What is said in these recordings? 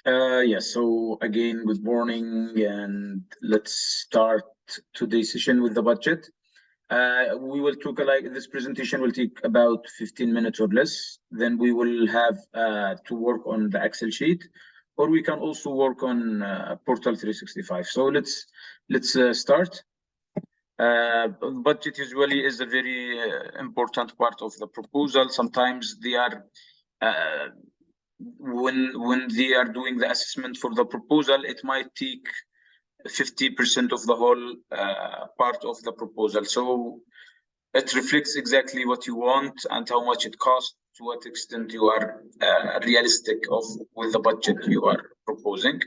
Yes, so again, good morning, and let's start today's session with the budget. We will talk like this presentation will take about 15 minutes or less. Then we will have to work on the Excel sheet, or we can also work on Portal 365. So let's start. Budget usually is a very important part of the proposal. Sometimes they are uh, when they are doing the assessment for the proposal, it might take 50% of the whole part of the proposal. So it reflects exactly what you want and how much it costs, to what extent you are realistic of with the budget you are proposing.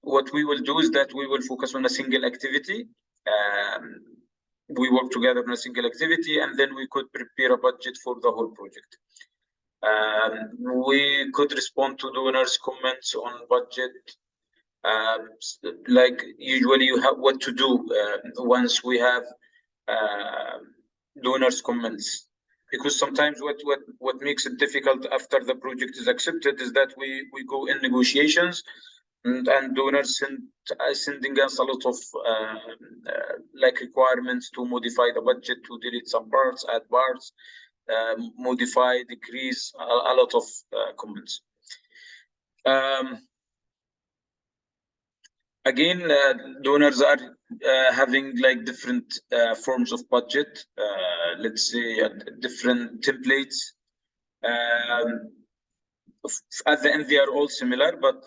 What we will do is that we will focus on a single activity. Um, we work together on a single activity, and then we could prepare a budget for the whole project. We could respond to donors' comments on budget. Like usually you have what to do once we have donors' comments, because sometimes what makes it difficult after the project is accepted is that we go in negotiations, and donors sending us a lot of like requirements to modify the budget, to delete some parts, add parts, modify, decrease, a lot of comments. Again, donors are having like different forms of budget. Let's say different templates. At the end, they are all similar, but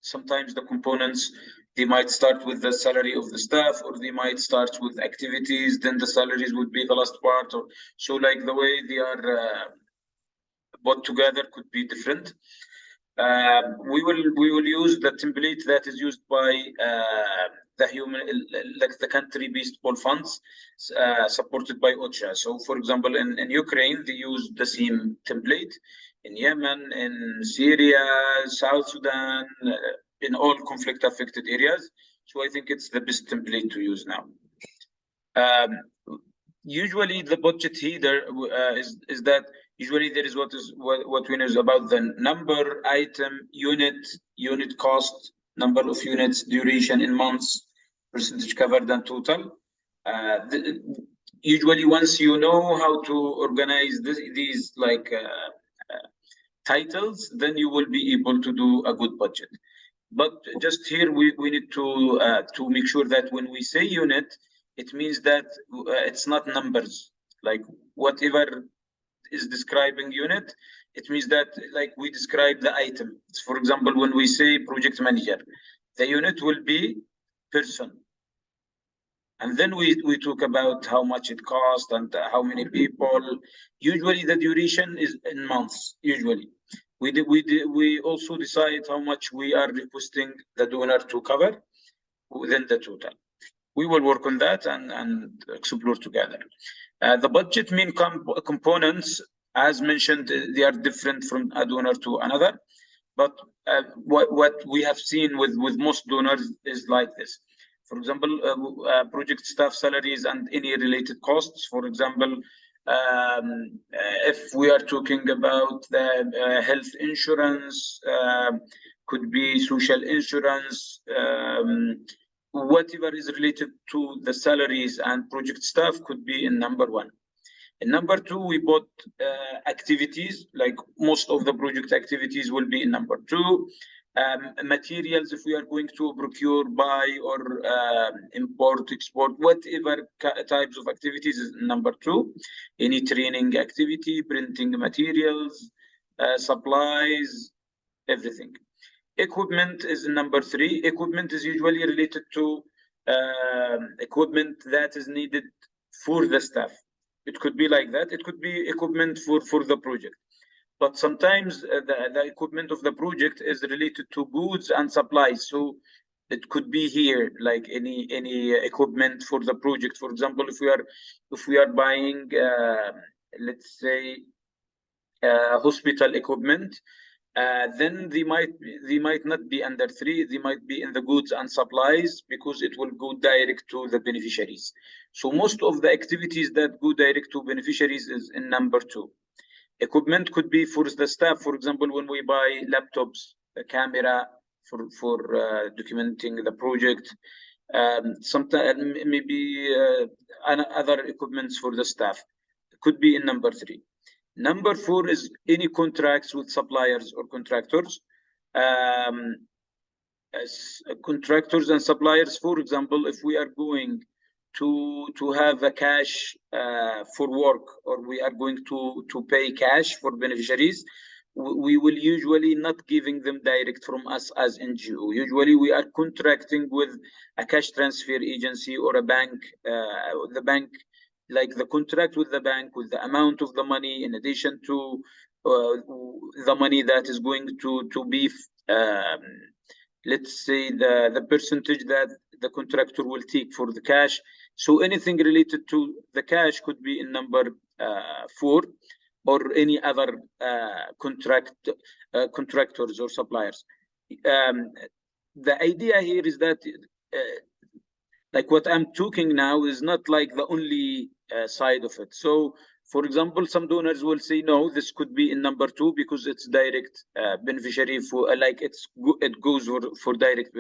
sometimes the components, they might start with the salary of the staff, or they might start with activities, then the salaries would be the last part. Or so, like the way they are put together could be different. We will use the template that is used by the human, like the country-based pool funds supported by OCHA. So, for example, in Ukraine, they use the same template. In Yemen, in Syria, South Sudan, in all conflict-affected areas. So I think it's the best template to use now. Usually, the budget header is that usually there is what we know is about the number, item, unit cost, number of units, duration in months, percentage covered, and total. Usually, once you know how to organize these like titles, then you will be able to do a good budget. But just here, we need to make sure that when we say unit, it means that it's not numbers. Like whatever is describing unit, it means that like we describe the item. For example, when we say project manager, the unit will be person. And then we talk about how much it costs and how many people. Usually the duration is in months, usually. We also decide how much we are requesting the donor to cover within the total. We will work on that and explore together. The budget main components, as mentioned, they are different from a donor to another. But what we have seen with most donors is like this. For example, project staff salaries and any related costs. For example, if we are talking about the health insurance, could be social insurance, whatever is related to the salaries and project staff could be in number one. In number two, we bought activities, like most of the project activities will be in number two. Materials, if we are going to procure, buy, or import, export, whatever types of activities is number two. Any training activity, printing materials, supplies, everything. Equipment is number three. Equipment is usually related to equipment that is needed for the staff. It could be like that. It could be equipment for the project. But sometimes the equipment of the project is related to goods and supplies. So it could be here like any equipment for the project. For example, if we are buying let's say hospital equipment, then they might not be under three. They might be in the goods and supplies, because it will go direct to the beneficiaries. So most of the activities that go direct to beneficiaries is in number two. Equipment could be for the staff, for example, when we buy laptops, a camera for documenting the project, sometimes maybe other equipments for the staff. Could be in number 3. Number 4 is any contracts with suppliers or contractors. As contractors and suppliers, for example, if we are going to have a cash for work, or we are going to pay cash for beneficiaries, we will usually not giving them direct from us as NGO. Usually we are contracting with a cash transfer agency or a bank. The bank, like the contract with the bank, with the amount of the money in addition to the money that is going to be let's say the percentage that the contractor will take for the cash. So anything related to the cash could be in number 4, or any other contractors or suppliers. The idea here is that like what I'm talking now is not like the only side of it. So for example, some donors will say, no, this could be in number 2 because it's direct beneficiary for like it goes for direct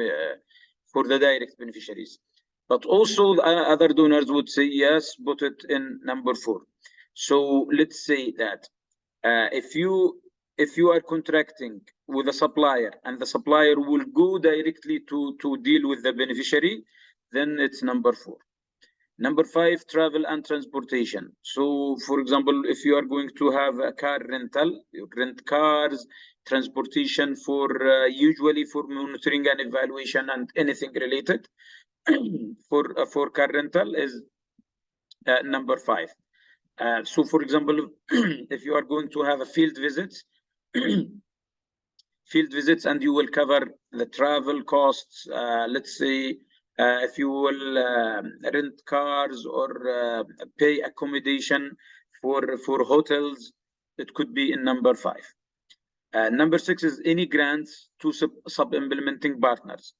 for the direct beneficiaries. But also other donors would say, yes, put it in number 4. So let's say that if you are contracting with a supplier and the supplier will go directly to deal with the beneficiary, then it's number 4. Number 5, travel and transportation. So for example, if you are going to have a car rental, you rent cars, transportation for usually for monitoring and evaluation and anything related for car rental is number 5. So for example, if you are going to have a field visits, and you will cover the travel costs, let's say if you will rent cars or pay accommodation for hotels, it could be in number 5. Number 6 is any grants to sub-implementing partners.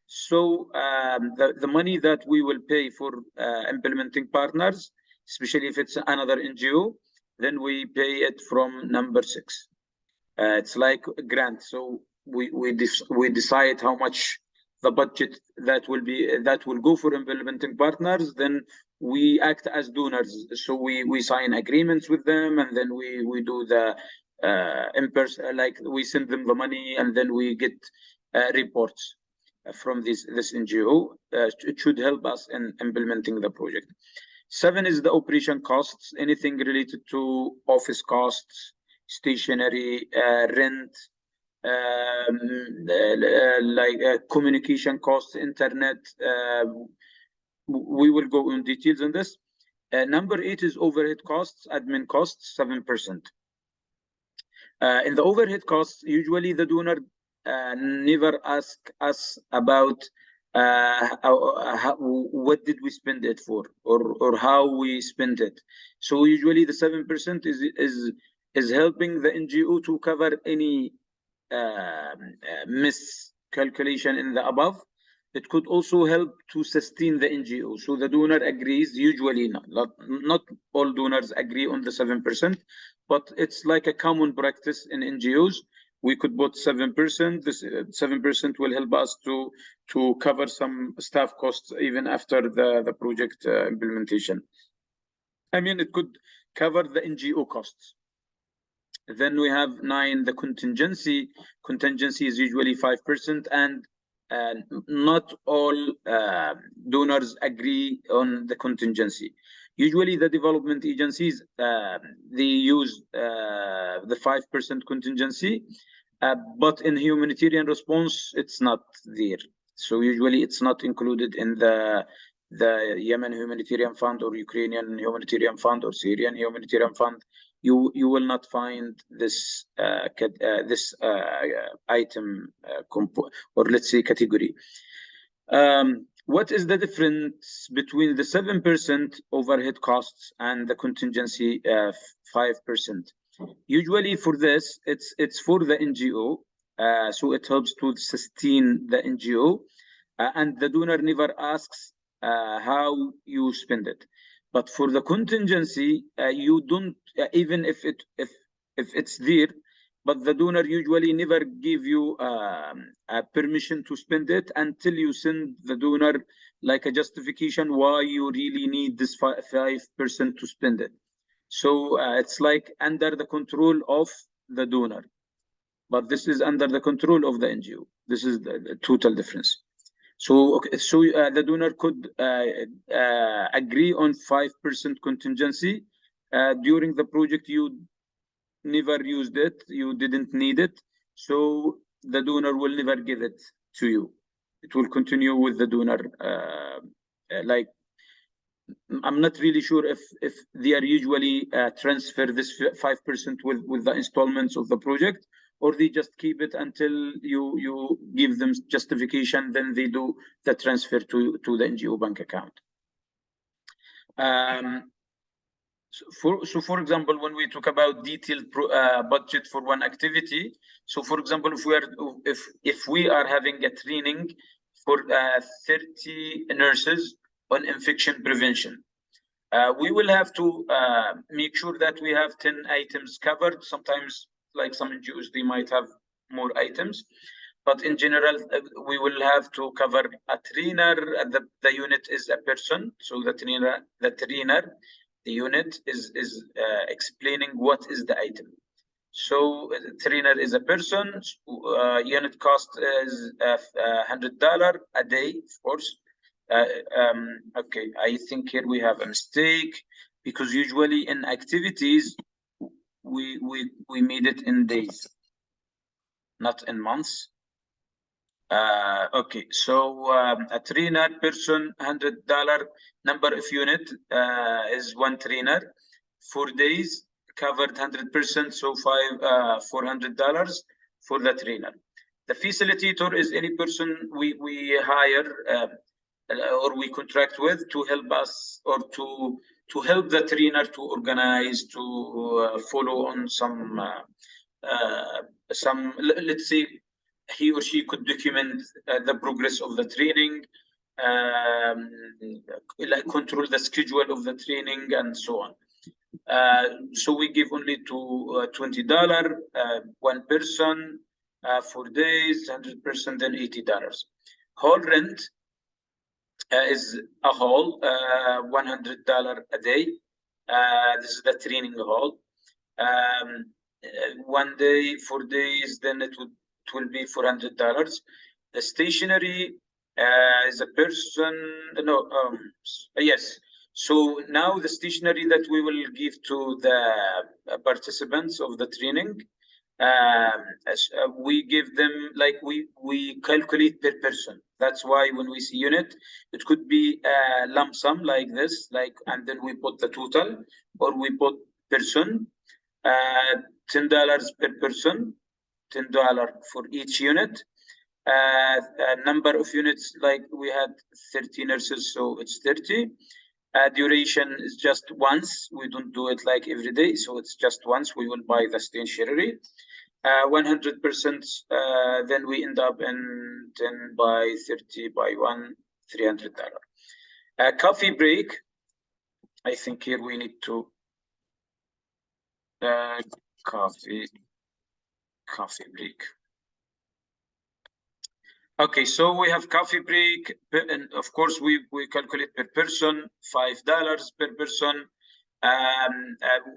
So the money that we will pay for implementing partners, especially if it's another NGO, then we pay it from number 6. It's like a grant. So we decide how much the budget that will go for implementing partners. Then we act as donors. So we sign agreements with them, and then we do the in person, like we send them the money, and then we get reports from this NGO. It should help us in implementing the project. 7 is the operation costs, anything related to office costs, stationery, rent, like communication costs, internet. We will go in details on this. Number 8 is overhead costs, admin costs, 7%. In the overhead costs, usually the donor never ask us about what did we spend it for, or how we spend it. So usually the 7% is helping the NGO to cover any miscalculation in the above. It could also help to sustain the NGO. So the donor agrees, usually not all donors agree on the 7%, but it's like a common practice in NGOs. We could put 7%. This 7% will help us to cover some staff costs even after the project implementation. I mean, it could cover the NGO costs. Then we have 9, the contingency. Contingency is usually 5%, and not all donors agree on the contingency. Usually the development agencies, they use the 5% contingency, but in humanitarian response, it's not there. So usually it's not included in the Yemen Humanitarian Fund, or Ukrainian Humanitarian Fund, or Syrian Humanitarian Fund. You will not find this item or let's say category. What is the difference between the 7% overhead costs and the contingency 5%? Usually for this, it's for the NGO, so it helps to sustain the NGO, and the donor never asks how you spend it. But for the contingency, you don't, even if if it's there, but the donor usually never give you a permission to spend it until you send the donor like a justification why you really need this 5% to spend it. So it's like under the control of the donor, but this is under the control of the NGO. This is the total difference. So, okay, so the donor could agree on 5% contingency. During the project, you never used it, you didn't need it, so the donor will never give it to you. It will continue with the donor. Like, I'm not really sure if they are usually transfer this 5% with the installments of the project, or they just keep it until you give them justification, then they do the transfer to the NGO bank account. So for example, when we talk about detailed budget for one activity, so for example, if we are having a training for 30 nurses on infection prevention, we will have to make sure that we have 10 items covered. Sometimes, like some NGOs, they might have more items, but in general, we will have to cover a trainer. The unit is a person, so the trainer, the unit is explaining what is the item. So the trainer is a person. Unit cost is $100 a day, of course. Okay, I think here we have a mistake, because usually in activities we made it in days, not in months. Okay, so a trainer person, $100. Number of unit is one trainer. 4 days covered 100%, so $400 for the trainer. The facilitator is any person we hire or we contract with to help us, or to help the trainer to organize, to follow on some let's say he or she could document the progress of the training, like control the schedule of the training and so on. So we give only to $20, one person, 4 days, 100%, then $80. Hall rent is a hall, $100 a day. This is the training hall. 1 day, 4 days, then it will be $400. The stationery is a person. No, yes. So now the stationery that we will give to the participants of the training, we give them, like we calculate per person. That's why when we see unit, it could be a lump sum like this, and then we put the total, or we put person, $10 per person, $10 for each unit. Number of units, like we had 30 nurses, so it's 30. Duration is just once. We don't do it like every day, so it's just once. We will buy the stationery. 100%, then we end up in 10 by 30 by 1, $300. Coffee break. I think here we need to coffee break. Okay, so we have coffee break, and of course we calculate per person, $5 per person.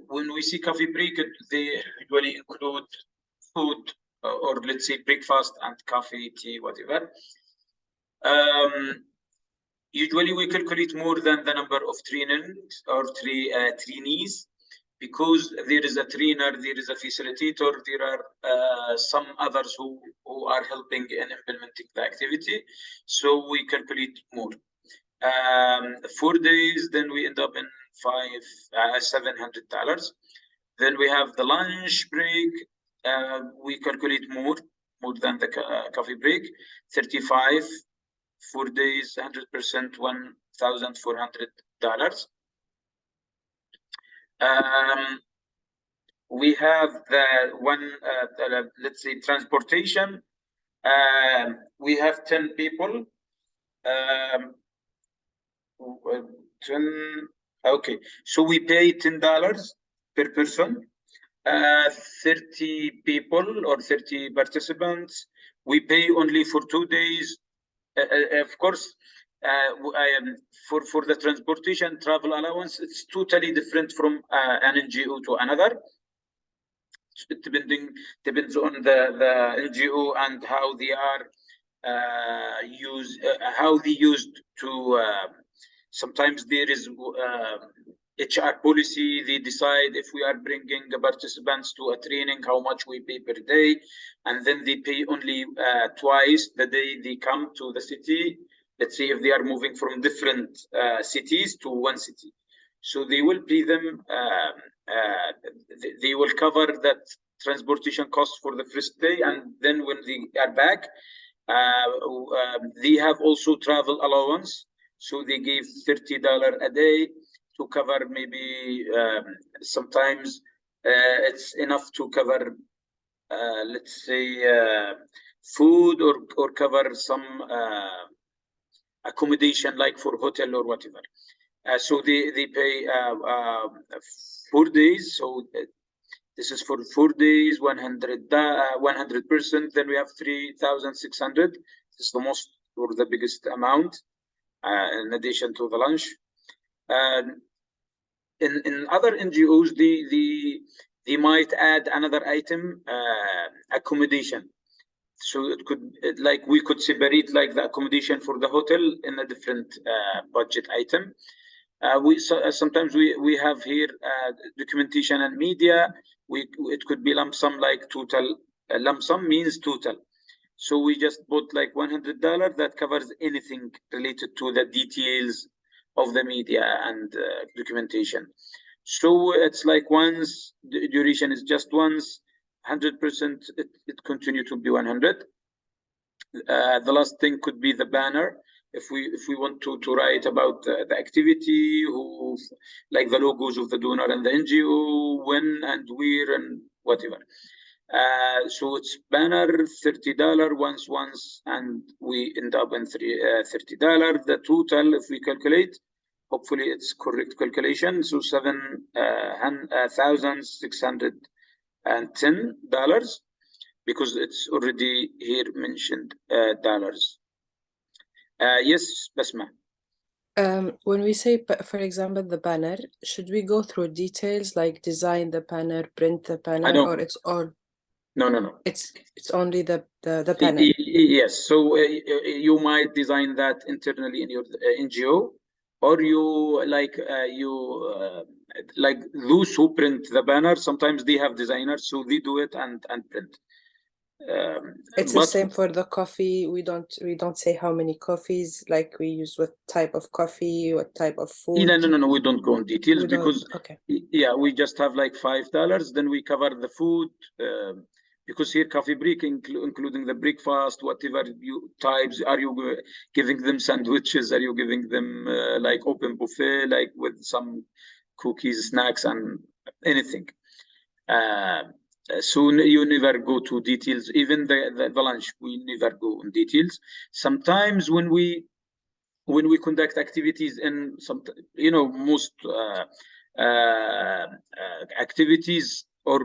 When we see coffee break, they usually include food, or let's say breakfast and coffee, tea, whatever. Usually we calculate more than the number of trainings or trainees, because there is a trainer, there is a facilitator, there are some others who are helping in implementing the activity. So we calculate more. 4 days, then we end up in $700. Then we have the lunch break. We calculate more than the coffee break. 35, 4 days, 100%, $1,400. We have the one, let's say transportation. We have 10 people. 10. Okay, so we pay $10 per person. 30 people or 30 participants. We pay only for 2 days. Of course, for the transportation travel allowance, it's totally different from an NGO to another. It depends on the NGO and how they are how they used to. Sometimes there is HR policy. They decide if we are bringing the participants to a training, how much we pay per day, and then they pay only twice the day they come to the city. Let's say if they are moving from different cities to one city, so they will pay them. They will cover that transportation cost for the first day, and then when they are back, they have also travel allowance. So they give $30 a day to cover maybe sometimes it's enough to cover let's say food or cover some accommodation like for hotel or whatever. So they pay 4 days. So this is for 4 days, 100%. Then we have 3,600. This is the most or the biggest amount in addition to the lunch. In other NGOs, they might add another item, accommodation. So it could, like we could separate like the accommodation for the hotel in a different budget item. Sometimes we have here documentation and media. It could be lump sum, like total. Lump sum means total. So we just put like $100 that covers anything related to the details of the media and documentation. So it's like once the duration is just once, 100%. It continue to be 100. The last thing could be the banner. If we want to write about the activity, who like the logos of the donor and the NGO, when and where and whatever. So it's banner $30 once, and we end up in $30. The total, if we calculate, hopefully it's correct calculation. So $7,610 because it's already here mentioned dollars. Yes, Basma. When we say, for example, the banner, should we go through details like design the banner, print the banner, or it's all? No. It's only the banner. Yes. So you might design that internally in your NGO, or you like those who print the banner. Sometimes they have designers, so they do it and print. It's the same for the coffee. We don't say how many coffees, like we use what type of coffee, what type of food. No, we don't go in details because okay. Yeah, we just have like $5. Then we cover the food because here coffee break including the breakfast, whatever types. Are you giving them sandwiches? Are you giving them like open buffet, like with some cookies, snacks, and anything? So you never go to details. Even the lunch, we never go in details. Sometimes when we conduct activities in some, most activities or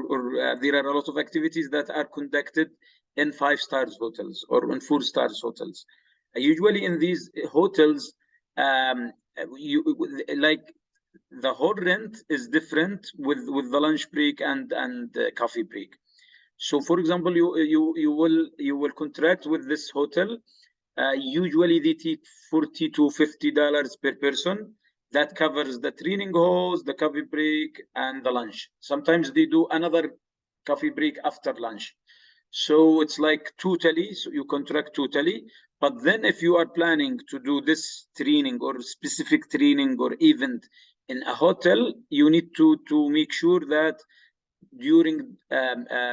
there are a lot of activities that are conducted in 5-star hotels or in 4-star hotels. Usually in these hotels, like the whole rent is different with the lunch break and coffee break. So for example, you will contract with this hotel. Usually they take $40 to $50 per person. That covers the training halls, the coffee break, and the lunch. Sometimes they do another coffee break after lunch. So it's like totally, so you contract totally. But then if you are planning to do this training or specific training or event in a hotel, you need to make sure that during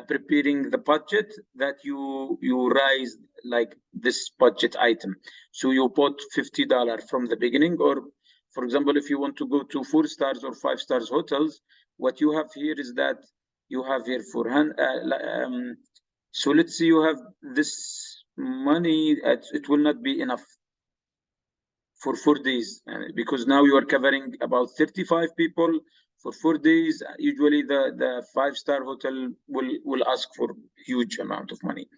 preparing the budget that you raise like this budget item. So you put $50 from the beginning, or for example, if you want to go to 4 stars or 5 stars hotels, what you have here is that you have here so let's say you have this money, it will not be enough for 4 days because now you are covering about 35 people For 4 days, usually the 5-star hotel will ask for huge amount of money.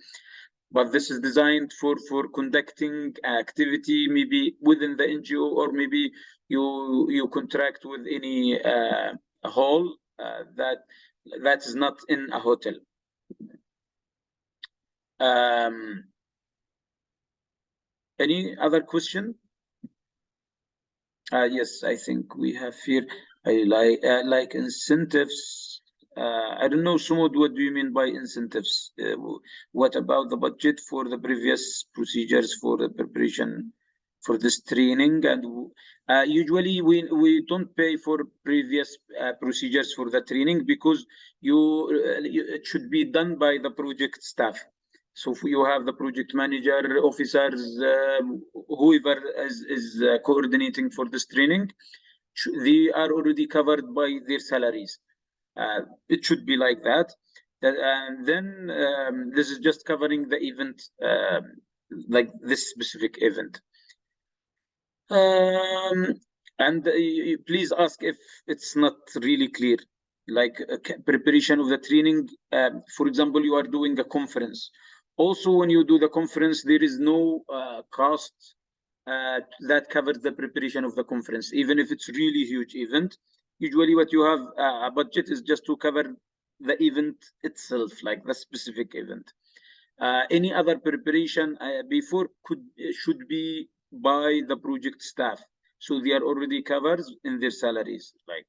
But this is designed for conducting activity, maybe within the NGO, or maybe you contract with any hall that is not in a hotel. Any other question? Yes, I think we have here. I like incentives. I don't know, Sumud, what do you mean by incentives? What about the budget for the previous procedures for the preparation for this training? And usually we don't pay for previous procedures for the training, because it should be done by the project staff. So if you have the project manager, officers, whoever is coordinating for this training, they are already covered by their salaries. It should be like that. And then this is just covering the event, like this specific event. And please ask if it's not really clear, like preparation of the training. For example, you are doing a conference. Also, when you do the conference, there is no cost that covers the preparation of the conference, even if it's really huge event. Usually what you have a budget is just to cover the event itself, like the specific event. Any other preparation before should be by the project staff, so they are already covered in their salaries. Like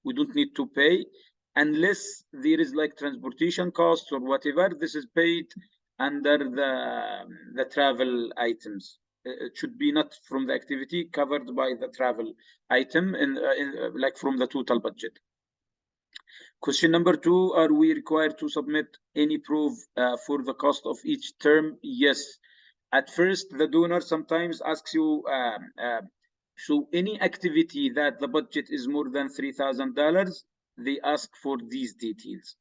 we don't need to pay unless there is like transportation costs or whatever. This is paid under the travel items. It should be not from the activity, covered by the travel item, like from the total budget. Question number 2, are we required to submit any proof for the cost of each term? Yes. At first, the donor sometimes asks you, so any activity that the budget is more than $3,000, they ask for these details.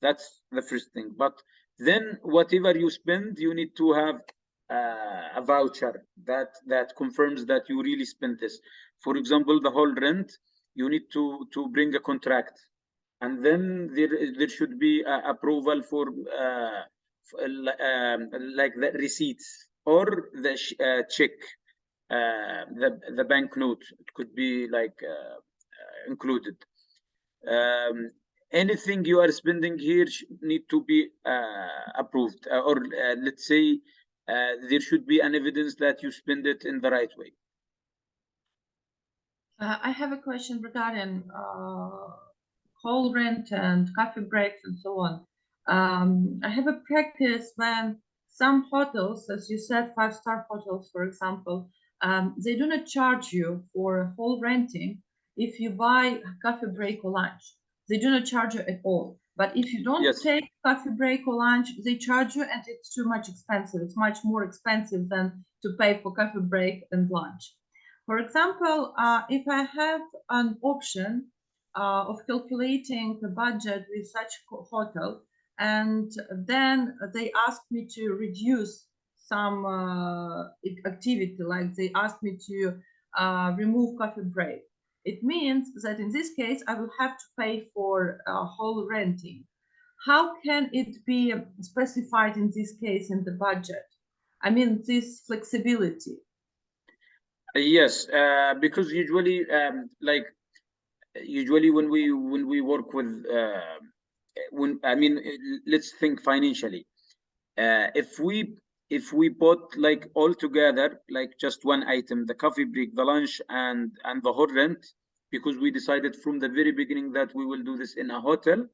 That's the first thing. But then whatever you spend, you need to have a voucher that confirms that you really spent this. For example, the whole rent, you need to bring a contract, and then there should be approval for like the receipts or the check, the banknote. It could be like included. Anything you are spending here need to be approved, or let's say there should be an evidence that you spend it in the right way. I have a question regarding hall rent and coffee breaks and so on. I have a practice when some hotels, as you said, 5-star hotels, for example, they do not charge you for hall renting if you buy a coffee break or lunch. They do not charge you at all. But if you don't take coffee break or lunch, they charge you, and it's too much expensive. It's much more expensive than to pay for coffee break and lunch. For example, if I have an option of calculating the budget with such hotel, and then they ask me to reduce some activity, like they ask me to remove coffee break, it means that in this case I will have to pay for whole renting. How can it be specified in this case in the budget? I mean, this flexibility. Yes, because usually, usually when we work with, let's think financially. If we bought like all together, like just one item, the coffee break, the lunch, and the hot rent, because we decided from the very beginning that we will do this in a hotel,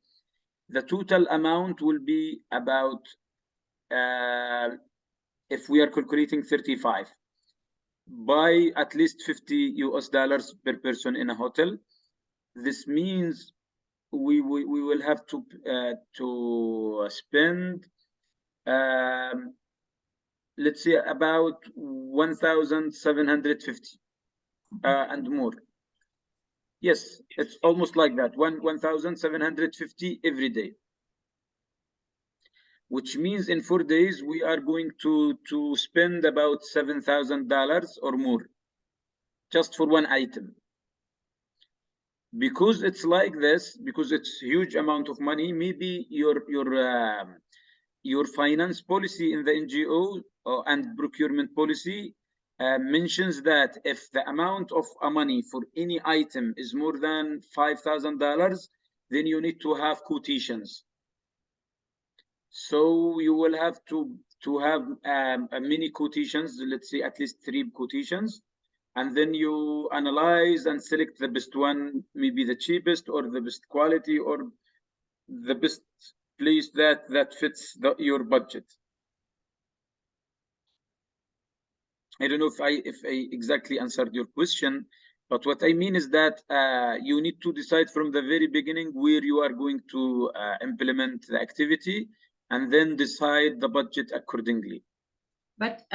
the total amount will be about, if we are calculating 35, by at least $50 per person in a hotel. This means we will have to spend, let's say, about 1,750 and more. Yes, it's almost like that, 1,750 every day, which means in 4 days we are going to spend about $7,000 or more just for one item. because it's like this, because it's huge amount of money, maybe your finance policy in the NGO and procurement policy mentions that if the amount of money for any item is more than $5,000, then you need to have quotations. So you will have to have many quotations, let's say at least 3 quotations, and then you analyze and select the best one, maybe the cheapest or the best quality or the best place that fits your budget. I don't know if I exactly answered your question, but what I mean is that you need to decide from the very beginning where you are going to implement the activity, and then decide the budget accordingly. But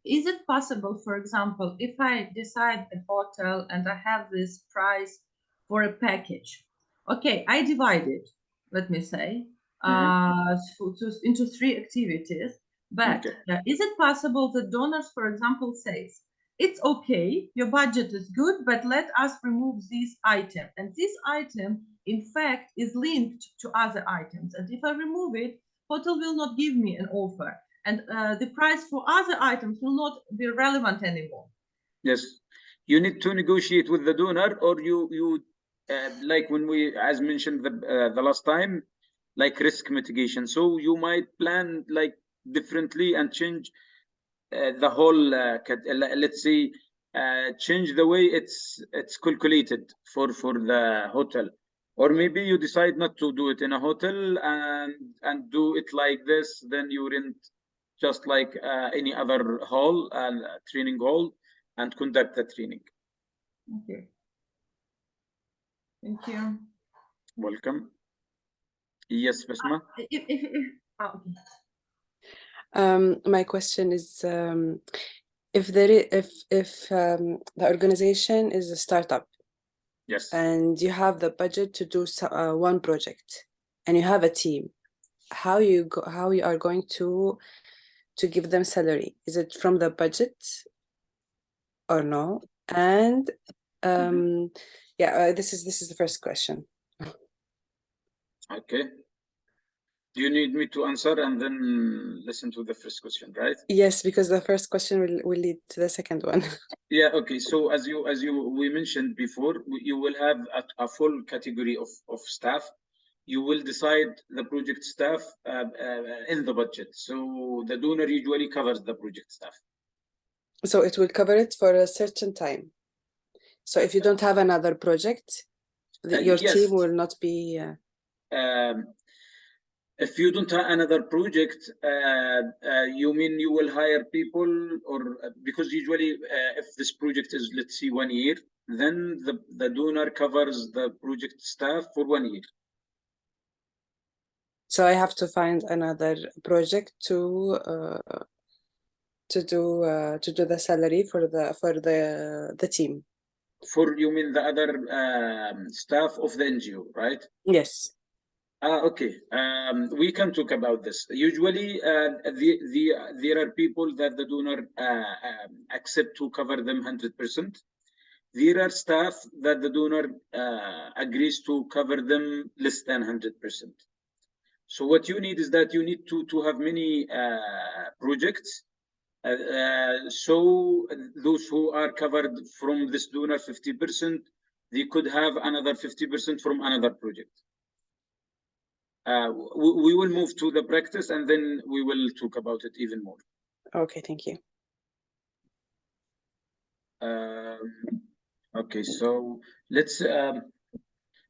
is it possible, for example, if I decide a hotel and I have this price for a package, okay, I divide it, let me say, into 3 activities, but Okay. is it possible that donors, for example, says, it's okay, your budget is good, but let us remove this item. And this item, in fact, is linked to other items. And if I remove it, hotel will not give me an offer. And the price for other items will not be relevant anymore. Yes, you need to negotiate with the donor, or you like when we, as mentioned the last time, like risk mitigation. So you might plan like differently and change the whole let's say change the way it's calculated for the hotel, or maybe you decide not to do it in a hotel and do it like this. Then you rent just like any other hall, training hall, and conduct the training. Okay. Thank you. Welcome. Yes, Basma. Okay. My question is, if the organization is a startup, Yes, and you have the budget to do one project, and you have a team, how you are going to give them salary? Is it from the budget or no? And yeah, this is the first question. okay. Do you need me to answer and then listen to the first question, right? Yes, because the first question will lead to the second one. Yeah, okay. So as we mentioned before, you will have a full category of staff. You will decide the project staff in the budget. So the donor usually covers the project staff. So it will cover it for a certain time. So if you don't have another project, your yes. team will not be. If you don't have another project, you mean you will hire people, or because usually if this project is, let's say, 1 year, then the donor covers the project staff for 1 year. So I have to find another project to do the salary for the team. For, you mean the other staff of the NGO, right? Yes. Okay, we can talk about this. Usually, there are people that the donor accept to cover them 100%. There are staff that the donor agrees to cover them less than 100%. So what you need is that you need to have many projects. So those who are covered from this donor 50%, they could have another 50% from another project. We will move to the practice, and then we will talk about it even more. Okay, thank you. Okay, so let's.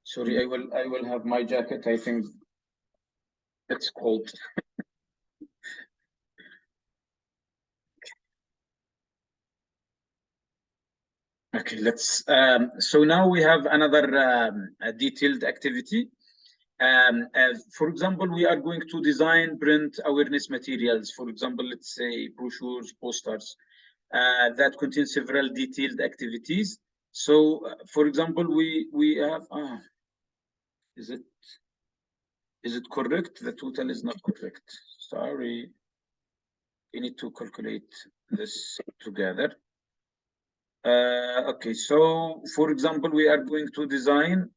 Sorry, I will have my jacket. I think it's cold. Okay, let's. So now we have another detailed activity. For example, we are going to design print awareness materials. For example, let's say brochures, posters that contain several detailed activities. So, for example, we have. Is it correct? The total is not correct. Sorry. We need to calculate this together. Okay, so for example, we are going to design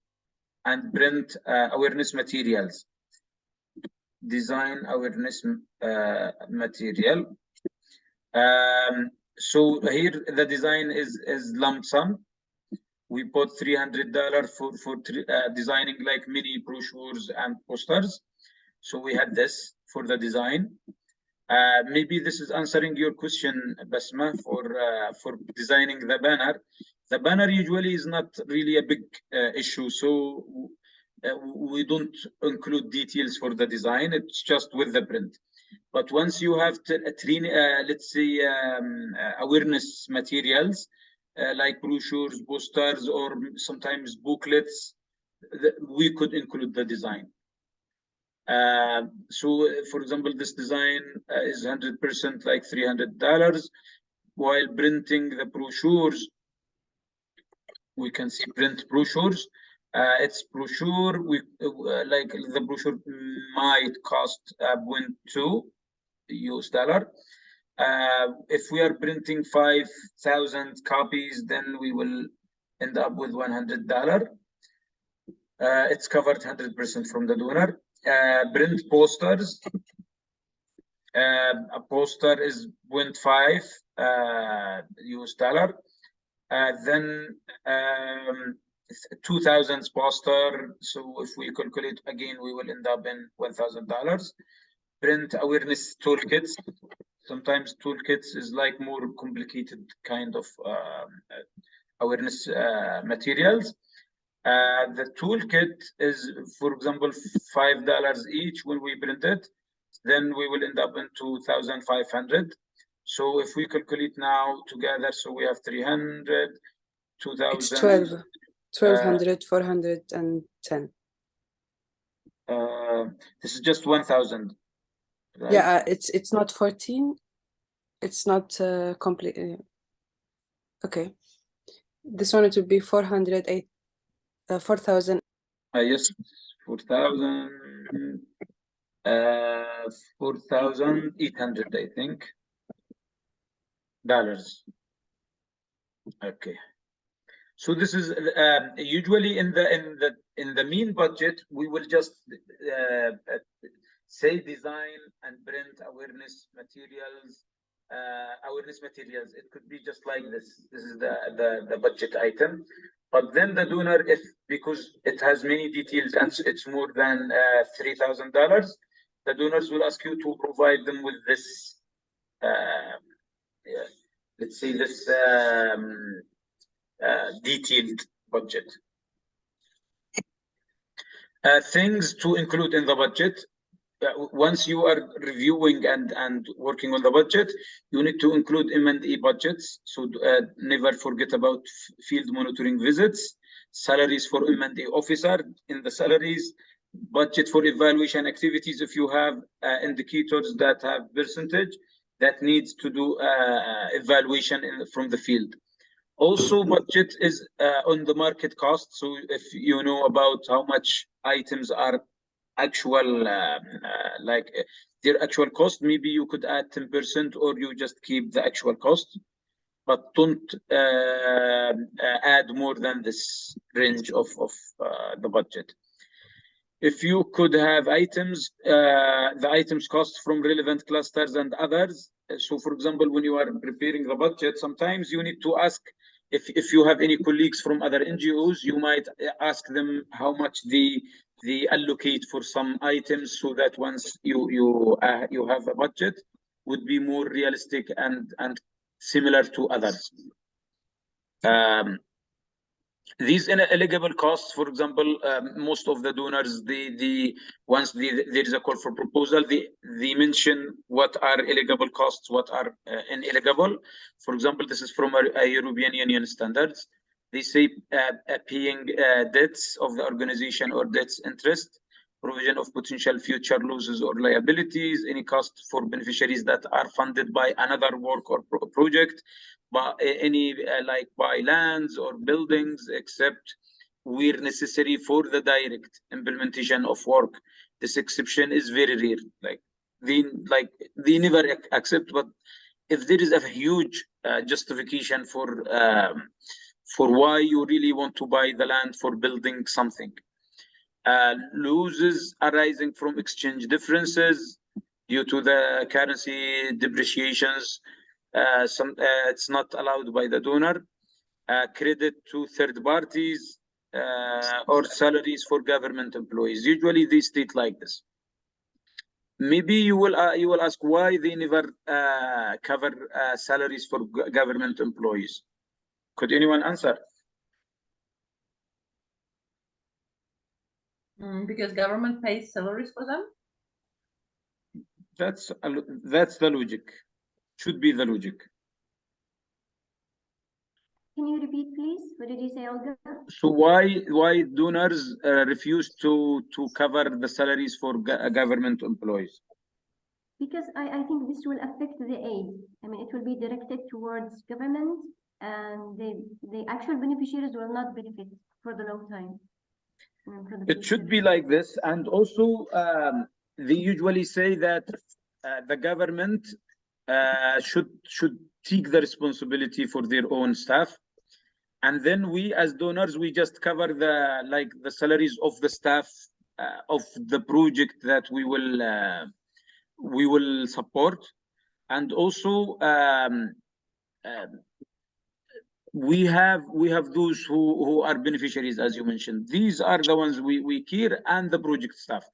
and print awareness materials. Design awareness material. So here the design is lump sum. We put $300 for designing like mini brochures and posters. So we had this for the design. Maybe this is answering your question, Basma, for designing the banner. The banner usually is not really a big issue, so we don't include details for the design. It's just with the print. But once you have let's say awareness materials like brochures, posters, or sometimes booklets, we could include the design. So, for example, this design is 100% like $300. While printing the brochures, we can see print brochures. It's brochure. We like the brochure might cost $0.2 US. If we are printing 5,000 copies, then we will end up with $100. It's covered 100% from the donor. Print posters. A poster is $0.5 US. Then 2,000 poster. So if we calculate again, we will end up in $1,000. Print awareness toolkits. Sometimes toolkits is like more complicated kind of awareness materials. The toolkit is, for example, $5 each when we print it. Then we will end up in 2,500. So if we calculate now together, so we have 300, 2,000. It's 1,200, 410. This is just 1,000. Right? Yeah, it's not 14. It's not complete. Okay, this one it would be 408. 4,000. Yes, 4,000. 4,800, I think. Dollars. Okay. So this is usually in the mean budget, we will just say design and print awareness materials. It could be just like this. This is the budget item. But then the donor, because it has many details and it's more than $3,000, the donors will ask you to provide them with this. Let's say this detailed budget. Things to include in the budget. Once you are reviewing and working on the budget, you need to include M&E budgets. So never forget about field monitoring visits, salaries for M&E officer in the salaries, budget for evaluation activities. If you have indicators that have percentage that needs to do evaluation from the field. Also, budget is on the market cost. So if you know about how much items are actual, like their actual cost, maybe you could add 10% or you just keep the actual cost, but don't add more than this range of the budget. If you could have items, the items cost from relevant clusters and others. So for example, when you are preparing the budget, sometimes you need to ask if you have any colleagues from other NGOs, you might ask them how much they allocate for some items, so that once you have a budget, would be more realistic and similar to others. These ineligible costs, for example, most of the donors, once there is a call for proposal, they mention what are eligible costs, what are ineligible. For example, this is from a European Union standards. They say paying debts of the organization or debts interest, provision of potential future losses or liabilities, any cost for beneficiaries that are funded by another work or project, but any like by lands or buildings, except where necessary for the direct implementation of work. This exception is very rare. Like they never accept, but if there is a huge justification for why you really want to buy the land for building something, losses arising from exchange differences due to the currency depreciations. It's not allowed by the donor. Credit to third parties or salaries for government employees. Usually they state like this. Maybe you will ask why they never cover salaries for government employees. Could anyone answer? Because government pays salaries for them. That's the logic. Should be the logic. Can you repeat, please? What did you say, Olga? So why donors refuse to cover the salaries for government employees? Because I think this will affect the aid. I mean, it will be directed towards government, and the actual beneficiaries will not benefit for the long time. It should be like this, and also they usually say that the government should take the responsibility for their own staff, and then we as donors we just cover the salaries of the staff of the project that we will support, and also we have those who are beneficiaries, as you mentioned. These are the ones we care, and the project staff.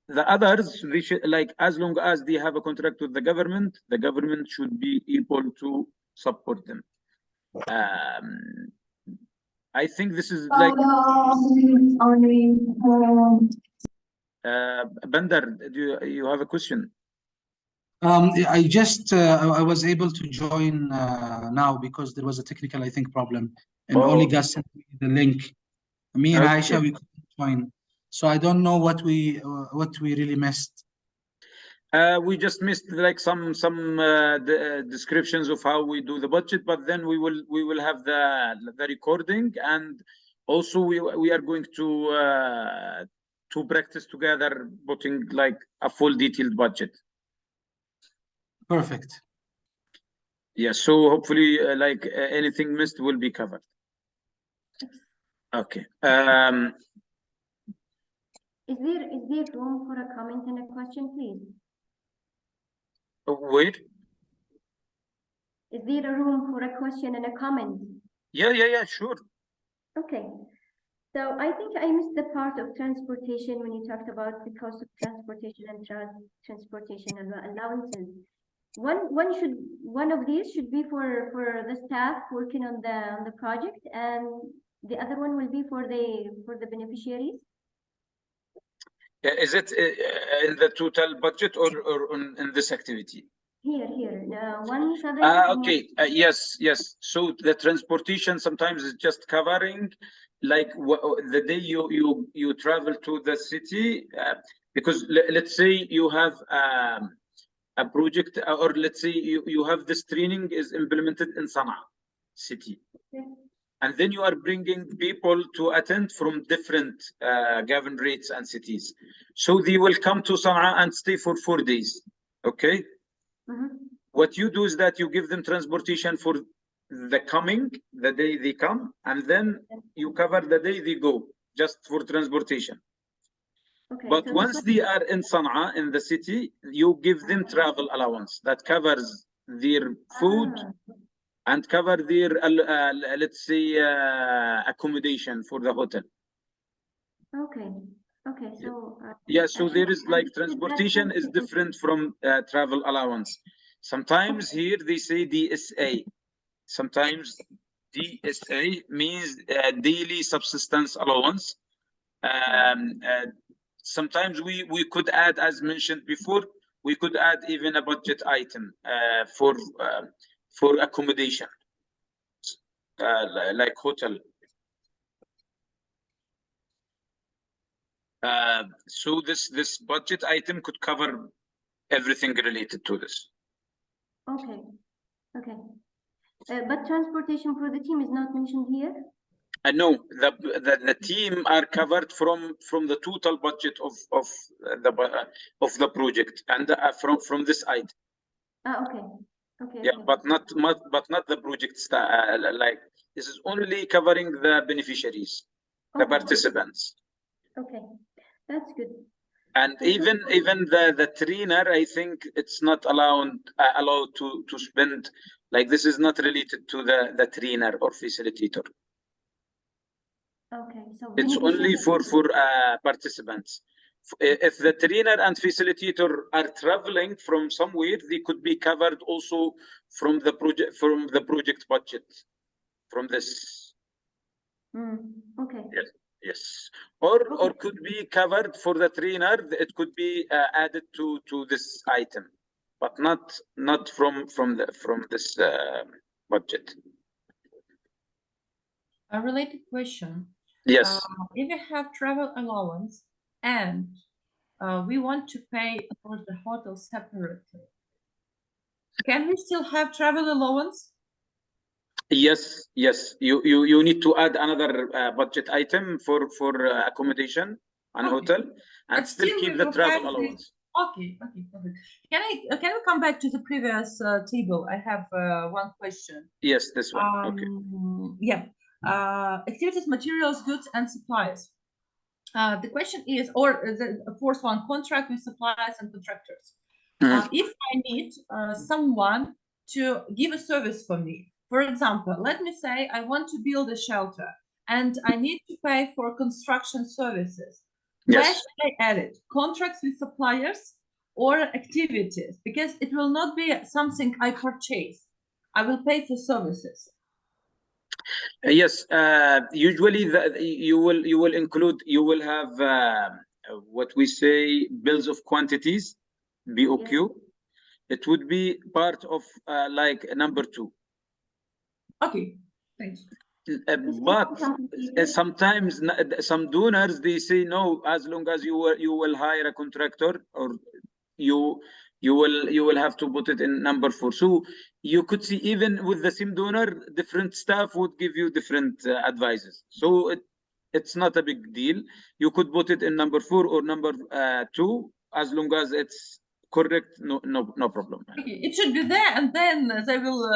The others, they should, like, as long as they have a contract with the government should be able to support them. I think this is like Bandar, do you have a question? I just I was able to join now because there was a technical, I think, problem, and Olga sent me the link. Me and Aisha, we couldn't join, so I don't know what we really missed. We just missed like some descriptions of how we do the budget, but then we will have the recording, and also we are going to practice together putting like a full detailed budget. Perfect. Yeah, so hopefully like anything missed will be covered. Okay. Is there room for a comment and a question, please? Wait. Is there a room for a question and a comment? Yeah, sure. Okay. So I think I missed the part of transportation when you talked about the cost of transportation and transportation allowances. One of these should be for the staff working on the project, and the other one will be for the beneficiaries. Is it in the total budget or in this activity? Here. One salary. Okay. Yes. So the transportation sometimes is just covering like the day you travel to the city, because let's say you have a project, or let's say you have this training is implemented in Sana'a city. Okay. And then you are bringing people to attend from different governorates and cities. So they will come to Sana'a and stay for 4 days. Okay. What you do is that you give them transportation for the day they come, and then you cover the day they go just for transportation. Okay, but so once they are in Sana'a, in the city, you give them travel allowance that covers their food and cover their, let's say, accommodation for the hotel. Okay, so... yeah, so there is like transportation is different from travel allowance. Sometimes here they say DSA. Sometimes DSA means daily subsistence allowance. Sometimes we could add, as mentioned before, we could add even a budget item for accommodation, like hotel. So this budget item could cover everything related to this. Okay. But transportation for the team is not mentioned here? No, the team are covered from the total budget of the project, and from this item. Okay. Yeah, but not the project like this is only covering the beneficiaries, the participants. Okay. That's good. And even the trainer, I think it's not allowed to spend, like, this is not related to the trainer or facilitator. Okay, so It's only for participants. If the trainer and facilitator are traveling from somewhere, they could be covered also from the project budget, from this. Okay. Yes. Or could be covered for the trainer. It could be added to this item, but not from this budget. A related question. Yes. If you have travel allowance and we want to pay for the hotel separately, can we still have travel allowance? Yes. You need to add another budget item for accommodation and hotel, and But still keep we the will travel have this- allowance. Okay, perfect. Can we come back to the previous table? I have one question. Yes, this one. Okay. Yeah. Activities, materials, goods, and supplies. The question is, or the fourth one, contract with suppliers and contractors. If I need someone to give a service for me, for example, let me say I want to build a shelter and I need to pay for construction services. Where Yes. should I add it? Contracts with suppliers or activities? Because it will not be something I purchase. I will pay for services. Yes. Usually, you will have what we say bills of quantities, BOQ. It would be part of like number 2. Okay, thanks. But sometimes some donors, they say no, as long as you will hire a contractor, or you will have to put it in number 4. So you could see even with the same donor, different staff would give you different advices. So it's not a big deal. You could put it in number 4 or number 2, as long as it's correct. No problem. Okay, it should be there, and then they will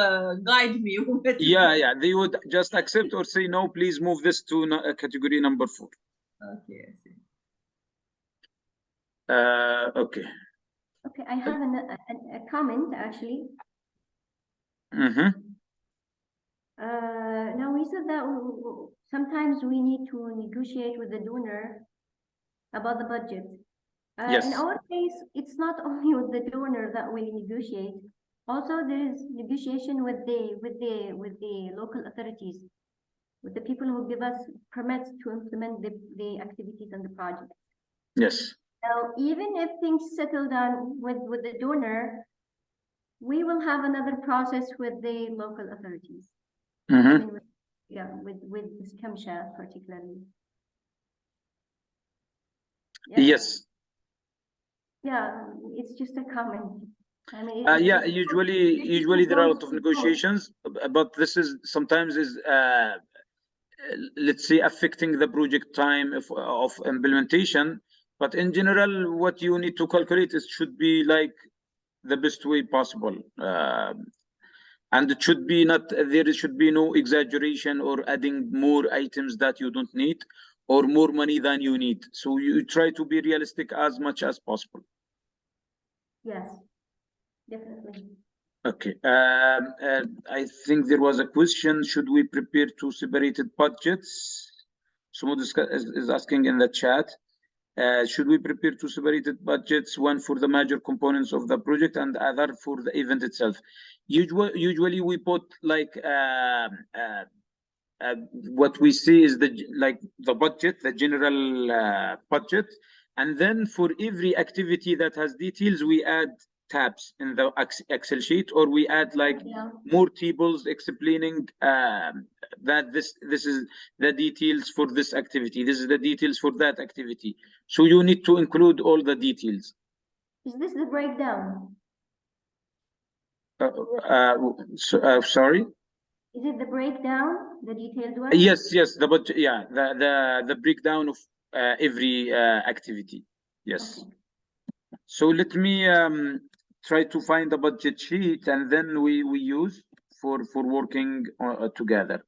guide me. Yeah, they would just accept or say no, please move this to category number 4. Okay, I see. Okay. Okay, I have a comment actually. Now we said that sometimes we need to negotiate with the donor about the budget. Yes. In our case, it's not only with the donor that we negotiate. Also, there is negotiation with the local authorities, with the people who give us permits to implement the activities and the projects. Yes. Now, even if things settle down with the donor, we will have another process with the local authorities. I mean, with Skamsha particularly. Yes. Yeah, it's just a comment. I mean, yeah, usually there are a lot of negotiations, but this is sometimes is let's say affecting the project time of implementation. But in general, what you need to calculate is should be like the best way possible. And it should be not, there should be no exaggeration or adding more items that you don't need or more money than you need. So you try to be realistic as much as possible. Yes, definitely. Okay. I think there was a question, should we prepare two separated budgets? Someone is asking in the chat. Should we prepare two separated budgets, one for the major components of the project and other for the event itself? Usually we put like what we see is the budget, the general budget, and then for every activity that has details, we add tabs in the Excel sheet, or we add like more tables explaining that this is the details for this activity, this is the details for that activity. So you need to include all the details. Is this the breakdown? Sorry? Is it the breakdown, the detailed one? Yes, the budget, yeah, the breakdown of every activity. Yes. Okay. So let me try to find the budget sheet, and then we use for working together.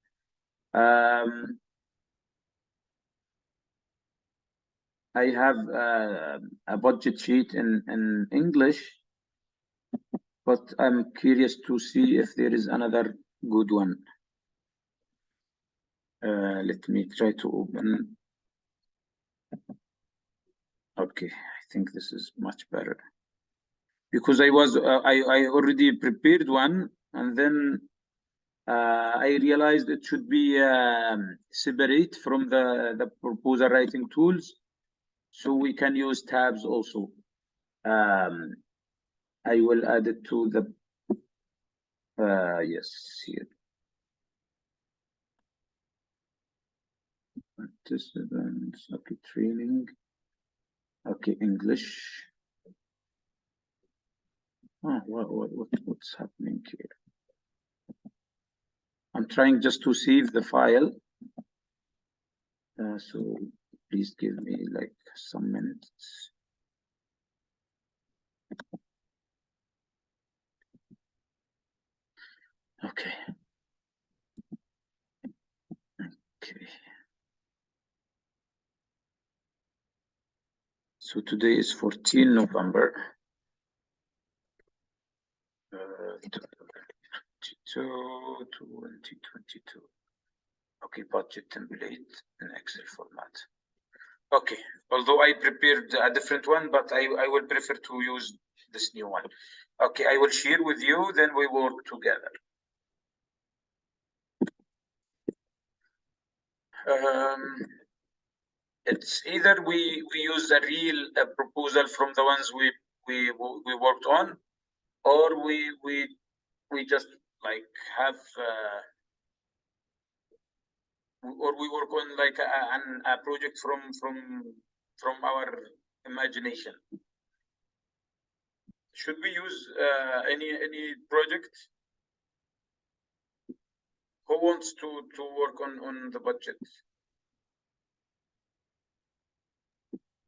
I have a budget sheet in English, but I'm curious to see if there is another good one. Let me try to open. Okay, I think this is much better. Because I already prepared one, and then I realized it should be separate from the proposal writing tools, so we can use tabs also. I will add it to the yes, here. Participants, okay, training. Okay, English. Oh, what's happening here? I'm trying just to save the file. So please give me like some minutes. Okay. Okay. So today is 14 November. 2022. Okay, budget template in Excel format. Okay, although I prepared a different one, but I will prefer to use this new one. Okay, I will share with you, then we work together. It's either we use a real proposal from the ones we worked on, or we just like have or we work on like a project from our imagination. Should we use any project? Who wants to work on the budget?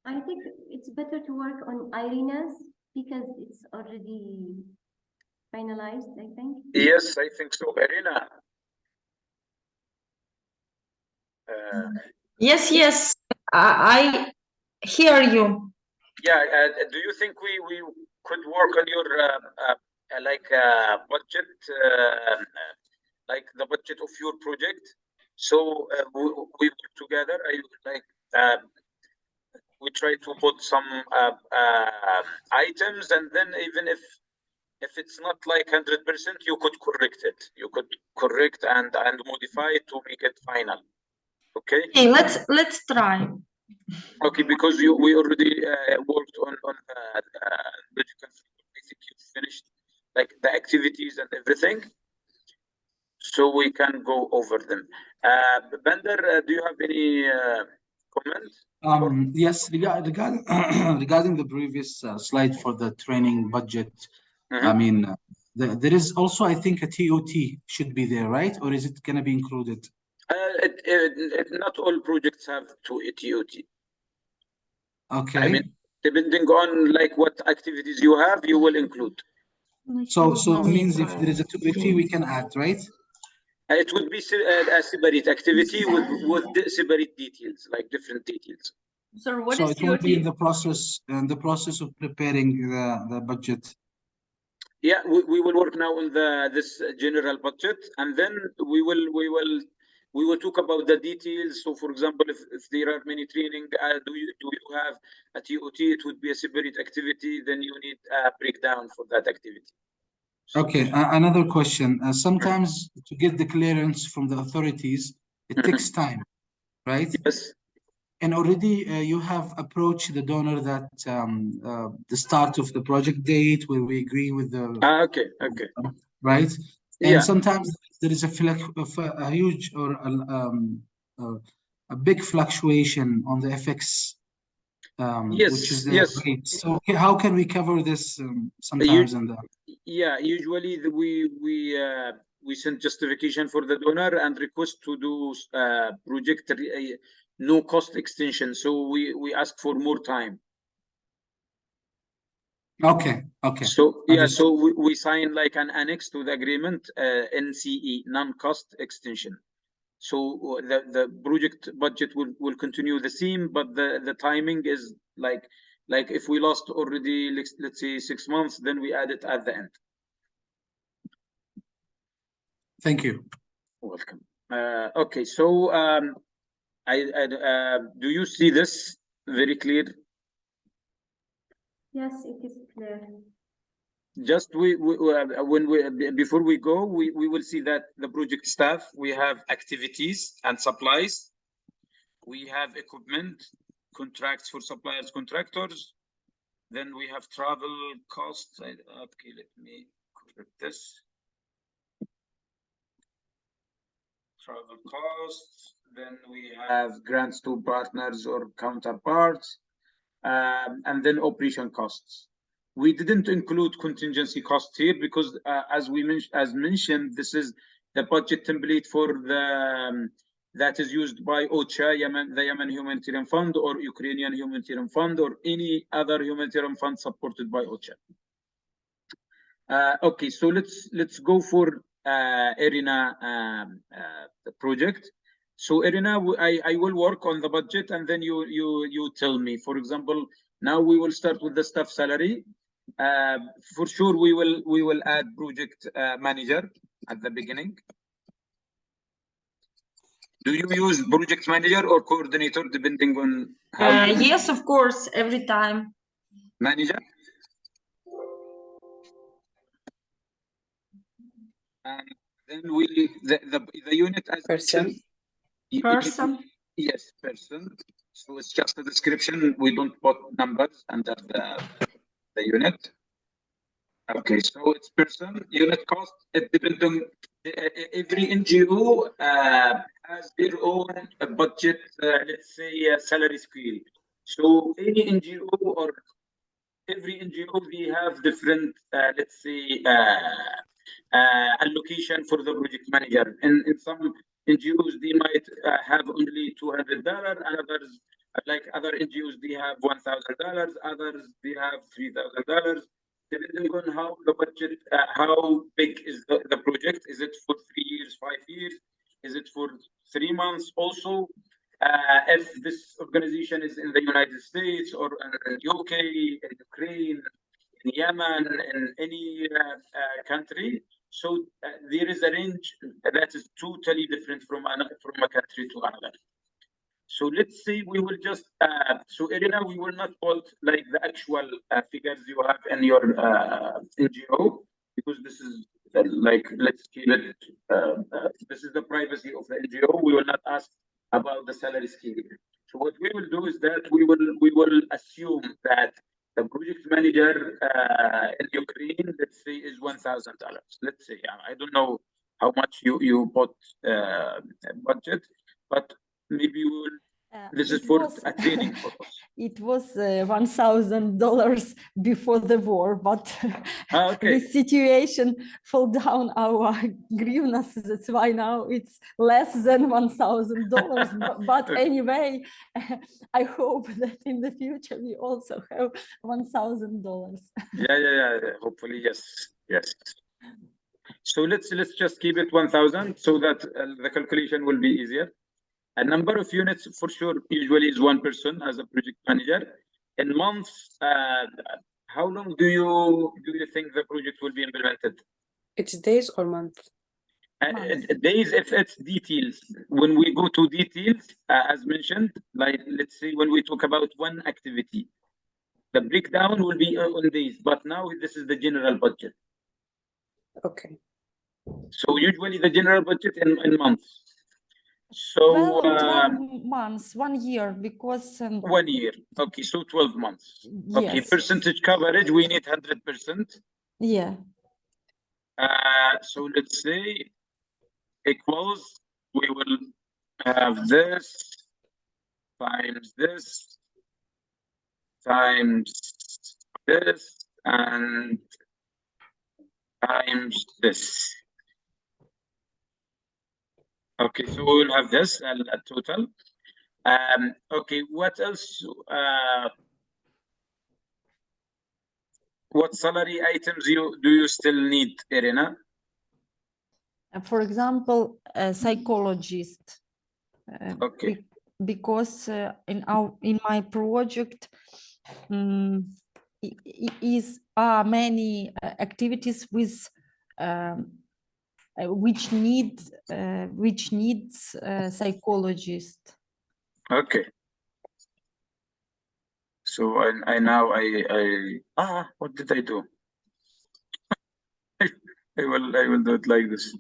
I think it's better to work on Irina's because it's already finalized, I think. Yes, I think so. Irina. Yes, I hear you. Yeah, do you think we could work on your budget, like the budget of your project? So we work together. We try to put some items, and then even if it's not like 100%, you could correct it. You could correct and modify it to make it final. Okay. Okay, let's try. Okay, because we already worked on logical. I think you finished like the activities and everything, so we can go over them. Bender, do you have any comment? Yes, regarding the previous slide for the training budget, I mean, there is also, I think, a TOT should be there, right? Or is it going to be included? Not all projects have TOT. Okay. I mean, depending on like what activities you have, you will include. So it means if there is a TOT, we can add, right? It would be a separate activity with separate details, like different details. So what So is it will be TOT? in the process of preparing the budget. Yeah, we will work now on this general budget, and then we will talk about the details. So, for example, if there are many training, do you have a TOT? It would be a separate activity. Then you need a breakdown for that activity. Okay, another question. Sometimes to get the clearance from the authorities, it takes time, right? Yes. And already you have approached the donor that the start of the project date where we agree with the Okay. right? And Yeah. sometimes there is a huge or a big fluctuation on the FX, Yes, which is the yes. rate. So how can we cover this sometimes in the Yeah, usually we send justification for the donor and request to do project no cost extension. So we ask for more time. Okay. So yeah, so we sign like an annex to the agreement, NCE, non-cost extension. So the project budget will continue the same, but the timing is like if we lost already, let's say 6 months, then we add it at the end. Thank you. Welcome. Okay, so do you see this very clear? Yes, it is clear. Just before we go, we will see that the project staff, we have activities and supplies, we have equipment, contracts for suppliers, contractors, then we have travel costs. Okay, let me correct this. Travel costs, then we have grants to partners or counterparts, and then operation costs. We didn't include contingency costs here because, as mentioned, this is the budget template for the that is used by OCHA, the Yemen Humanitarian Fund, or Ukrainian Humanitarian Fund, or any other humanitarian fund supported by OCHA. Okay, so let's go for IRINA project. So IRINA, I will work on the budget, and then you tell me. For example, now we will start with the staff salary. For sure, we will add project manager at the beginning. Do you use project manager or coordinator depending on how? Yes, of course, every time. Manager. And then the unit as Person. Person. Yes, person. So it's just a description. We don't put numbers under the unit. Okay, so it's person. Unit cost. It depends on every NGO has their own budget. Let's say salary scale. So any NGO or every NGO, they have different, let's say, allocation for the project manager. In some NGOs, they might have only $200, and others, like other NGOs, they have $1,000, others, they have $3,000, depending on how the budget, how big is the project. Is it for 3 years, 5 years? Is it for 3 months? Also, if this organization is in the United States or in UK, in Ukraine, in Yemen, in any country, so there is a range that is totally different from a country to another. So let's say we will just so IRINA, we will not put like the actual figures you have in your NGO, because this is like, let's keep it. This is the privacy of the NGO. We will not ask about the salary scheme. So what we will do is that we will assume that the project manager in Ukraine, let's say, is $1,000. Let's say, I don't know how much you put budget, but maybe we will. This is for a training purpose. It was $1,000 before the war, but Okay. the situation fell down our grievance. That's why now it's less than $1,000. But anyway, I hope that in the future we also have $1,000. Yeah. Hopefully, yes. So let's just keep it 1,000 so that the calculation will be easier. A number of units for sure usually is one person as a project manager. In months, how long do you think the project will be implemented? It's days or month? Days if it's details. When we go to details, as mentioned, like let's say when we talk about one activity, the breakdown will be on days, but now this is the general budget. Okay. So usually the general budget in months. So well, 12 months, 1 year, because 1 year. Okay, so 12 months. Yes. Okay, percentage coverage, we need 100%. Yeah. So let's say equals, we will have this times this times this and times this. Okay, so we will have this a total. Okay, what else? What salary items do you still need, IRINA? For example, a psychologist. Okay. Because in my project are many activities with which needs psychologist. Okay. So I now what did I do? I will do it like this.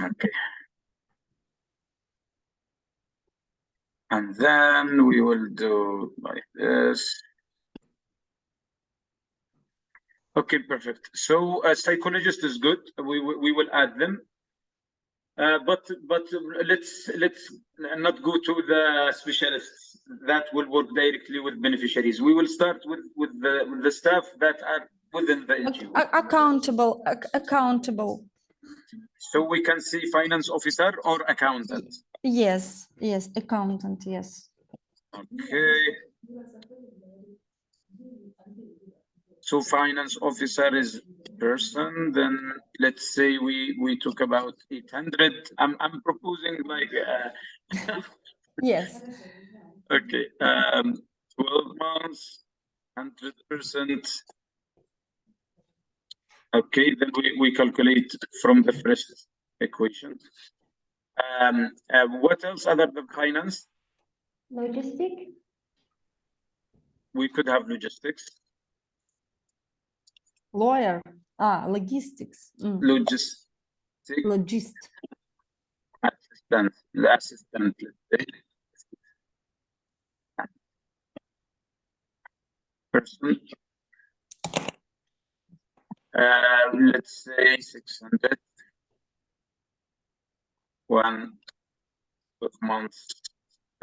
Okay. And then we will do like this. Okay, perfect. So a psychologist is good. We will add them. But let's not go to the specialists that will work directly with beneficiaries. We will start with the staff that are within the NGO. Accountable. So we can see finance officer or accountant. Yes, accountant, yes. Okay. So finance officer is person, then let's say we talk about 800. I'm proposing like Yes. okay, 12 months, 100%. Okay, then we calculate from the first equation. What else other than finance? Logistic. We could have logistics. Lawyer. Logistics. Logistics. Assistant. The assistant. Person. Let's say 600. 1 month,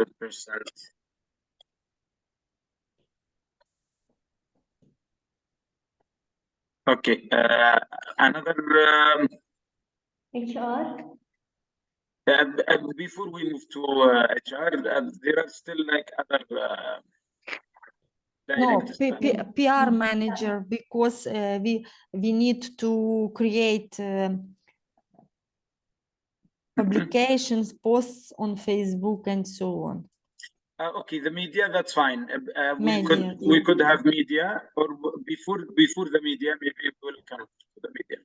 10%. Okay. Another. HR. Before we move to HR, there are still like other. No, PR manager, because we need to create publications, posts on Facebook and so on. Okay, the media, that's fine. Media, we could have media, or before the media, maybe we'll come to the media.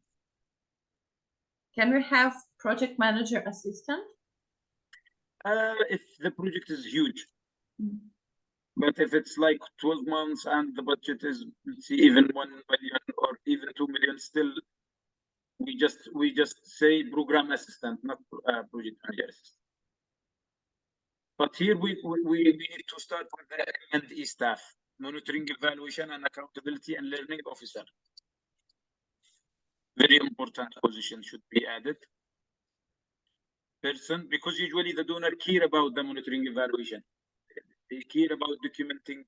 Can we have project manager assistant? If the project is huge. But if it's like 12 months and the budget is, let's see, even 1 million or even 2 million, still we just say program assistant, not project manager assistant. But here we need to start with the M&E staff, monitoring, evaluation, and accountability and learning officer. Very important position should be added. Person, because usually the donor care about the monitoring evaluation. They care about documenting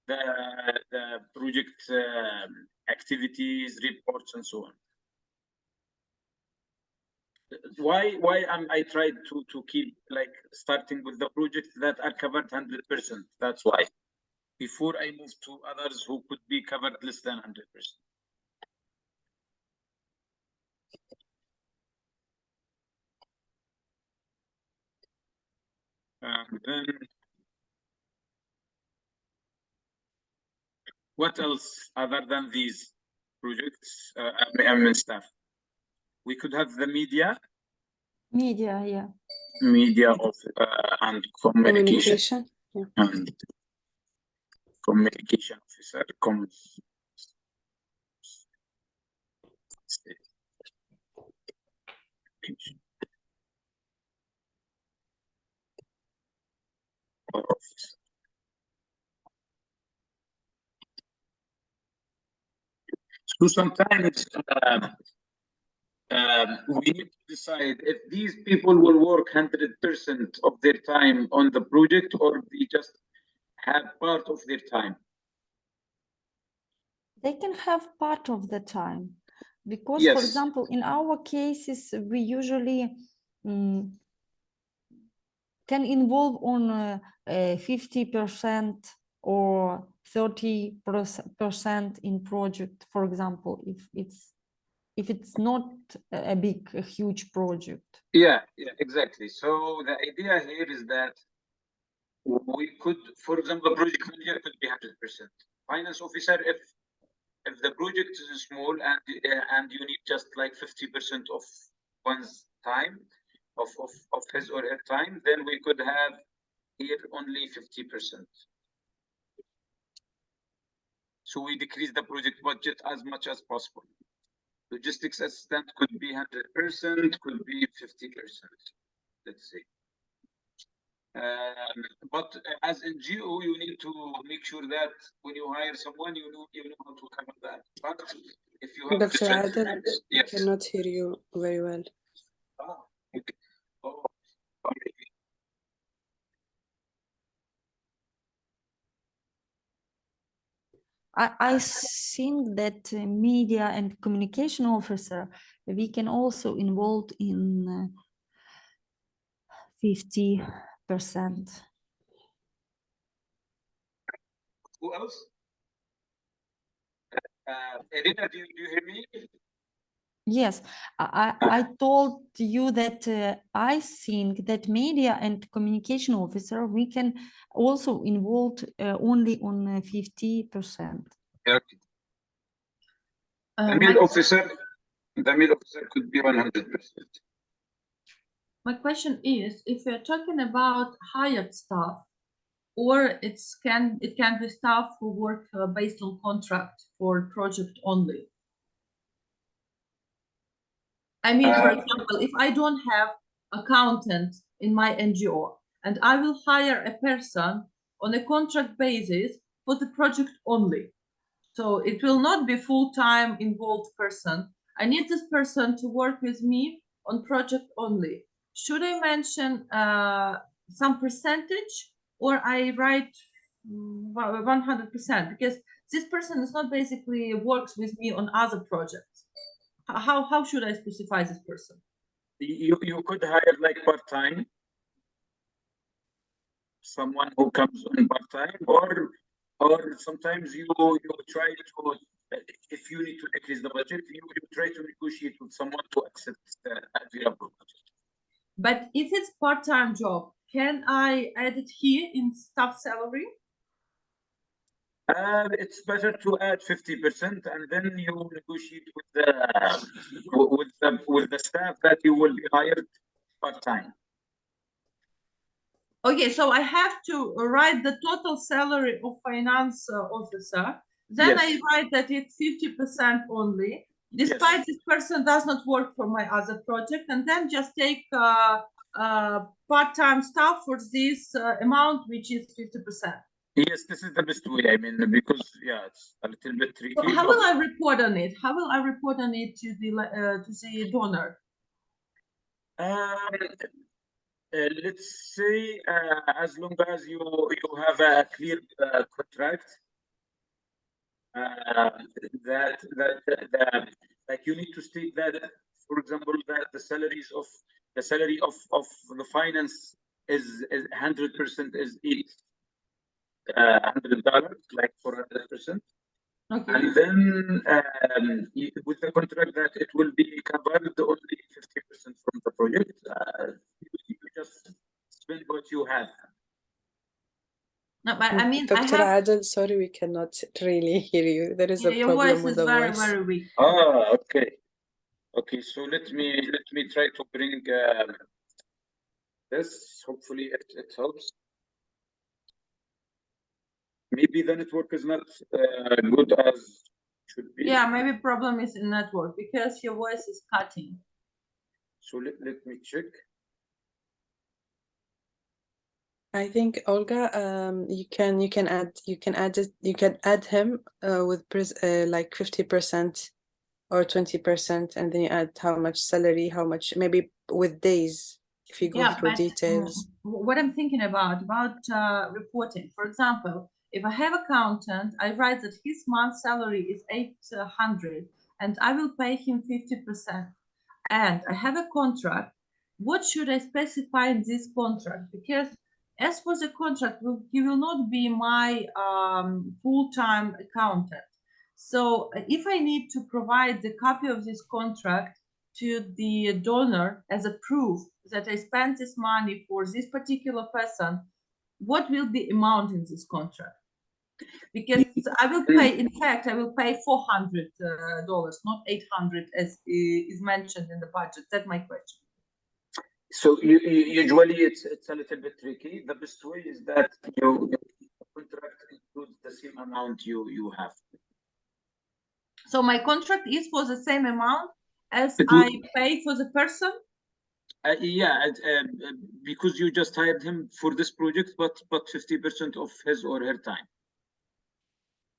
the project activities, reports, and so on. Why I tried to keep like starting with the projects that are covered 100%. That's why. Before I move to others who could be covered less than 100%. And then what else other than these projects and stuff? We could have the media. Media, yeah. Media of and communication. Yeah. And communication officer. So sometimes we need to decide if these people will work 100% of their time on the project, or they just have part of their time. They can have part of the time, because, yes. For example, in our cases, we usually can involve on 50% or 30% in project, for example, if it's if it's not a huge project. Yeah, exactly. So the idea here is that we could, for example, project manager could be 100%. Finance officer, if the project is small and you need just like 50% of one's time, of his or her time, then we could have here only 50%. So we decrease the project budget as much as possible. Logistics assistant could be 100%, could be 50%, let's say. But as NGO, you need to make sure that when you hire someone, you know how to cover that. But if you have Dr. different Adel, needs, I yes. cannot hear you very well. Oh, okay. Oh, okay. I think that media and communication officer, we can also involve in 50%. Who else? Elena, do you hear me? Yes, I told you that I think that media and communication officer, we can also involve only on 50%. Okay. The mail officer could be 100%. My question is, if we're talking about hired staff, or it can be staff who work based on contract for project only. I mean, for example, if I don't have accountant in my NGO and I will hire a person on a contract basis for the project only. So it will not be full-time involved person. I need this person to work with me on project only. Should I mention some percentage, or I write 100%? Because this person is not basically works with me on other projects. How should I specify this person? You could hire like part-time, someone who comes on part-time, or sometimes you try to, if you need to decrease the budget, you try to negotiate with someone to accept the available budget. But if it's part-time job, can I add it here in staff salary? It's better to add 50%, and then you negotiate with the staff that you will be hired part-time. Okay, so I have to write the total salary of finance officer. Then Yes. I write that it's 50% only, despite Yes. this person does not work for my other project, and then just take part-time staff for this amount, which is 50%. Yes, this is the best way. I mean, because yeah, it's a little bit tricky. So how will I report on it? How will I report on it to the donor? Let's say as long as you have a clear contract, that like you need to state that, for example, that the salary of the finance is 100% is $800, like for 100%. Okay. And then with the contract that it will be covered only 50% from the project. You just spend what you have. No, but I mean, Dr. Adel, sorry, we cannot really hear you. There is a your problem voice with is the very, voice. very weak. Ah, okay. Okay, so let me try to bring this. Hopefully it helps. Maybe the network is not good as should be. Yeah, maybe problem is in network because your voice is cutting. So let me check. I think Olga, you can add him with like 50% or 20%, and then you add how much salary, how much, maybe with days, if you go through details. What I'm thinking about reporting, for example, if I have accountant, I write that his month salary is 800 and I will pay him 50%. And I have a contract. What should I specify in this contract? Because as for the contract, he will not be my full-time accountant. So if I need to provide the copy of this contract to the donor as a proof that I spent this money for this particular person, what will be amount in this contract? Because I will pay, in fact, I will pay $400, not 800 as is mentioned in the budget. That's my question. So usually it's a little bit tricky. The best way is that your contract includes the same amount you have. So my contract is for the same amount as It I would- pay for the person? Yeah, because you just hired him for this project, but 50% of his or her time.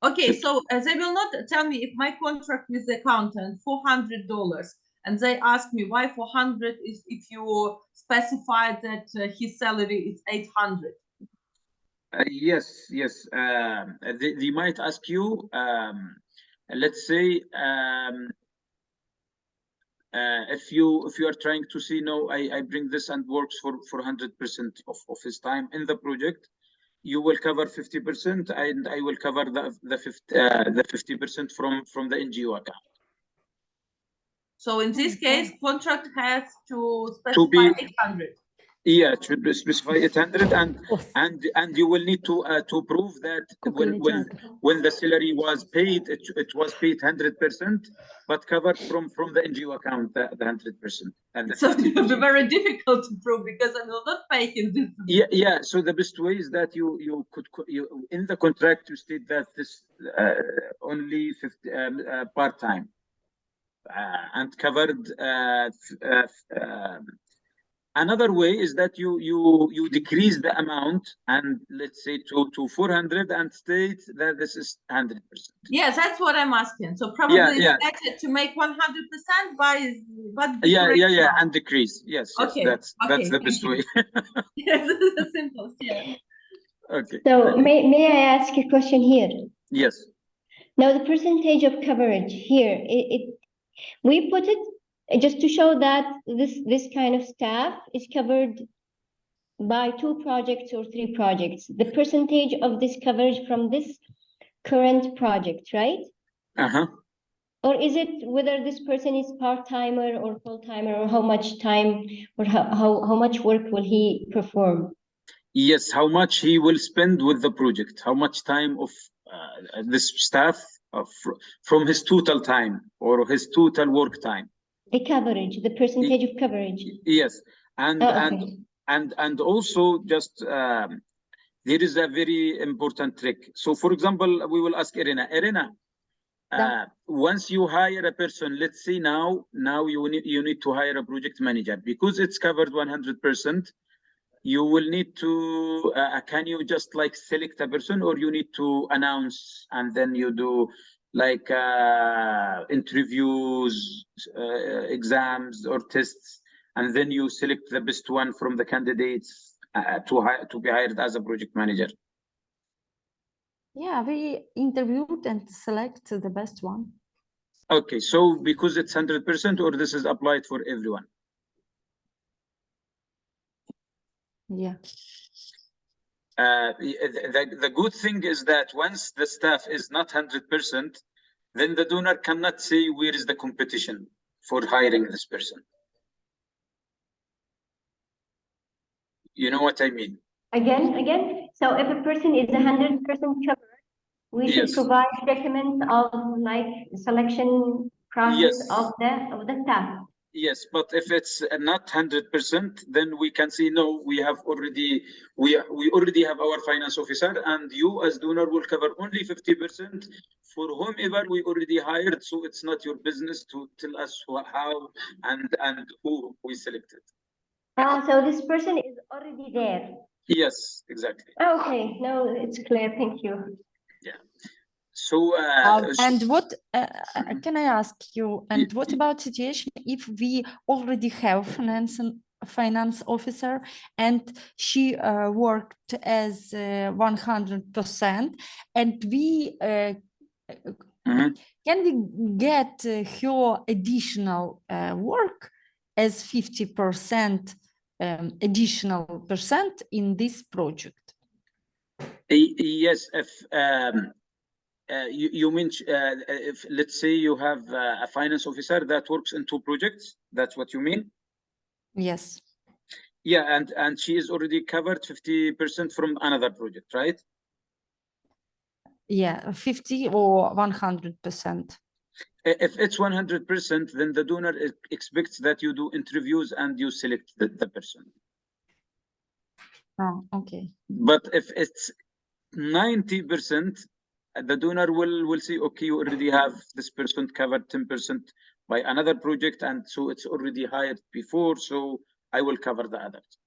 Okay, so they will not tell me if my contract with the accountant $400, and they ask me why 400 is if you specify that his salary is 800. Yes. They might ask you, let's say, if you are trying to see, no, I bring this and works for 100% of his time in the project, you will cover 50%, and I will cover the 50% from the NGO account. So in this case, contract has to To be- specify 800. Yeah, it should be specify 800, and you will need to prove that when the salary was paid, it was paid 100%, but covered from the NGO account the 100%. And So it will be very difficult to prove because I will not pay him this. Yeah. So the best way is that you could in the contract you state that this only 50 part time and covered. Another way is that you decrease the amount and let's say to 400 and state that this is 100%. Yes, that's what I'm asking. So probably Yeah. it's better to make 100% by Yeah, and decrease. Yes, Okay. That's Okay, the best way. Yes, this is the simplest. Yeah. Okay. So may I ask a question here? Yes. Now the percentage of coverage here, we put it just to show that this kind of staff is covered by 2 projects or 3 projects. The percentage of this coverage from this current project, right? Or is it whether this person is part-timer or full-timer, or how much time or how much work will he perform? Yes, how much he will spend with the project, how much time of this staff from his total time or his total work time. The coverage, the percentage of coverage. Yes, and okay. and also just there is a very important trick. So for example, we will ask Irina. Irina, once you hire a person, let's say now you need to hire a project manager because it's covered 100%. You will need to can you just like select a person, or you need to announce and then you do like interviews, exams or tests, and then you select the best one from the candidates to be hired as a project manager? Yeah, we interviewed and select the best one. Okay, so because it's 100%, or this is applied for everyone? Yeah. The good thing is that once the staff is not 100%, then the donor cannot say where is the competition for hiring this person. You know what I mean? Again. So if a person is 100% covered, we should provide documents of like selection process of the staff. Yes, but if it's not 100%, then we can say no. We already have our finance officer, and you as donor will cover only 50% for whomever we already hired. So it's not your business to tell us how and who we selected. So this person is already there. Yes, exactly. Okay, no, it's clear. Thank you. Yeah. So and what can I ask you? And what about situation if we already have finance officer and she worked as 100%, and we can we get her additional work as 50% additional percent in this project? Yes, you mentioned if let's say you have a finance officer that works in 2 projects, that's what you mean? Yes. Yeah, and she is already covered 50% from another project, right? Yeah, 50 or 100%. If it's 100%, then the donor expects that you do interviews and you select the person. Oh, okay. But if it's 90%, the donor will say, okay, you already have this person covered 10% by another project, and so it's already hired before, so I will cover the others.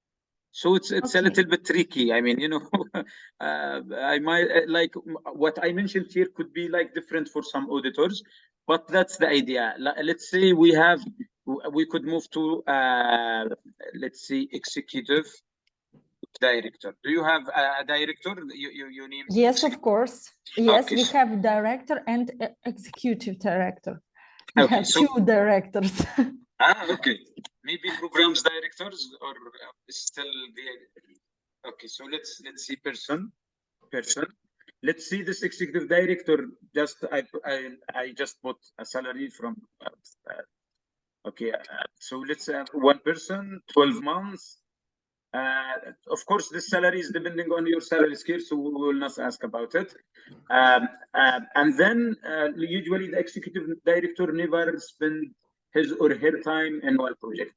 So it's Okay. a little bit tricky. I mean, you know, I might like what I mentioned here could be like different for some auditors, but that's the idea. Let's say we could move to let's say executive director. Do you have a director? You name? Yes, of course. Yes, Okay, we so- have director and executive director. We Okay, have so- 2 directors. Okay. Maybe programs directors or still the. Okay, so let's see person. Let's see this executive director. Just I just put a salary from. Okay, so let's 1 person, 12 months. Of course, this salary is depending on your salary scale, so we will not ask about it. And then usually the executive director never spend his or her time in one project.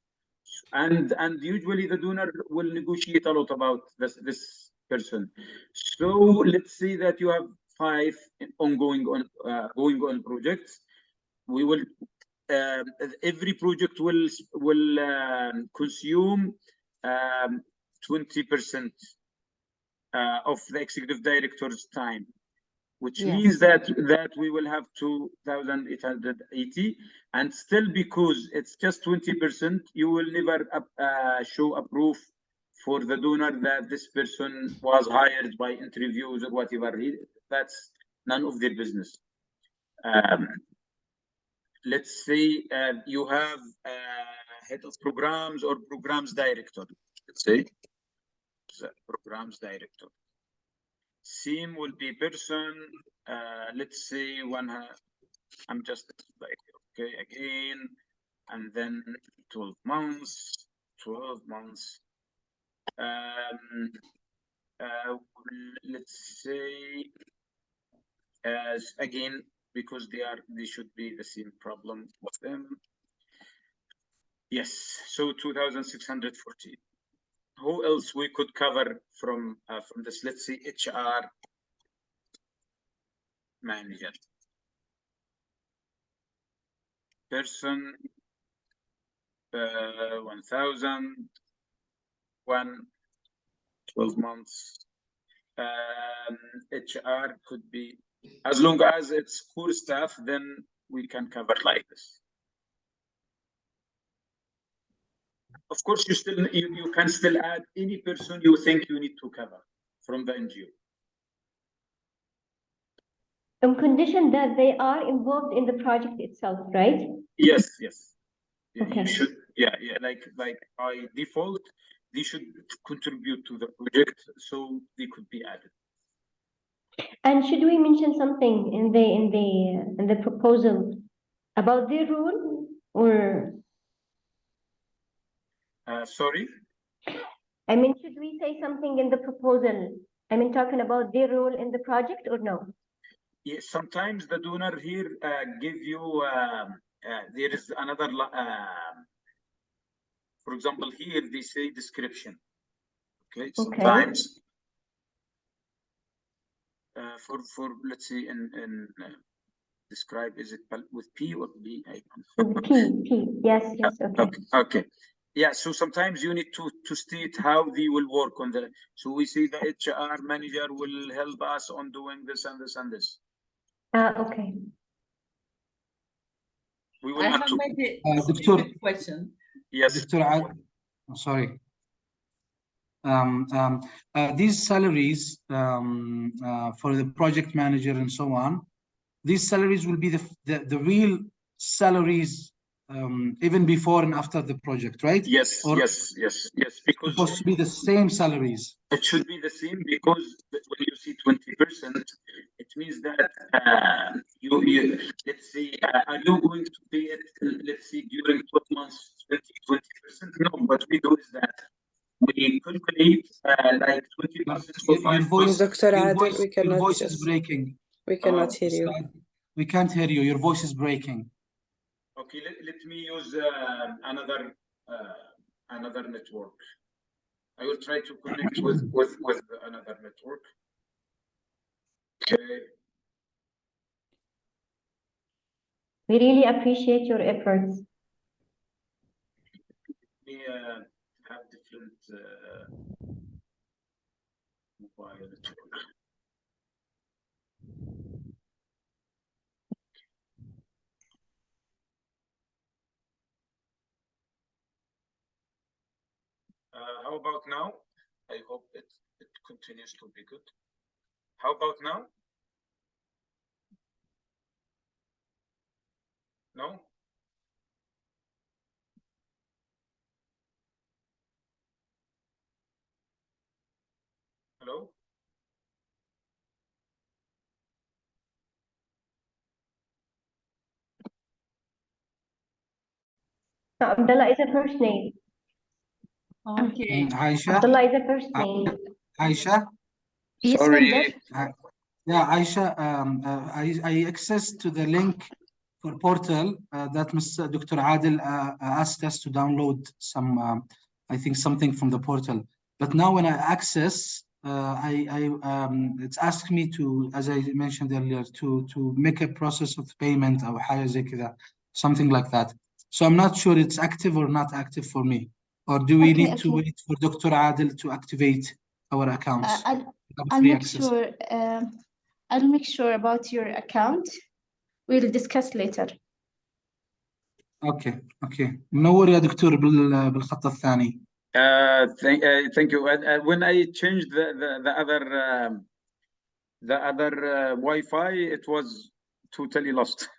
And usually the donor will negotiate a lot about this person. So let's say that you have 5 ongoing going on projects. We will every project will consume 20% of the executive director's time, which means that we will have 2,880, and still because it's just 20%, you will never show a proof for the donor that this person was hired by interviews or whatever. That's none of their business. Let's say you have head of programs or programs director. Let's say programs director. Same will be person. Let's say I'm just like, okay, again, and then 12 months. Let's say as again, because they should be the same problem with them. Yes, so 2,640. Who else we could cover from this? Let's see, HR manager. Person 1,000, 12 months. HR could be, as long as it's core staff, then we can cover like this. Of course, you can still add any person you think you need to cover from the NGO. On condition that they are involved in the project itself, right? Yes. Okay. You should, yeah, like by default, they should contribute to the project, so they could be added. And should we mention something in the proposal about their role, or? Sorry? I mean, should we say something in the proposal? I mean, talking about their role in the project, or no? Yes, sometimes the donor here give you, there is another, for example, here they say description. Okay, sometimes for let's say in describe, is it with P or B? With P, yes, Okay. Yeah, so sometimes you need to state how they will work on the, so we say the HR manager will help us on doing this and this and this. Okay. We will I have have to. maybe Doctor, a question. Yes. Doctor, I'm sorry. These salaries for the project manager and so on, these salaries will be the real salaries even before and after the project, right? Yes, Or yes, because supposed to be the same salaries. it should be the same, because when you see 20%, it means that you let's say, are you going to pay it, let's say, during 12 months, 20%? No, what we do is that we calculate like 20% for Your 5 voice, months. Dr. your Adel, voice, we your cannot voice is just, breaking. we cannot hear you. Ustad, we can't hear you. Your voice is breaking. Okay, let me use another network. I will try to connect with another network. Okay. We really appreciate your efforts. We have different mobile network. How about now? I hope it continues to be good. How about now? No? Hello? Abdullah is a first name. Okay. Aisha? Abdullah is a first name. Aisha? Sorry. Yeah, Aisha, I access to the link for portal that Mr. Dr. Adel asked us to download some, I think something from the portal. But now when I access, it's asked me to, as I mentioned earlier, to make a process of payment or حاجة زي كذا, something like that. So I'm not sure it's active or not active for me. Or do we need to wait for Dr. Adel to activate our accounts? I'll make sure. I'll make sure about your account. We'll discuss later. اوكي منور يا دكتور بالخط الثاني. Thank you. When I changed the other Wi-Fi, it was totally lost.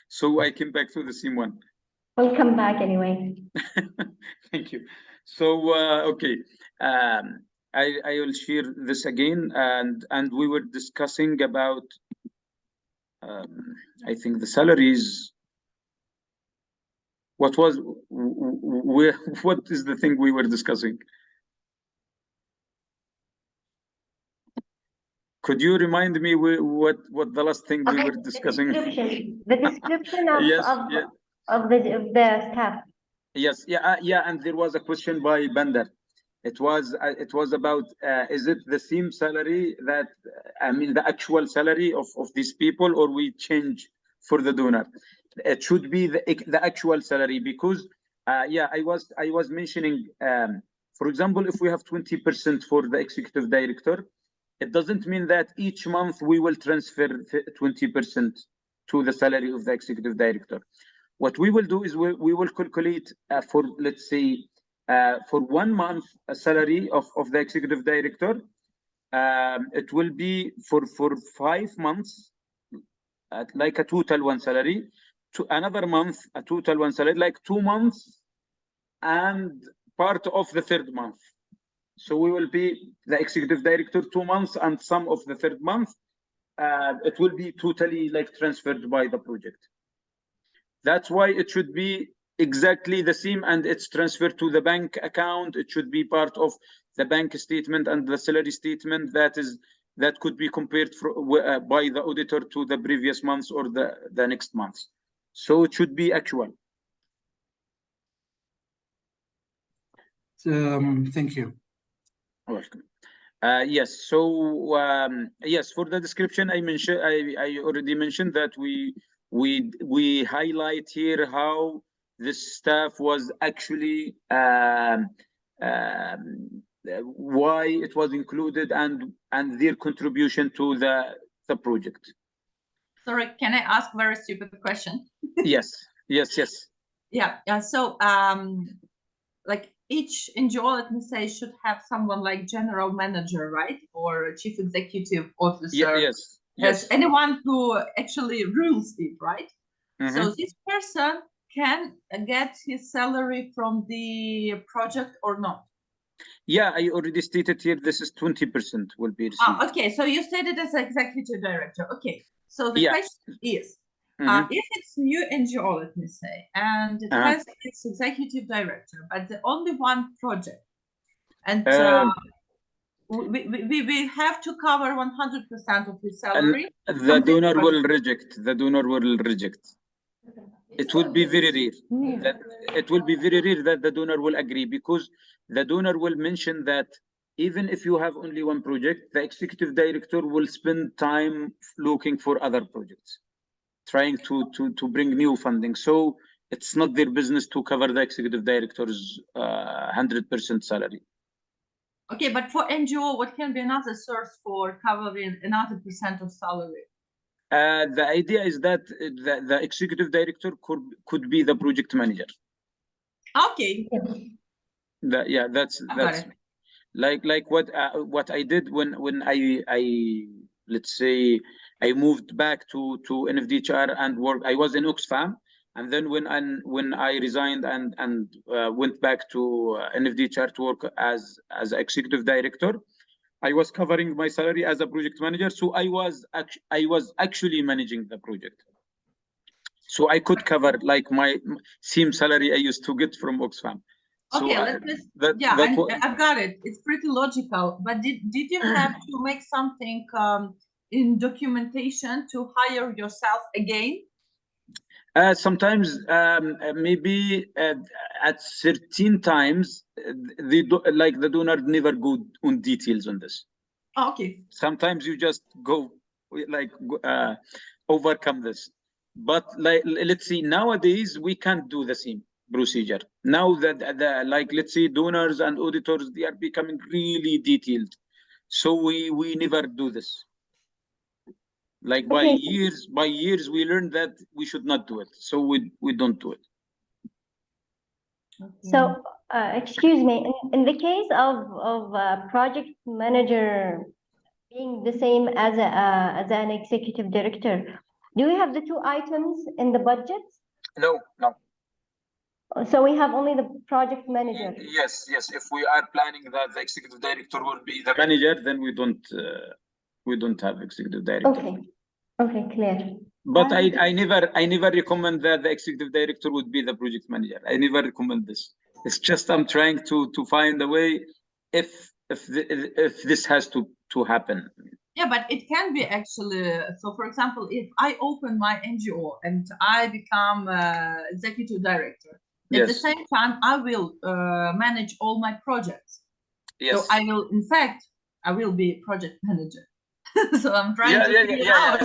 So I came back to the same one. Welcome back anyway. Thank you. So okay, I will share this again, and we were discussing about I think the salaries. What is the thing we were discussing? Could you remind me what the last thing we were discussing? The description of, Yes, of the staff. Yes, yeah, and there was a question by Bandar. It was about is it the same salary that I mean the actual salary of these people, or we change for the donor? It should be the actual salary, because yeah, I was mentioning, for example, if we have 20% for the executive director, it doesn't mean that each month we will transfer 20% to the salary of the executive director. What we will do is we will calculate for, let's say, for 1 month a salary of the executive director. It will be for 5 months, like a total one salary. To another month, a total one salary, like 2 months and part of the 3rd month. So we will be the executive director 2 months and some of the 3rd month. It will be totally like transferred by the project. That's why it should be exactly the same, and it's transferred to the bank account. It should be part of the bank statement and the salary statement that could be compared by the auditor to the previous months or the next months. So it should be actual. Thank you. Welcome. Yes. So yes, for the description, I already mentioned that we highlight here how this staff was actually why it was included and their contribution to the project. Sorry, can I ask a very stupid question? Yes. Yeah. So like each NGO, let me say, should have someone like general manager, right? Or chief executive officer. Yes. Anyone who actually rules it, right? So this person can get his salary from the project or not? Yeah, I already stated here, this is 20% will be received. Okay, so you stated as executive director. Okay, so the Yeah. question is, Mhm. if it's new NGO, let me say, and it has its executive director, but the only one project, and we have to cover 100% of his salary. The donor will reject. The donor will reject. It will be very rare. It will be very rare that the donor will agree, because the donor will mention that even if you have only one project, the executive director will spend time looking for other projects, trying to bring new funding. So it's not their business to cover the executive director's 100% salary. Okay, but for NGO, what can be another source for covering another percent of salary? The idea is that the executive director could be the project manager. Okay. That's like what I did when I let's say I moved back to NFDHR and work. I was in Oxfam, and then when I resigned and went back to NFDHR to work as executive director, I was covering my salary as a project manager, so I was actually managing the project. So I could cover like my same salary I used to get from Oxfam. So okay, I've got it. It's pretty logical. But did you have to make something in documentation to hire yourself again? Sometimes maybe at certain times the donor never go on details on this. Okay. Sometimes you just go like overcome this, but like let's see, nowadays we can't do the same procedure. Now that like let's say donors and auditors, they are becoming really detailed, so we never do this. Like by years we learned that we should not do it, so we don't do it. So excuse me, in the case of project manager being the same as an executive director, do we have the two items in the budget? No. So we have only the project manager. Yes. If we are planning that the executive director will be the manager, then we don't have executive director. Okay, clear. But I never recommend that the executive director would be the project manager. I never recommend this. It's just I'm trying to find a way if this has to happen. Yeah, but it can be actually. So, for example, if I open my NGO and I become executive director, at the same time I will manage all my projects. Yes. So I will be project manager. So I'm trying to figure it out.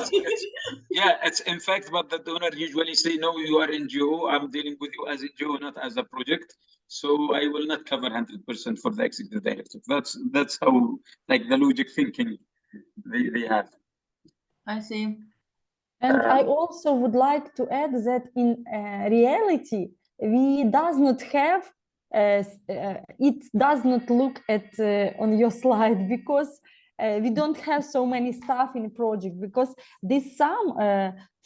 It's in fact, but the donor usually say, no, you are NGO. I'm dealing with you as NGO, not as a project. So I will not cover 100% for the executive director. That's how like the logic thinking they have. I see. And I also would like to add that in reality, we does not have, it does not look at on your slide, because we don't have so many staff in a project, because this sum,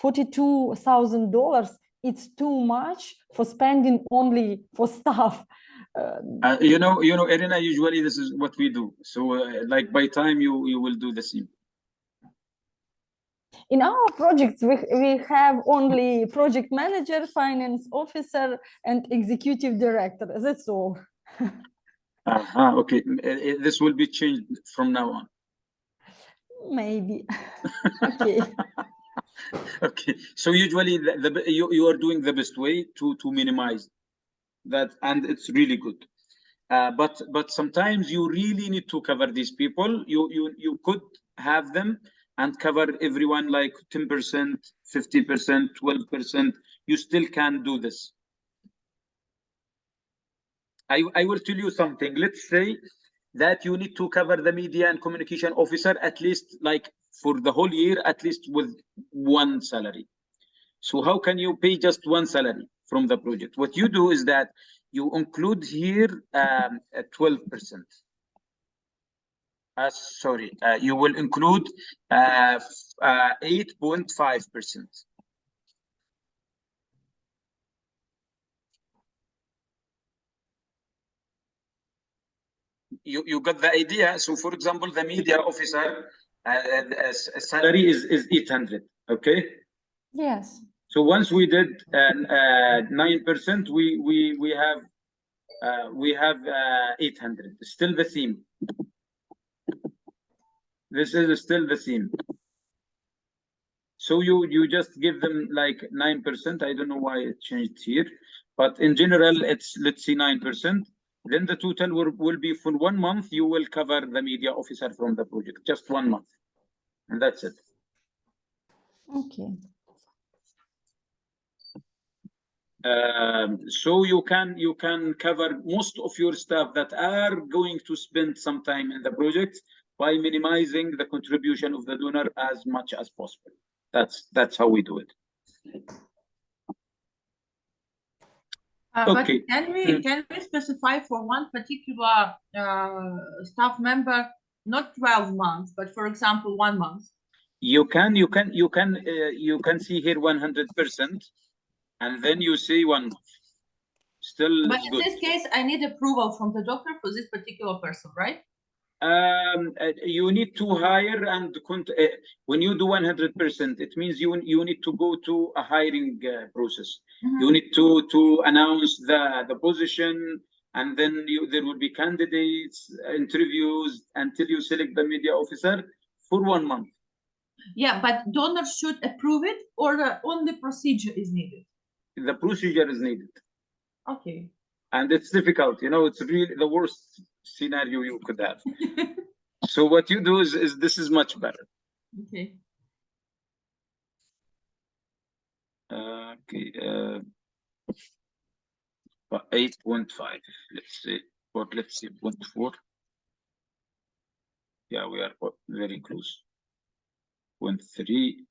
$42,000, it's too much for spending only for staff. You know, Irina, usually this is what we do. So like by time you will do the same. In our projects, we have only project manager, finance officer, and executive director. That's all. Okay. This will be changed from now on. Maybe. Okay. Okay. So usually you are doing the best way to minimize that, and it's really good. But sometimes you really need to cover these people. You could have them and cover everyone like 10%, 50%, 12%. You still can do this. I will tell you something. Let's say that you need to cover the media and communication officer at least like for the whole year, at least with one salary. So how can you pay just one salary from the project? What you do is that you include here 12%. Sorry, you will include 8.5%. you got the idea. So for example, the media officer salary is 800. Okay. Yes. So once we did 9%, we have 800. Still the same. This is still the same. So you just give them like 9%. I don't know why it changed here, but in general, it's, let's see, 9%. Then the total will be for 1 month. You will cover the media officer from the project, just 1 month, and that's it. Okay. So you can cover most of your staff that are going to spend some time in the project by minimizing the contribution of the donor as much as possible. That's how we do it. Okay. But can we specify for one particular staff member not 12 months, but for example 1 month? You can see here 100%, and then you say 1 month. Still, But it's in good. this case, I need approval from the doctor for this particular person, right? You need to hire and when you do 100%, it means you need to go to a hiring process. You need to announce the position, and then there will be candidates, interviews until you select the media officer for 1 month. Yeah, but donors should approve it, or the only procedure is needed? The procedure is needed. Okay. And it's difficult, it's really the worst scenario you could have. So what you do is this is much better. Okay. Okay. 8.5. Let's see. Or let's see 0.4. Yeah, we are very close. 0.3.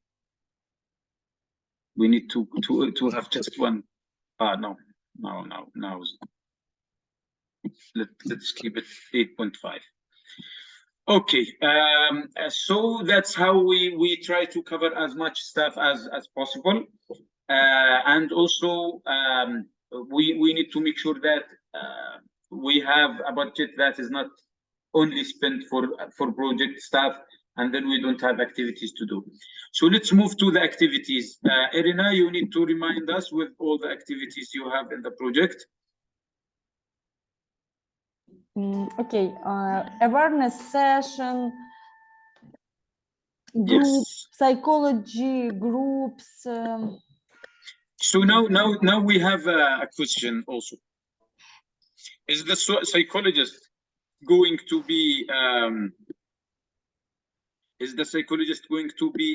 We need to have just one. No. Let's keep it 8.5. Okay, so that's how we try to cover as much stuff as possible, and also we need to make sure that we have a budget that is not only spent for project stuff, and then we don't have activities to do. So let's move to the activities. Irina, you need to remind us with all the activities you have in the project. Okay, awareness session, groups, psychology groups. So now we have a question also. Is the psychologist going to be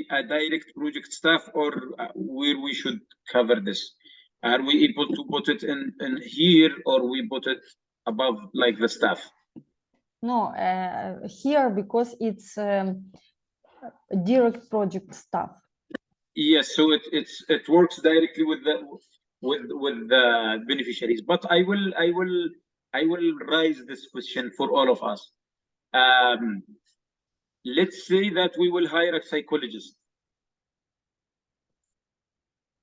a direct project staff, or where we should cover this? Are we able to put it in here, or we put it above like the staff? No, here, because it's direct project staff. Yes, so it works directly with the beneficiaries. But I will raise this question for all of us. Let's say that we will hire a psychologist.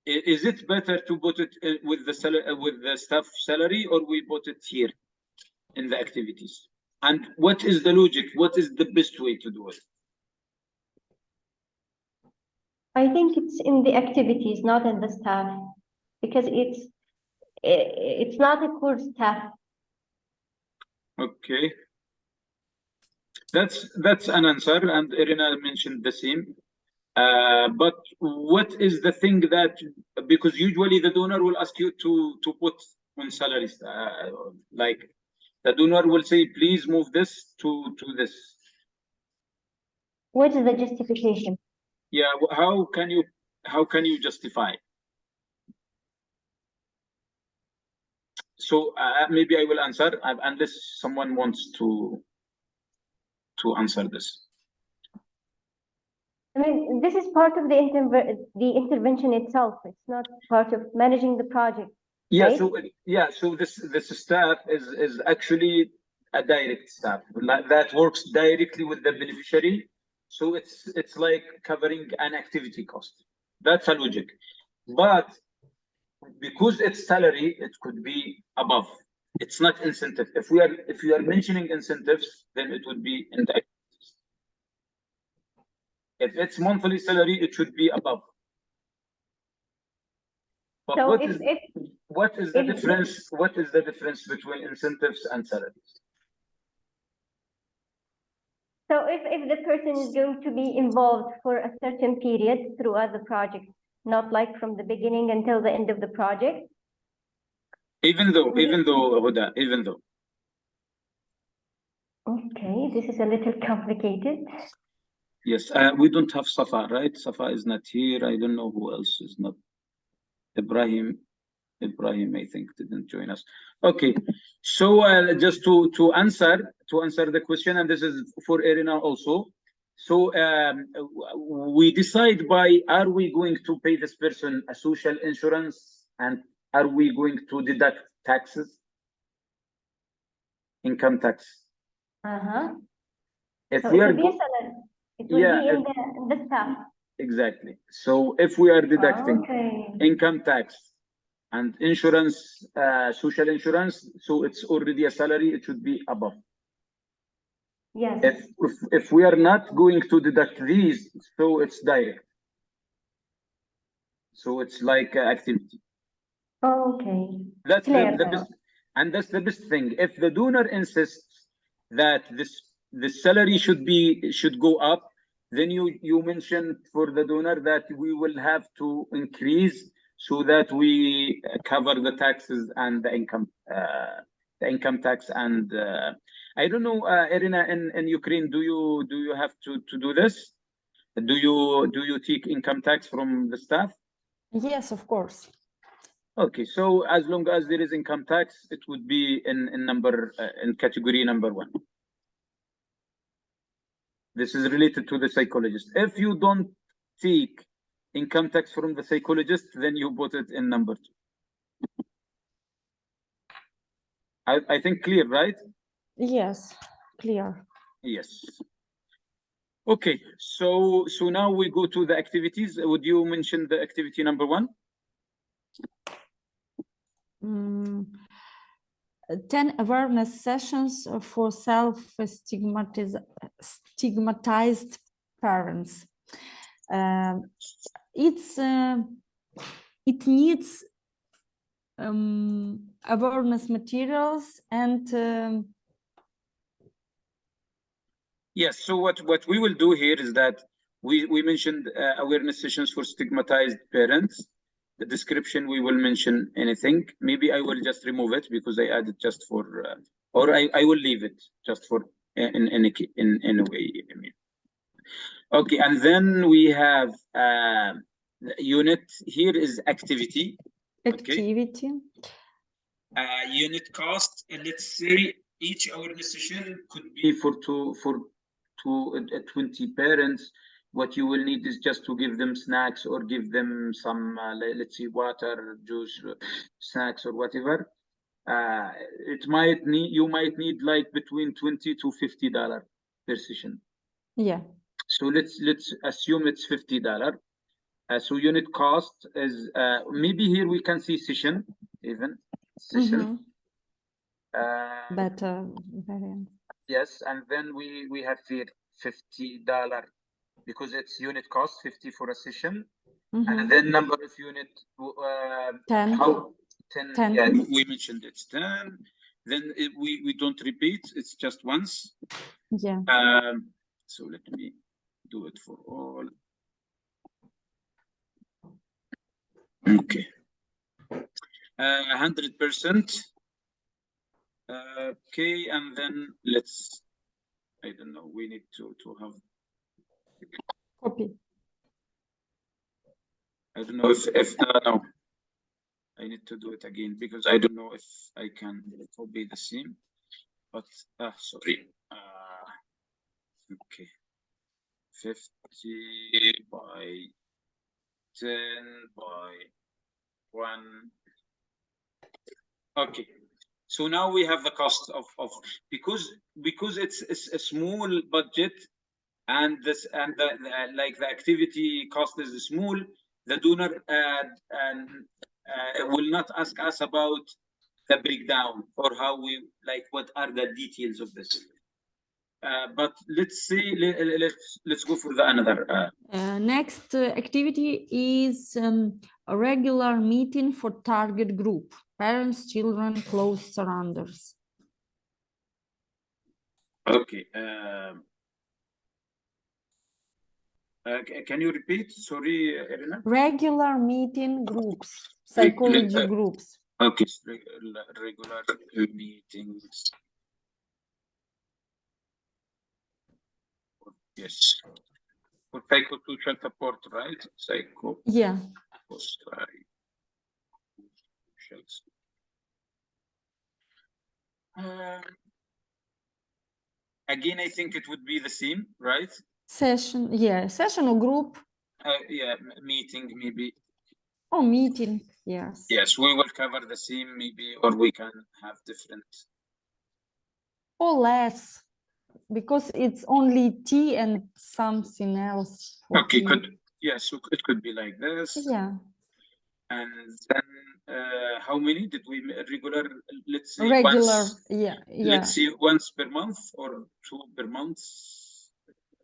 Is it better to put it with the staff salary, or we put it here in the activities? And what is the logic? What is the best way to do it? I think it's in the activities, not in the staff, because it's not a core staff. Okay, that's an answer, and Irina mentioned the same. But what is the thing that, because usually the donor will ask you to put on salaries, like the donor will say, please move this to this. What is the justification? Yeah, how can you justify? So maybe I will answer, unless someone wants to answer this. I mean, this is part of the intervention itself. It's not part of managing the project. Yeah, right? So this staff is actually a direct staff that works directly with the beneficiary. So it's like covering an activity cost. That's a logic. But because it's salary, it could be above. It's not incentive. If you are mentioning incentives, then it would be in the activities. If it's monthly salary, it should be above. But So what if is the if- difference? What is the difference between incentives and salaries? So if the person is going to be involved for a certain period throughout the project, not like from the beginning until the end of the project. Even though, Huda, even though. Okay, this is a little complicated. Yes, we don't have Safa, right? Safa is not here. I don't know who else is not. Ibrahim, I think, didn't join us. Okay, so just to answer the question, and this is for Irina also. So we decide by, are we going to pay this person a social insurance, and are we going to deduct taxes, income tax? If So we it are will be a salary. It will be in the staff. exactly. So if we are deducting income tax and insurance, social insurance, so it's already a salary, it should be above. Yes. If we are not going to deduct these, so it's direct. So it's like activity. Okay. That's Clear. the best, and that's the best thing. If the donor insists that this salary should go up, then you mentioned for the donor that we will have to increase so that we cover the taxes and the income tax. And I don't know, Irina, in Ukraine, do you have to do this? Do you take income tax from the staff? Yes, of course. Okay, so as long as there is income tax, it would be in category number 1. This is related to the psychologist. If you don't take income tax from the psychologist, then you put it in number 2. I think clear, right? Yes, clear. Yes. Okay, so now we go to the activities. Would you mention the activity number 1? 10 awareness sessions for stigmatized parents. It needs awareness materials and yes. So what we will do here is that we mentioned awareness sessions for stigmatized parents. The description, we will mention anything. Maybe I will just remove it because I added just for, or I will leave it just for in a way. I mean, okay, and then we have unit. Here is activity. activity. Okay. Unit cost. Let's say each awareness session could be for 20 parents. What you will need is just to give them snacks or give them some, let's say, water, juice, snacks, or whatever. You might need like between $20 to $50 per session. Yeah. So let's assume it's $50. So unit cost is maybe here we can see session even session. Better variant. Yes, and then we have here $50 because it's unit cost 50 for a session, and then number of unit 10. 10. Yeah, we mentioned it's 10. Then we don't repeat; it's just once. Yeah. So let me do it for all. Okay. 100%. Okay, and then let's. I don't know. We need to have copy. I don't know if no. I need to do it again because I don't know if I can copy the same. But sorry. Okay. 50 by 10 by 1. Okay. So now we have the cost of because it's a small budget, and like the activity cost is small, the donor will not ask us about the breakdown or how we like what are the details of this. But let's see. Let's go for the another. Next activity is a regular meeting for target group: parents, children, close surrounders. Okay. Can you repeat? Sorry, Irina. Regular meeting groups, psychology groups. Okay, regular meetings. Yes. For psychosocial support, right? Yeah. Again, I think it would be the same, right? Session, yeah, session or group. Yeah, meeting maybe. Oh, meeting, yes. Yes, we will cover the same maybe, or we can have different. Or less, because it's only tea and something else. Okay, yes, so it could be like this. Yeah. And then how many did we regular? Let's say regular. Once, yeah. Let's see, once per month or 2 per month.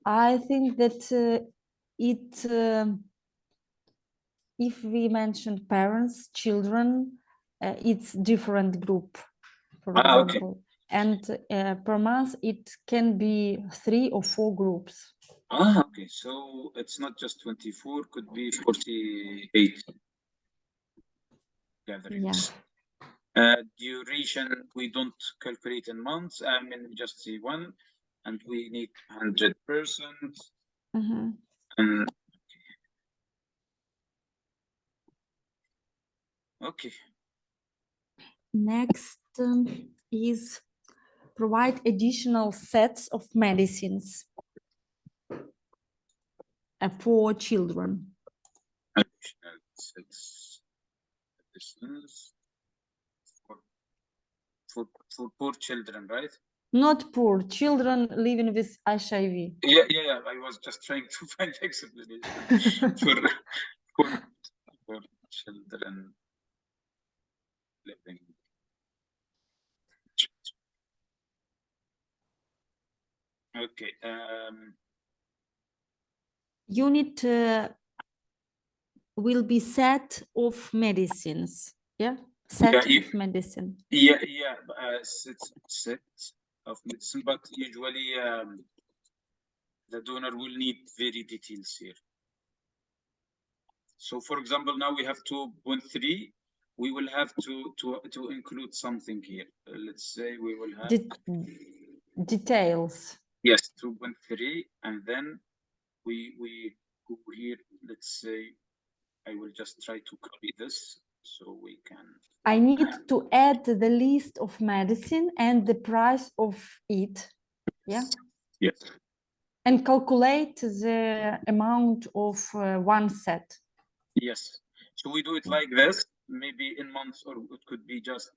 I think that if we mentioned parents, children, it's different group, for example. Okay. And per month it can be 3 or 4 groups. Okay, so it's not just 24, could be 48 gatherings. Yeah. Duration, we don't calculate in months. I mean, we just see one, and we need 100%. And okay. Next is provide additional sets of medicines for children. Additional sets medicines for poor children, right? Not poor, children living with HIV. Yeah. I was just trying to find explanation for children living. Okay. Unit will be set of medicines. Yeah, set of medicine. Yeah. Set of medicine, but usually the donor will need very details here. So, for example, now we have 2.3. We will have to include something here. Let's say we will have details. Yes, 2.3, and then we go here. Let's say I will just try to copy this so we can. I need to add the list of medicine and the price of it. Yeah. Yes. And calculate the amount of one set. Yes. So we do it like this, maybe in months, or it could be just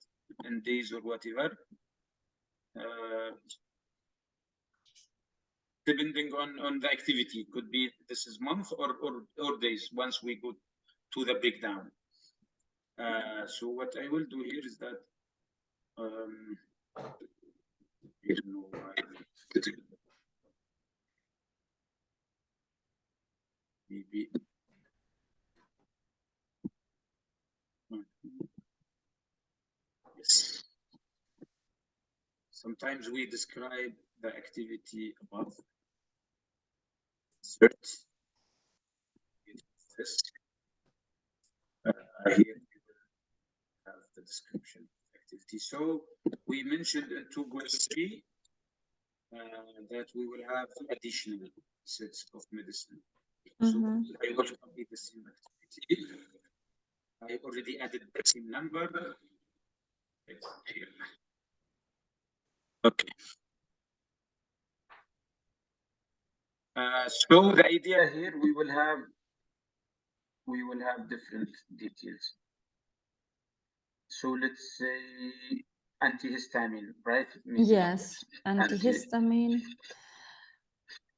in days or whatever. Depending on the activity, could be this is month or days once we go to the breakdown. So what I will do here is that maybe yes. Sometimes we describe the activity above. Search. This. Here we will have the description of activity. So we mentioned in 2.3 that we will have additional sets of medicine. So I will copy the same activity. I already added the same number. Okay. So the idea here, we will have different details. So let's say antihistamine, right? Yes, antihistamine.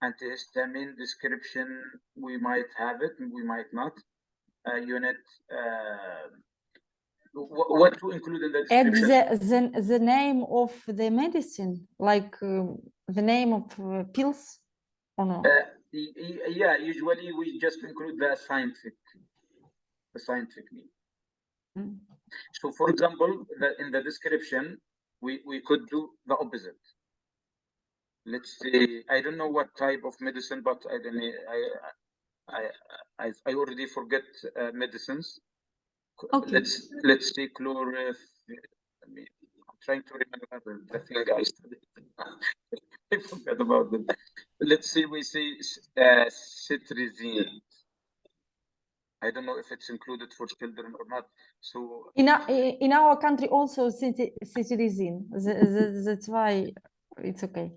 Antihistamine description, we might have it, we might not. Unit what to include in the Add description? the name of the medicine, like the name of pills, or no? Yeah, usually we just include the scientific name. Mm. So, for example, in the description, we could do the opposite. Let's say, I don't know what type of medicine, but I don't know, I already forget medicines. Okay. Let's say I'm trying to remember the thing I studied. I forgot about them. Let's say we say cetirizine. I don't know if it's included for children or not. So In our country also cetirizine. That's why it's okay.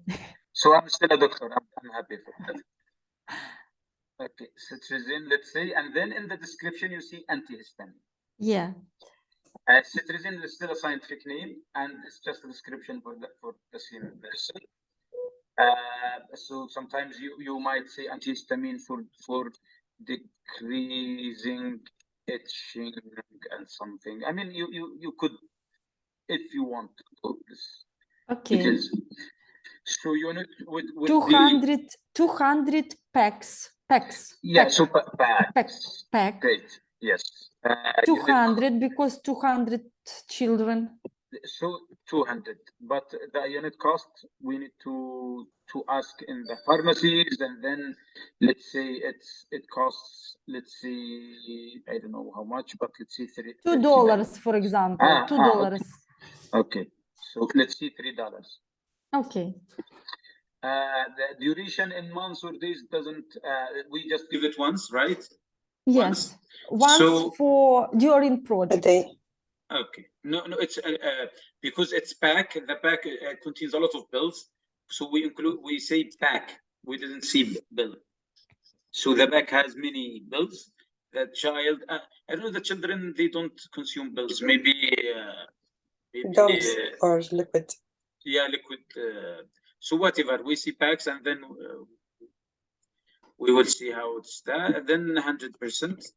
so I'm still a doctor. I'm happy for that. Okay, cetirizine, let's say, and then in the description you see antihistamine. Yeah. Cetirizine is still a scientific name, and it's just a description for the same medicine. So sometimes you might say antihistamine for decreasing itching and something. I mean, you could, if you want to do this. Okay. Details. So unit would 200 packs. Yeah, so pack. Great. Yes. 200 because 200 children. So 200, but the unit cost we need to ask in the pharmacies, and then let's say it costs, let's say, I don't know how much, but let's say $2, for example. $2. Okay. So let's see $3. Okay. The duration in months or days doesn't. We just give it once, right? Yes. Once for during project. A day. Okay. No, it's because it's pack. The pack contains a lot of bills, so we say pack. We didn't see bill. So the pack has many bills. The child, I don't know. The children, they don't consume bills. Maybe Dumps or liquid. Yeah, liquid. So whatever, we see packs, and then we will see how it's that. Then 100%.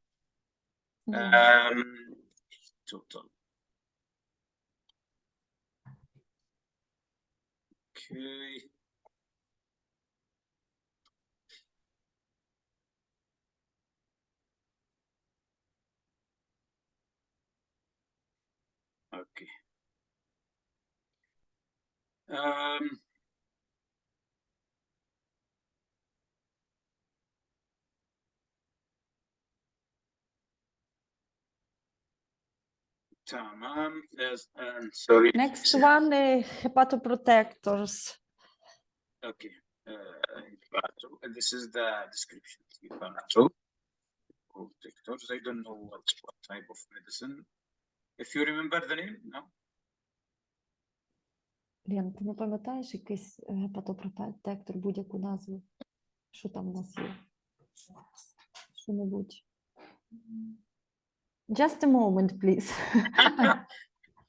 Total. Okay. Okay. Tamam. Yes, sorry. Next one, hepatoprotectors. Okay. This is the description. Hepatoprotectors. I don't know what type of medicine. If you remember the name, no? Лен, ти не пам'ятаєш якийсь гепатопротектор, будь-яку назву? Що там у нас є? Що-небудь. Just a moment, please.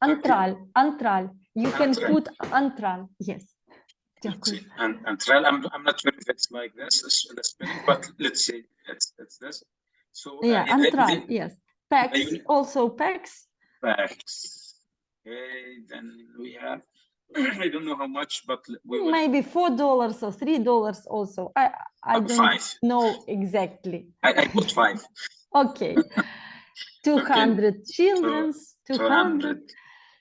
Antral. You can put antral. Yes. Дякую. Antral. I'm not sure if it's like this, the spelling, but let's say it's this. So yeah, antral. Yes. Packs. Also packs. Packs. Okay. Then we have. I don't know how much, but we will... maybe $4 or $3 also. I don't know exactly. I put 5. Okay. 200 children's. 200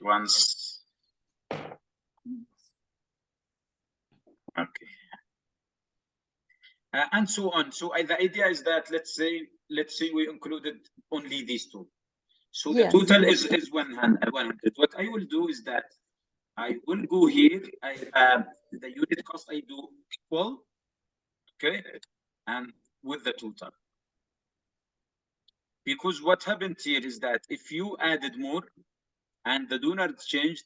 once. Okay. And so on. So the idea is that let's say we included only these two. So the total is 100. What I will do is that I will go here. The unit cost I do equal, okay, and with the total. Because what happened here is that if you added more and the donor changed,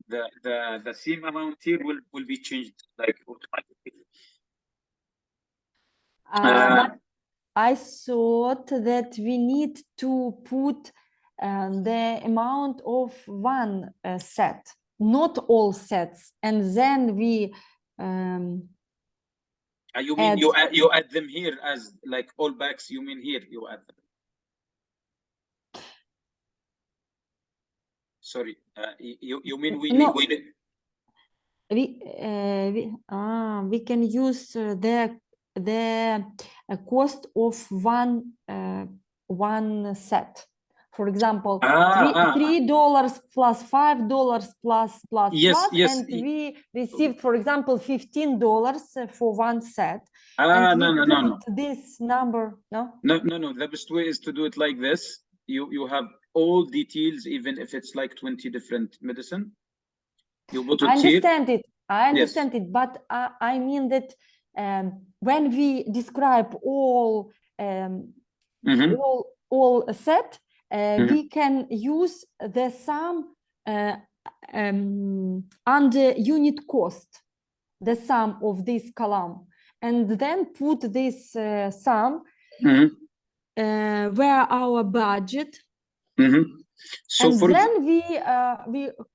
the same amount here will be changed like automatically. But I thought that we need to put the amount of one set, not all sets, and then we you mean you add them here as like all bags? You mean here you add them? Sorry, you mean we No. We can use the cost of one set. For example, $3 plus $5 plus Yes, yes. and we received, for example, $15 for one set. No. This number, no. The best way is to do it like this. You have all details, even if it's like 20 different medicine. You put it here. I understand it, but I mean that when we describe all all set, we can use the sum under unit cost, the sum of this column, and then put this sum where our budget. So and for then we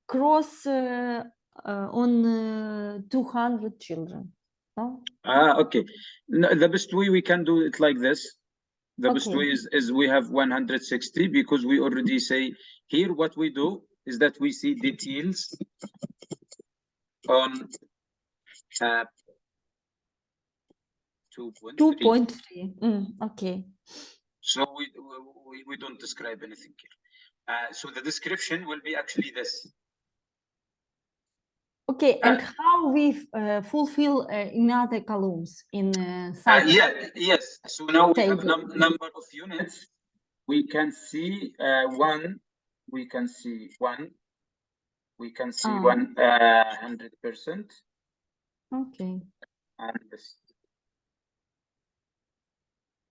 cross on 200 children. No? Okay. No, the best way we can do it like this. The best way is we have 160, because we already say here what we do is that we see details on 2.3. Okay. So we don't describe anything here. So the description will be actually this. Okay, and how we fulfill in other columns in such yes. So now we have number of units. We can see one. We can see one. We can see 100%. Okay. And this,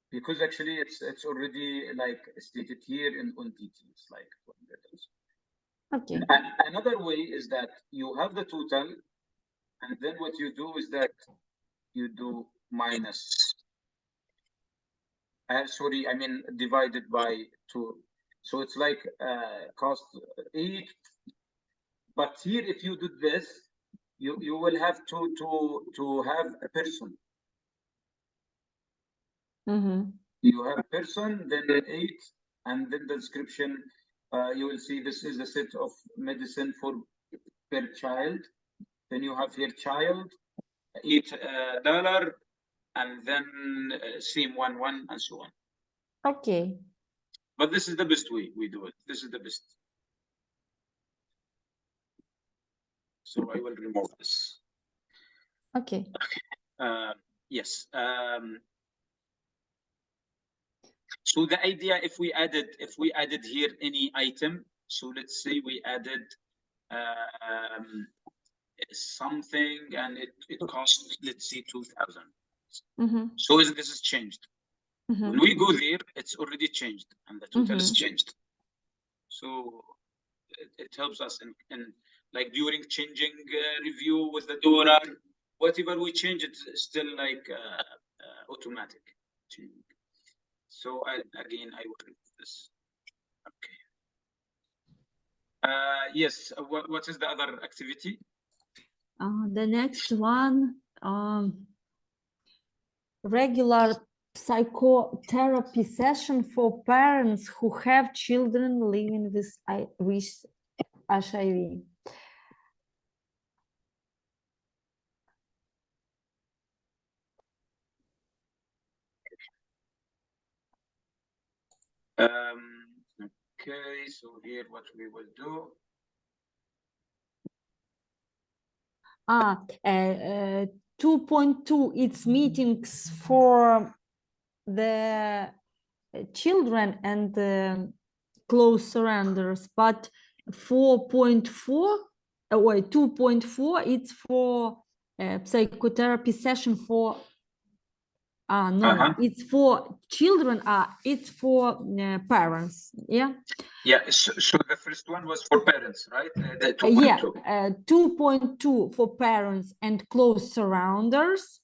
because actually it's already like stated here in on details, like 100%. Okay. Another way is that you have the total, and then what you do is that you do minus. Sorry, I mean divided by 2. So it's like cost 8. But here, if you do this, you will have to have a person. You have a person, then 8, and then the description. You will see this is a set of medicine for per child. Then you have here child, $8, and then same 1 and so on. Okay. But this is the best way we do it. This is the best. So I will remove this. Okay. Yes. So the idea, if we added here any item, so let's say we added something and it costs, let's say 2,000. So this is changed. When we go there, it's already changed and the total is changed. So it helps us in like during changing review with the donor, whatever we change, it's still like automatic. So again, I will remove this. Okay. Yes. What is the other activity? The next one, regular psychotherapy session for parents who have children living with HIV. Okay, so here what we will do. 2.2, it's meetings for the children and close surrounders, but 4.4 or 2.4, it's for psychotherapy session for it's for children, it's for parents. Yeah, so the first one was for parents, right? 2.2 for parents and close surrounders,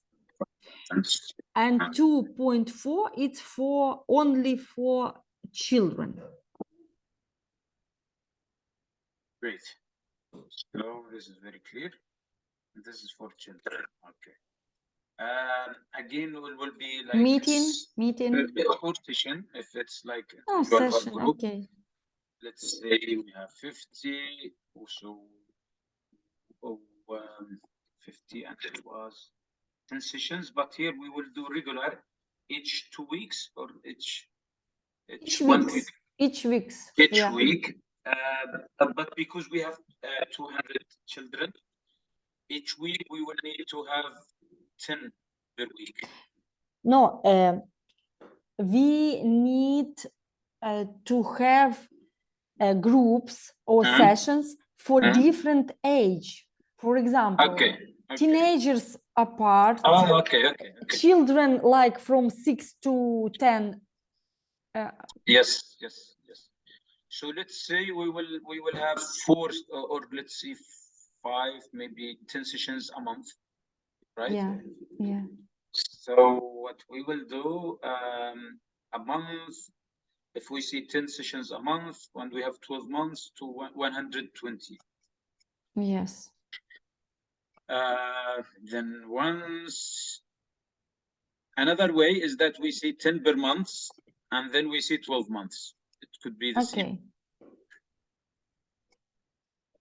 and 2.4 it's for only for children. Great. So this is very clear. This is for children. Okay. Again, will be like meeting or session if it's like session. Okay. let's say we have 50, also 50, and it was 10 sessions, but here we will do regular each 2 weeks or each 1 week. Each weeks. Each Yeah. week, but because we have 200 children, each week we will need to have 10 per week. No, we need to have groups or sessions for different age. For example, Okay. teenagers apart. Oh, okay. Children like from 6 to 10. Yes. So let's say we will have 4 or let's say 5, maybe 10 sessions a month, right? Yeah. So what we will do a month, if we see 10 sessions a month, when we have 12 months to 120. Yes. Then once, another way is that we see 10 per month, and then we see 12 months. It could be the same.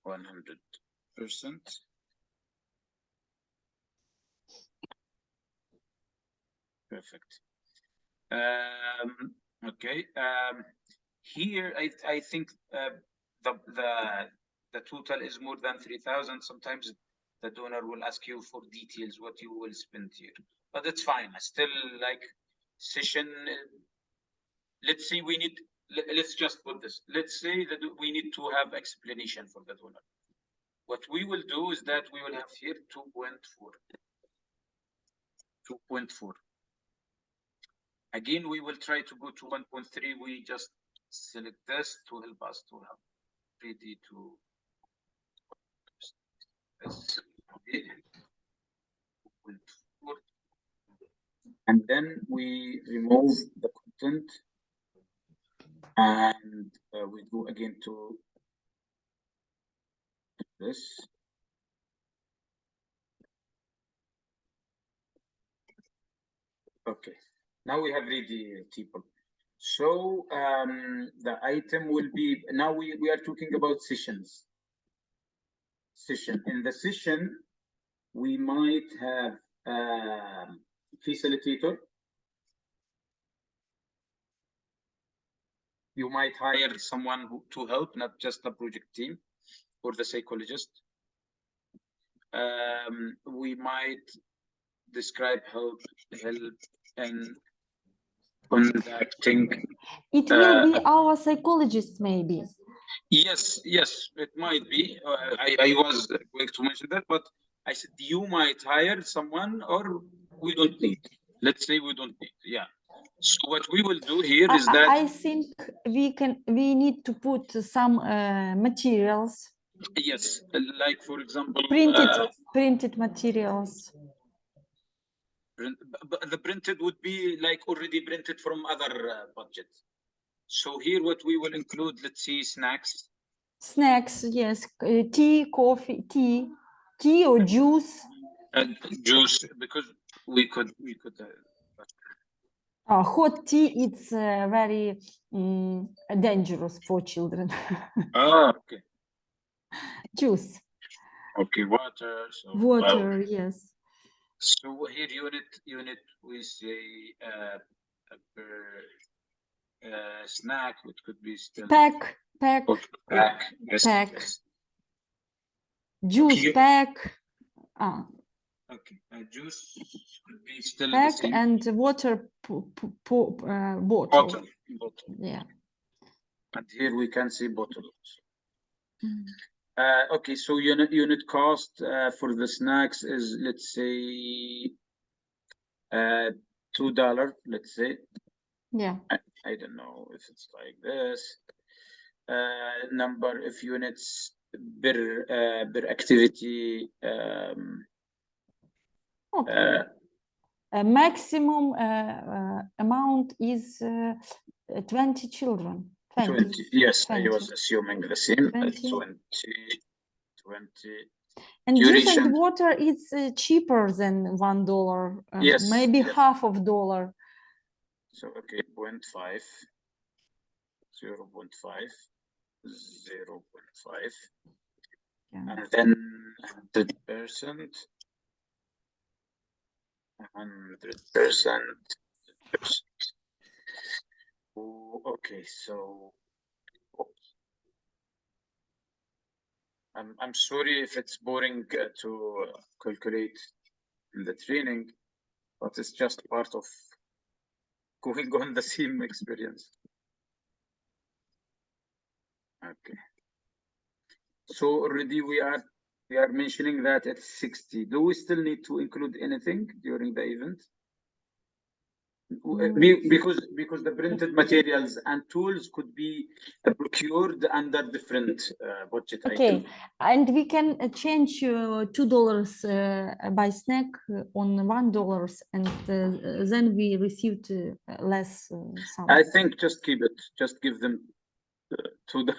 100%. Perfect. Okay. Here, I think the total is more than 3,000. Sometimes the donor will ask you for details what you will spend here, but it's fine. I still like session. Let's say we need. Let's just put this. Let's say that we need to have explanation for the donor. What we will do is that we will have here 2.4. 2.4. Again, we will try to go to 1.3. We just select this to help us to have ready to this. Okay. 2.4. And then we remove the content and we go again to this. Okay. Now we have ready people. So the item will be, now we are talking about sessions. In the session, we might have facilitator. You might hire someone to help, not just the project team or the psychologist. We might describe help and conducting. It will be our psychologist, maybe. Yes, it might be. I was going to mention that, but I said you might hire someone, or we don't need. Let's say we don't need. Yeah. So what we will do here is that I think we need to put some materials. Yes, like for example, printed materials. But the printed would be like already printed from other budgets. So here, what we will include, let's see, snacks. Snacks, yes. Tea, coffee, tea or juice. Juice, because we could. Hot tea, it's very dangerous for children. Okay. Juice. Okay, water. So, water, yes. So here, unit, we say snack, which could be still pack. Yes, pack. Yes. Juice okay. pack. Okay, juice could be still pack the same. And water bottle. Bottle. Yeah. And here we can see bottles. Okay, so unit cost for the snacks is, let's say, $2. Let's say. Yeah. I don't know if it's like this. Number of units per activity. Okay. Maximum amount is 20 children. 20. Yes, 20. I was assuming the same. 20. 20. And duration. juice and water is cheaper than $1. Yes. Maybe yes. half of $1. So okay, 0.5. 0.5. Yeah. And then 100%. 100%. Oh, okay, so I'm sorry if it's boring to calculate in the training, but it's just part of going on the same experience. Okay. So already we are mentioning that it's 60. Do we still need to include anything during the event? Because the printed materials and tools could be procured under different budget Okay, items. and we can change $2 by snack on $1, and then we received less sum. I think just keep it. Just give them $2.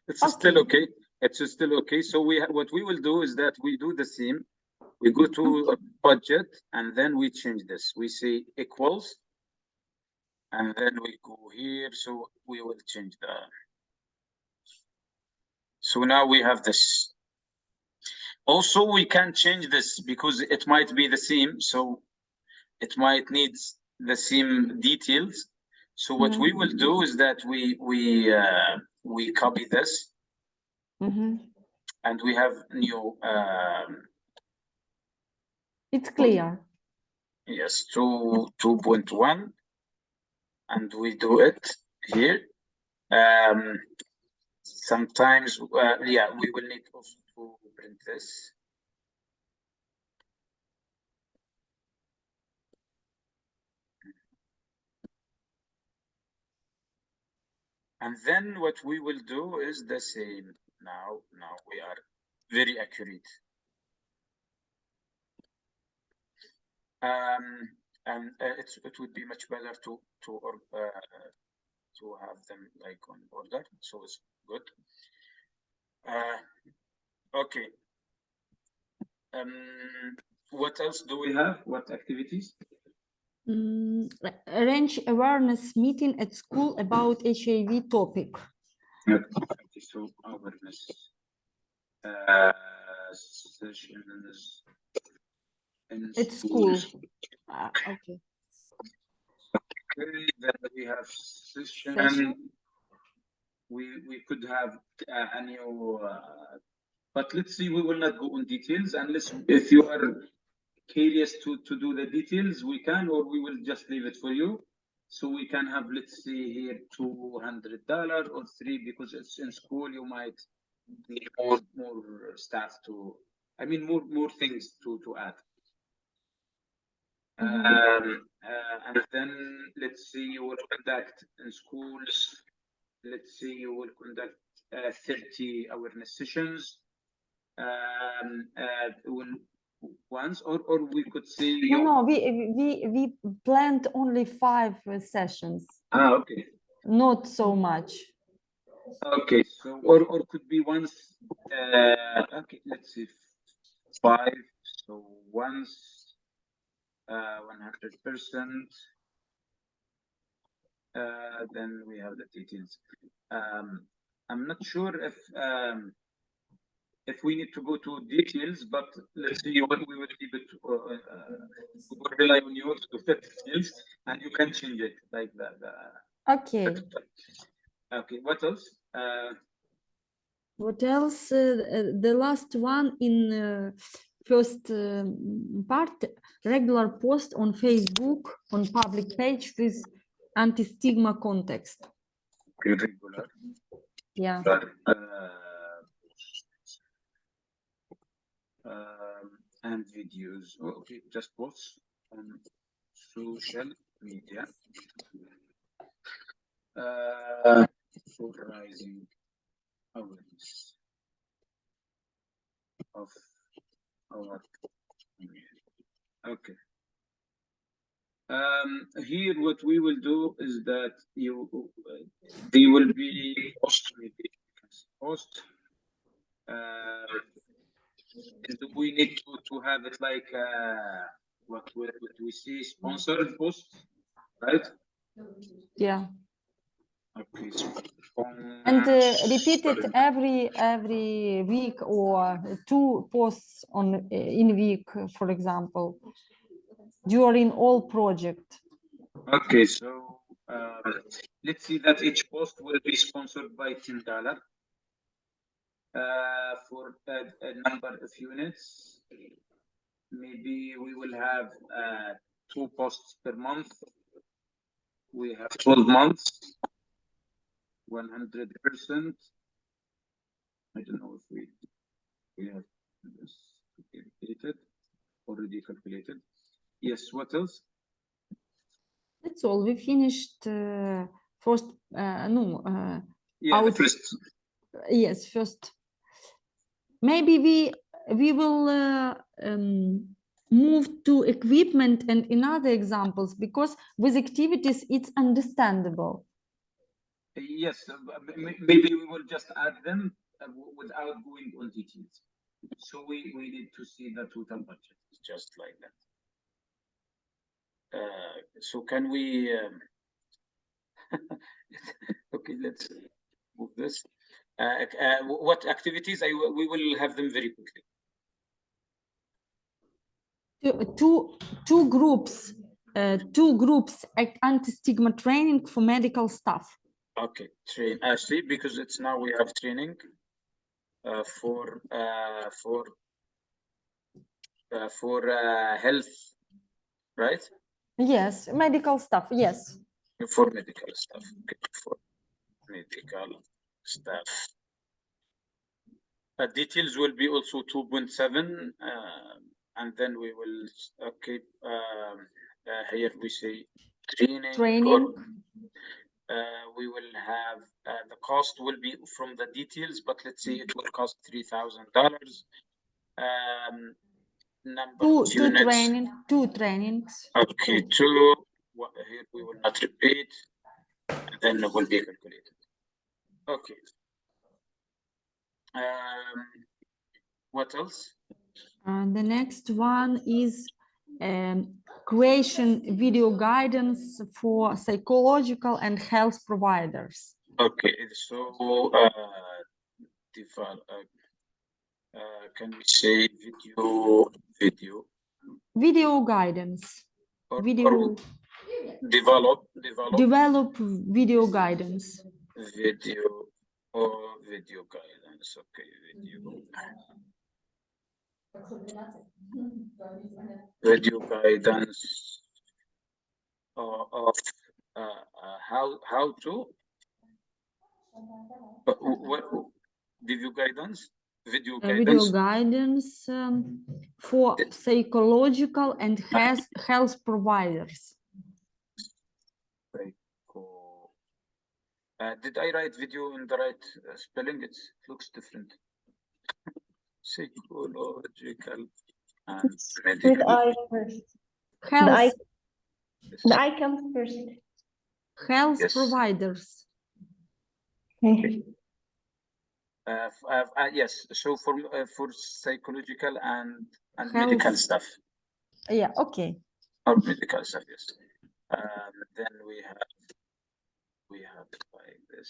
It's still okay. It's still okay. So what we will do is that we do the same. We go to a budget and then we change this. We say equals, and then we go here. So we will change the. So now we have this. Also, we can change this because it might be the same. So it might need the same details. So what we will do is that we copy this, and we have new. It's clear. Yes, 2.1, and we do it here. Sometimes, yeah, we will need also to print this. And then what we will do is the same. Now we are very accurate. And it would be much better to have them like on order, so it's good. Okay. What else do we have? What activities? Arrange awareness meeting at school about HIV topic. Okay, so awareness sessions in At school. Okay. Okay, then we have session. We could have a new, but let's see. We will not go on details unless if you are curious to do the details, we can, or we will just leave it for you. So we can have, let's see here, $200 or $3, because it's in school. You might need more staff to, I mean, more things to add. And then let's see, you will conduct in schools. Let's say you will conduct 30 awareness sessions once, or we could say no, we planned only 5 sessions. Okay. Not so much. Okay, so or could be once. Okay, let's see, 5. So once 100%. Then we have the details. I'm not sure if we need to go to details, but let's see, we will keep it. We will rely on you to set details, and you can change it like that. Okay. Okay. What else? What else? The last one in first part, regular post on Facebook on public page with anti-stigma context. Regular. Yeah. And videos. Okay, just posts on social media. For rising awareness of our community. Okay. Here, what we will do is that they will be post. We need to have it like what we see, sponsored posts, right? Yeah. Okay. And repeat it every week or 2 posts on in week, for example, during all project. Okay, so let's see that each post will be sponsored by $10 for a number of units. Maybe we will have 2 posts per month. We have 12 months, 100%. I don't know if we have this calculated, already calculated. Yes, what else? That's all. We finished first. Yeah, the first. Yes, first. Maybe we will move to equipment and in other examples, because with activities it's understandable. Yes, maybe we will just add them without going on details. So we need to see the total budget, just like that. So can we? Okay, let's move this. What activities? We will have them very quickly. Two groups anti-stigma training for medical staff. Okay, train actually, because it's now we have training for health, right? Yes, medical staff. Yes. For medical staff. Okay, for medical staff. Details will be also 2.7, and then we will okay. Here we say training. We will have the cost will be from the details, but let's say it will cost $3,000. Number of units. Two trainings. Okay, 2. Here we will not repeat, and then it will be calculated. Okay. What else? The next one is creation video guidance for psychological and health providers. Okay, so can we say video guidance? Or develop video guidance. Video guidance. Okay, video guidance of how to what video guidance for psychological and health providers. Did I write video in the right spelling? It looks different. Psychological and medical. With I first. Health. The I comes first. Health Yes. providers. Okay. Yes. So for psychological and medical stuff. Yeah. Okay. Or medical stuff. Yes. Then we have like this.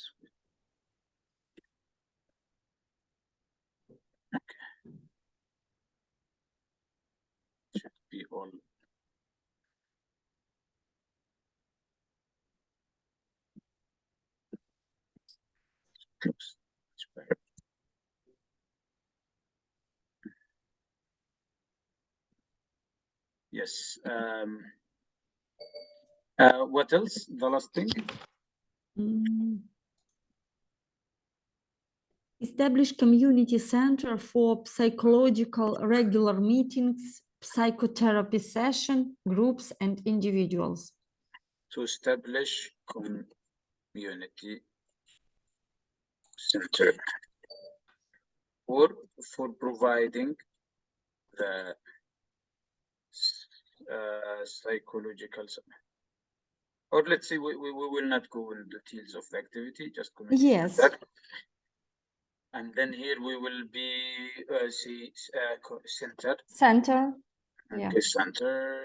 Okay. Should be all. Close. Yes. What else? The last thing. Establish community center for psychological regular meetings, psychotherapy session, groups and individuals. To establish community center for providing the psychological, or let's say we will not go into details of the activity, just community yes center. And then here we will be center Yeah. Okay, center.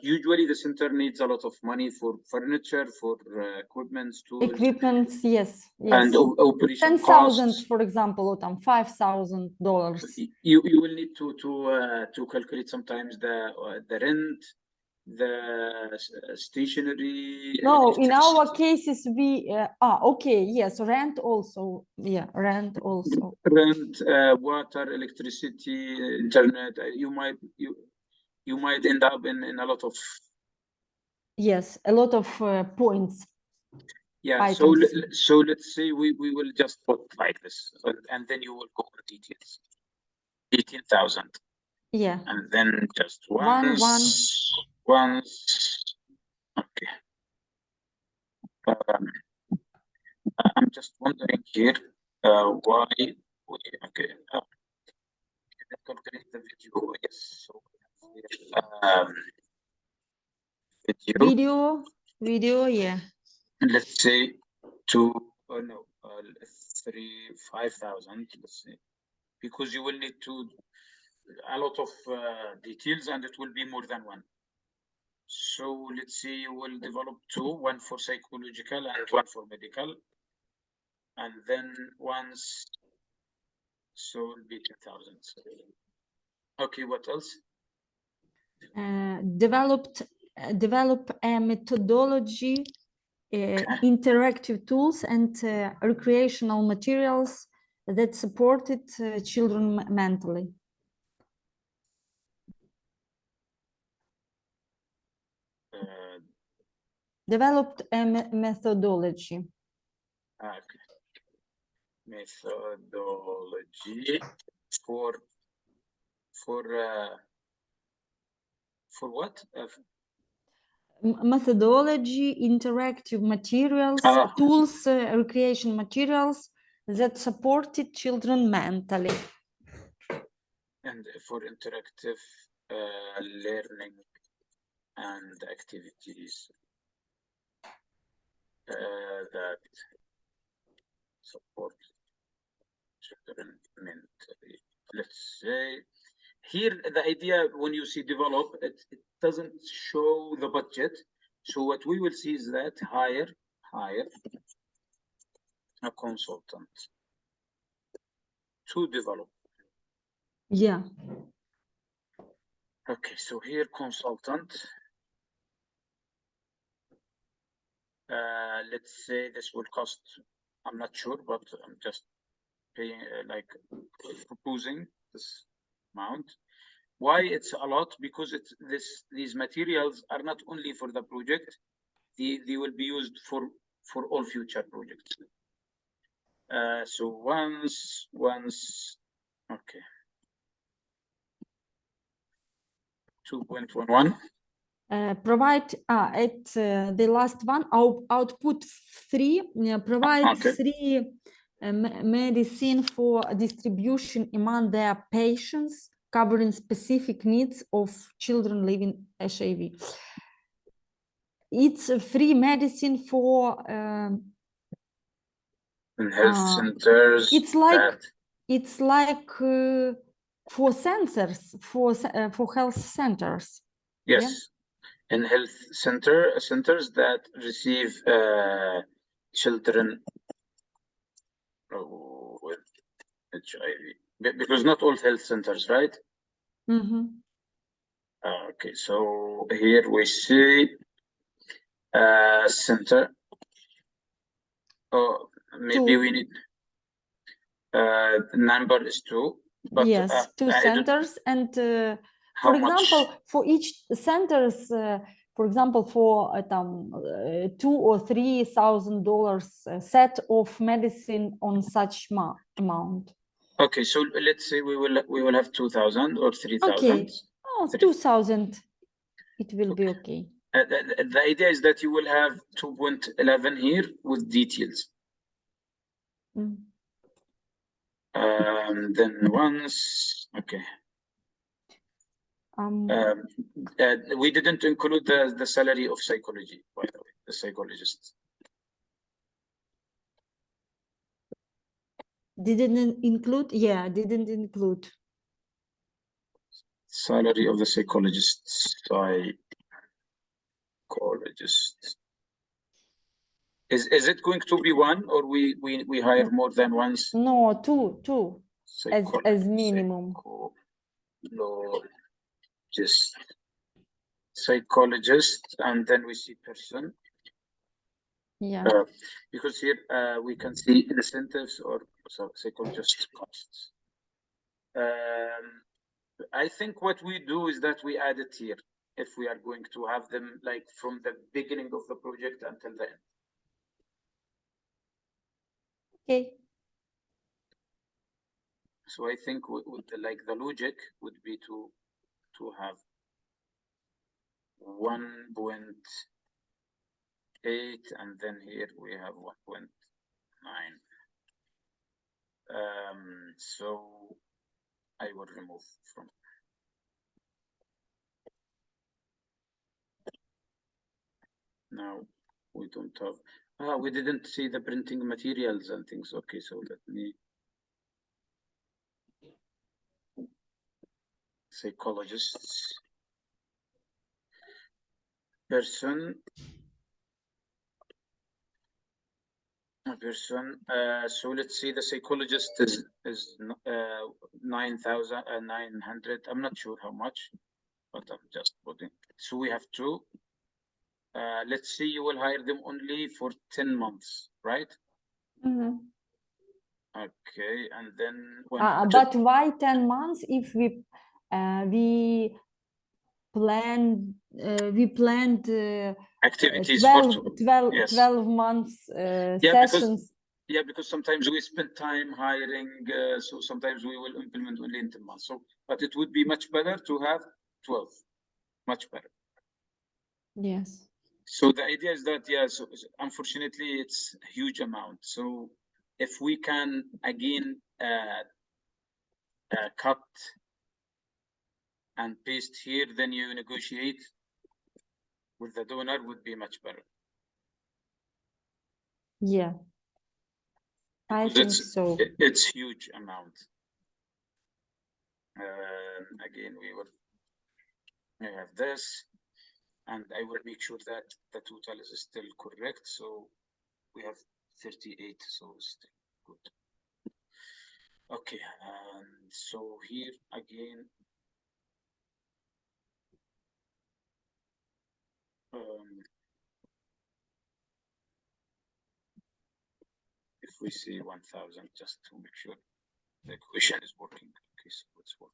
Usually the center needs a lot of money for furniture, for equipments, tools, Equipments, yes, and yes. operation 10,000, costs. for example, or $5,000. You will need to calculate sometimes the rent, the stationery. No, in our electricity. cases, we okay, yes, rent also. Yeah, rent also. Rent, water, electricity, internet. You might end up in a lot of. Yes, a lot of points. Yeah, Items. so let's say we will just put like this, and then you will go in details. 18,000, Yeah. and then just One. once. Okay. I'm just wondering here why we okay. Calculate the video. Yes. So Video, yeah. Let's say 5,000. Let's say, because you will need to a lot of details, and it will be more than one. So let's say you will develop two, one for psychological and one for medical, and then once, so it'll be 10,000. Okay, what else? Develop a methodology, interactive tools, and recreational materials that supported children mentally. Developed a methodology. Okay. Methodology for what? Methodology, interactive materials, tools, recreation materials that supported children mentally. And for interactive learning and activities that support children mentally. Let's say here the idea, when you see develop, it doesn't show the budget. So what we will see is that hire a consultant to develop. Yeah. Okay, so here consultant. Let's say this will cost, I'm not sure, but I'm just paying like proposing this amount. Why it's a lot? Because these materials are not only for the project, they will be used for all future projects. So once, okay. 2.11. Provide at the last one, output 3, provide Okay. 3 medicine for distribution among their patients, covering specific needs of children living HIV. It's a free medicine for in health centers. It's like for sensors for health centers. Yes. Yeah? In health centers that receive children with HIV, because not all health centers, right? Mm-hmm. Okay, so here we see center. Oh, maybe 2. We need the number is 2. But, yes, 2 centers, and for example, for each centers, for example, for $2,000 or $3,000 set of medicine on such amount. Okay, so let's say we will have 2,000 or 3,000. Okay, 2,000. It will be okay. The idea is that you will have 2.11 here with details. Mm. Then once, okay. We didn't include the salary of psychology, by the way, the psychologist. Didn't include? Yeah, didn't include. Salary of the psychologists. Is it going to be one, or we hire more than once? No, two as Psychology, minimum. Psychologist, and then we see person. Yeah. Because here we can see incentives or psychologist costs. I think what we do is that we add it here if we are going to have them like from the beginning of the project until the end. Okay. So I think like the logic would be to have 1.8, and then here we have 1.9. So I will remove from. Now we don't have. We didn't see the printing materials and things. Okay, so let me. Psychologists. Person. So let's see, the psychologist is 9,900. I'm not sure how much, but I'm just putting. So we have two. Let's see, you will hire them only for 10 months, right? Mm-hmm. Okay, and then but why 10 months if we planned activities 12 months sessions? Because sometimes we spend time hiring, so sometimes we will implement only in 10 months. So, but it would be much better to have 12, much better. Yes. So the idea is that, so unfortunately, it's a huge amount. So if we can, again, cut and paste here, then you negotiate with the donor would be much better. Yeah. I think so. It's huge amount. Again, I have this, and I will make sure that the total is still correct. So we have 38, so still good. Okay, and so here again, if we see 1,000, just to make sure the equation is working. Okay, so it's working.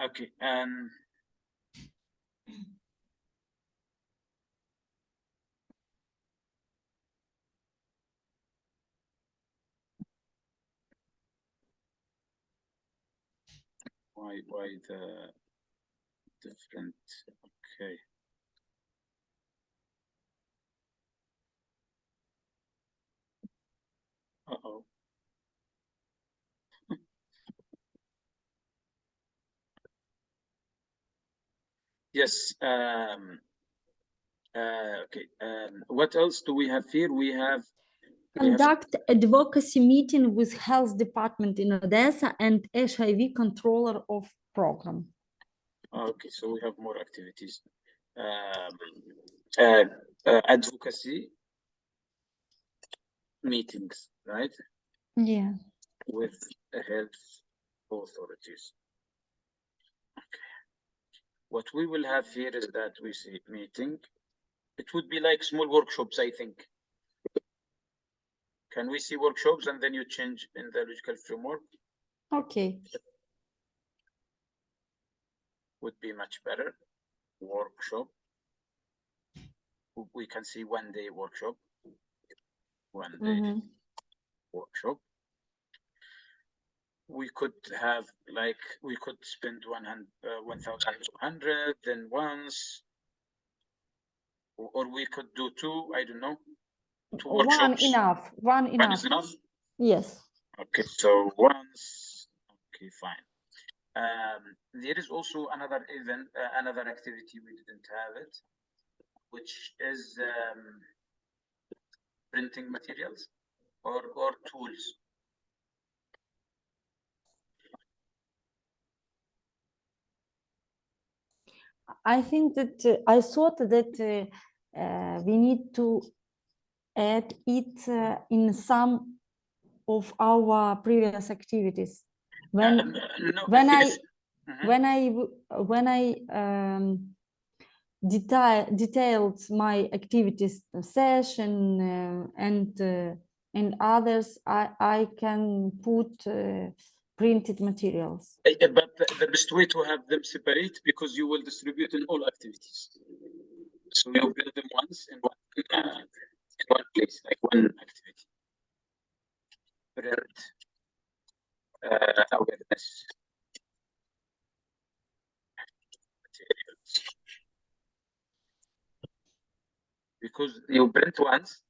Okay, why the different? Okay. Uh-oh. Yes. Okay. What else do we have here? We have conduct advocacy meeting with health department in Odessa and HIV controller of program. Okay, so we have more activities. Advocacy meetings, right? Yeah. With health authorities. Okay. What we will have here is that we see meeting. It would be like small workshops, I think. Can we see workshops and then you change in the logical framework? Okay. Would be much better. Workshop. We can see 1 day workshop. 1 day workshop. We could have we could spend 1,200 then once, or we could do two. I don't know. One enough. One enough. One is enough. Yes. Okay, so once. Okay, fine. There is also another event, another activity we didn't have it, which is printing materials or tools. I think that I thought that we need to add it in some of our previous activities. When No, when I if- Mhm. when I detailed my activities session and others, I can put printed materials. But the best way to have them separate, because you will distribute in all activities. So you build them once in one place, like one activity. Print awareness materials. Because you print once,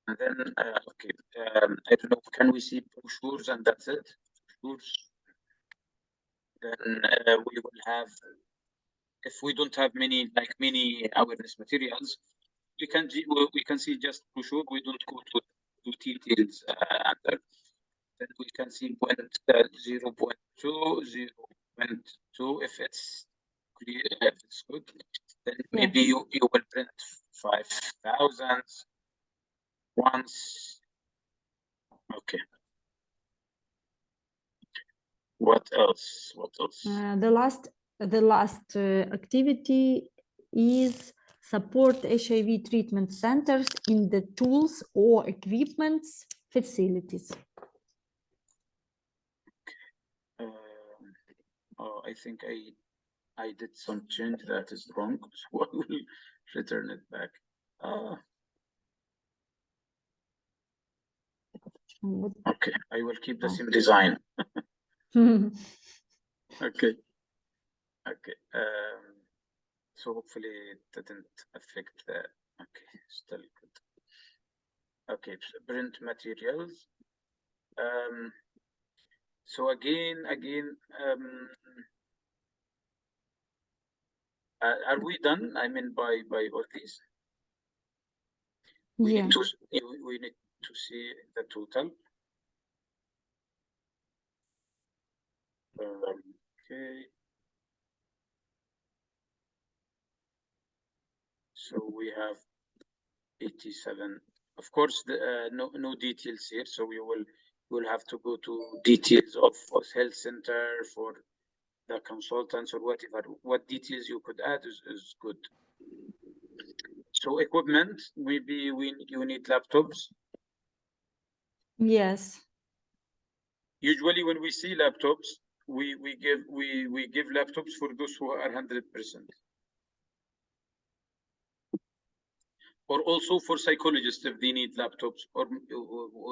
and then okay, I don't know. Can we see brochures and that's it? Brochures. Then we will have. If we don't have many awareness materials, we can see just brochure. We don't go to details under. Then we can see 0.2, 0.2 if it's clear, if it's good. Then maybe you will print 5,000 once. Okay. What else? What else? The last activity is support HIV treatment centers in the tools or equipments facilities. Oh, I think I did some change that is wrong, so I will return it back. Okay, I will keep the same design. Okay. Okay. So hopefully it didn't affect the. Okay, still good. Okay, print materials. So again, are we done? I mean, by all these. We need to see the total. Okay. So we have 87. Of course, no details here. So we'll have to go to details of health center for the consultants or whatever. What details you could add is good. So equipment, maybe you need laptops. Yes. Usually when we see laptops, we give laptops for those who are 100%. Or also for psychologists if they need laptops, or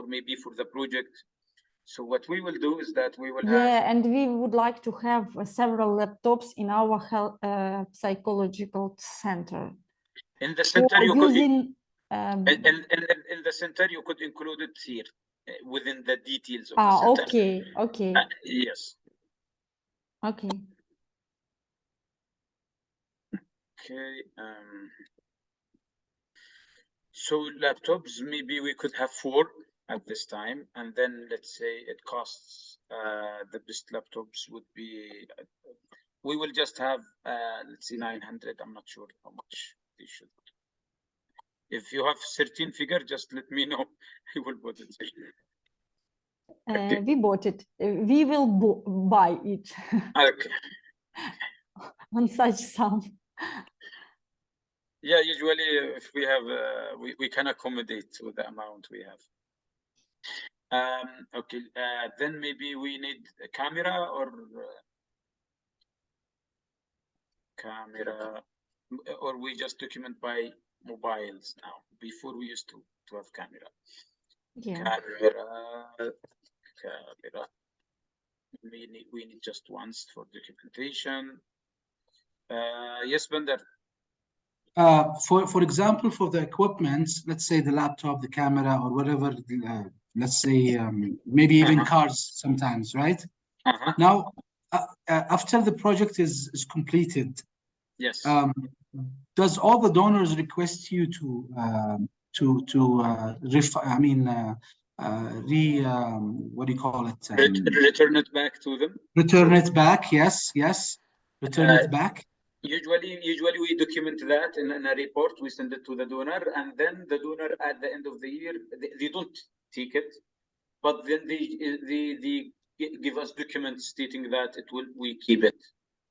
maybe for the project. So what we will do is that we will have. Yeah, and we would like to have several laptops in our health psychological center. In the center, you using, could. In the center, you could include it here within the details of the center. Okay. Yes. Okay. Okay. So laptops, maybe we could have 4 at this time, and then let's say it costs the best laptops would be. We will just have let's see 900. I'm not sure how much they should. If you have 13 figure, just let me know. I will put it. Okay. We bought it. We will buy it. Okay. On such sum. Yeah, usually if we have, we can accommodate with the amount we have. Okay, then maybe we need a camera or we just document by mobiles now. Before we used to have camera. Yeah. Camera. We need just once for documentation. Yes, Bandar. For example, for the equipment, let's say the laptop, the camera, or whatever, let's say maybe even cars sometimes, right? Now, after the project is completed, yes. Does all the donors request you to what do you call it? Return it back to them. Return it back, yes. Return it back. Usually we document that in a report. We send it to the donor, and then the donor at the end of the year they don't take it, but then they give us documents stating that we keep it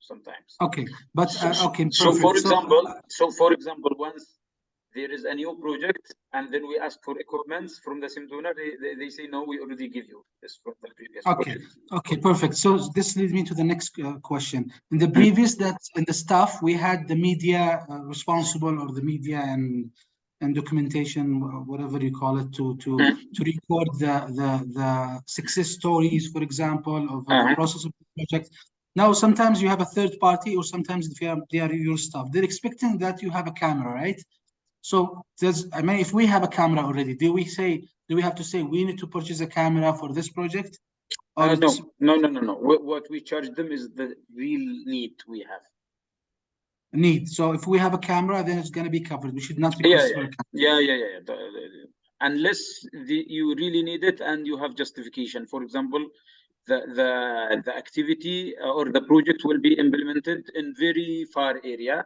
sometimes. Okay, but okay, So perfect. for example, once there is a new project and then we ask for equipment from the same donor, they say no, we already give you this from the previous project. Okay, perfect. So this leads me to the next question. In the previous, in the staff, we had the media responsible, or the media and documentation, whatever you call it, to record the success stories, for example, of the process of the project. Now, sometimes you have a third party, or sometimes they are your staff. They're expecting that you have a camera, right? So if we have a camera already, do we have to say we need to purchase a camera for this project? Or No. What we charge them is the real need we have. Need. So if we have a camera, then it's going to be covered. We should not request for a camera. Yeah. Unless you really need it and you have justification. For example, the activity or the project will be implemented in very far area,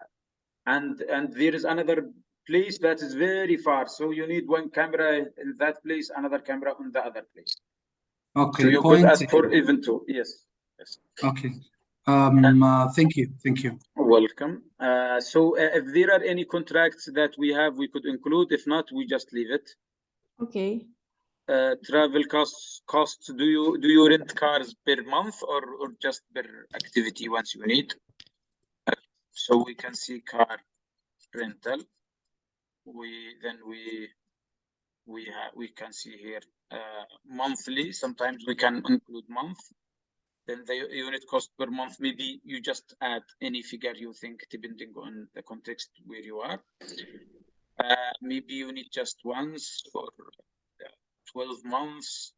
and there is another place that is very far. So you need one camera in that place, another camera on the other place. Okay. So you could ask for even two. Yes. Okay. Thank you. Welcome. So if there are any contracts that we have, we could include. If not, we just leave it. Okay. Travel costs. Do you rent cars per month or just per activity once you need? So we can see car rental. We can see here monthly. Sometimes we can include month. Then the unit cost per month, maybe you just add any figure you think, depending on the context where you are. Maybe you need just once for 12 months.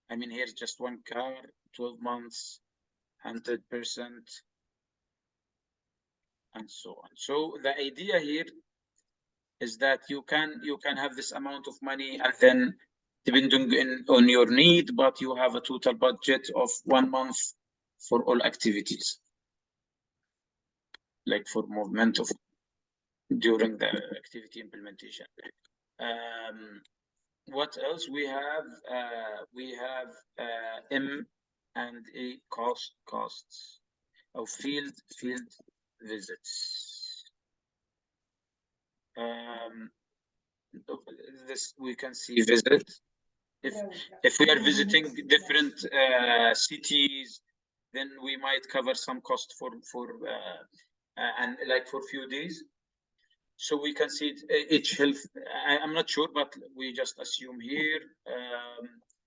I mean, here's just one car, 12 months, 100%, and so on. So the idea here is that you can have this amount of money, and then depending on your need, but you have a total budget of 1 month for all activities, like for movement of during the activity implementation. What else we have? We have M&A costs of field visits. This we can see visit. If we are visiting different cities, then we might cover some cost for and like for few days. So we can see each health. I'm not sure, but we just assume here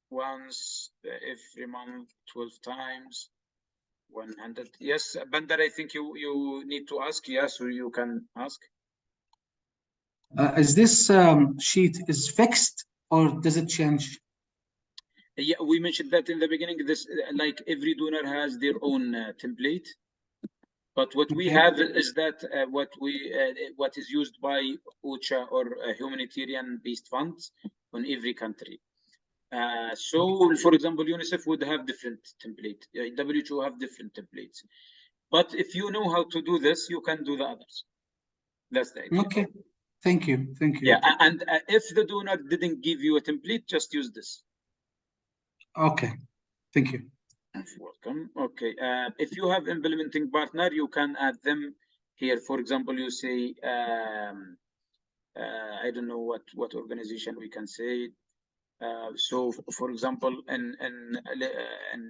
once every month, 12 times, 100. Yes, Bandar, I think you need to ask. Yes, so you can ask. Is this sheet is fixed, or does it change? Yeah, we mentioned that in the beginning. This like every donor has their own template, but what we have is that what is used by OCHA or humanitarian-based funds on every country. So, for example, UNICEF would have different template. WHO have different templates. But if you know how to do this, you can do the others. That's the idea. Okay. Thank you. Yeah, and if the donor didn't give you a template, just use this. Okay. Thank you. Welcome. Okay. If you have implementing partner, you can add them here. For example, you say, I don't know what organization we can say. So, for example, in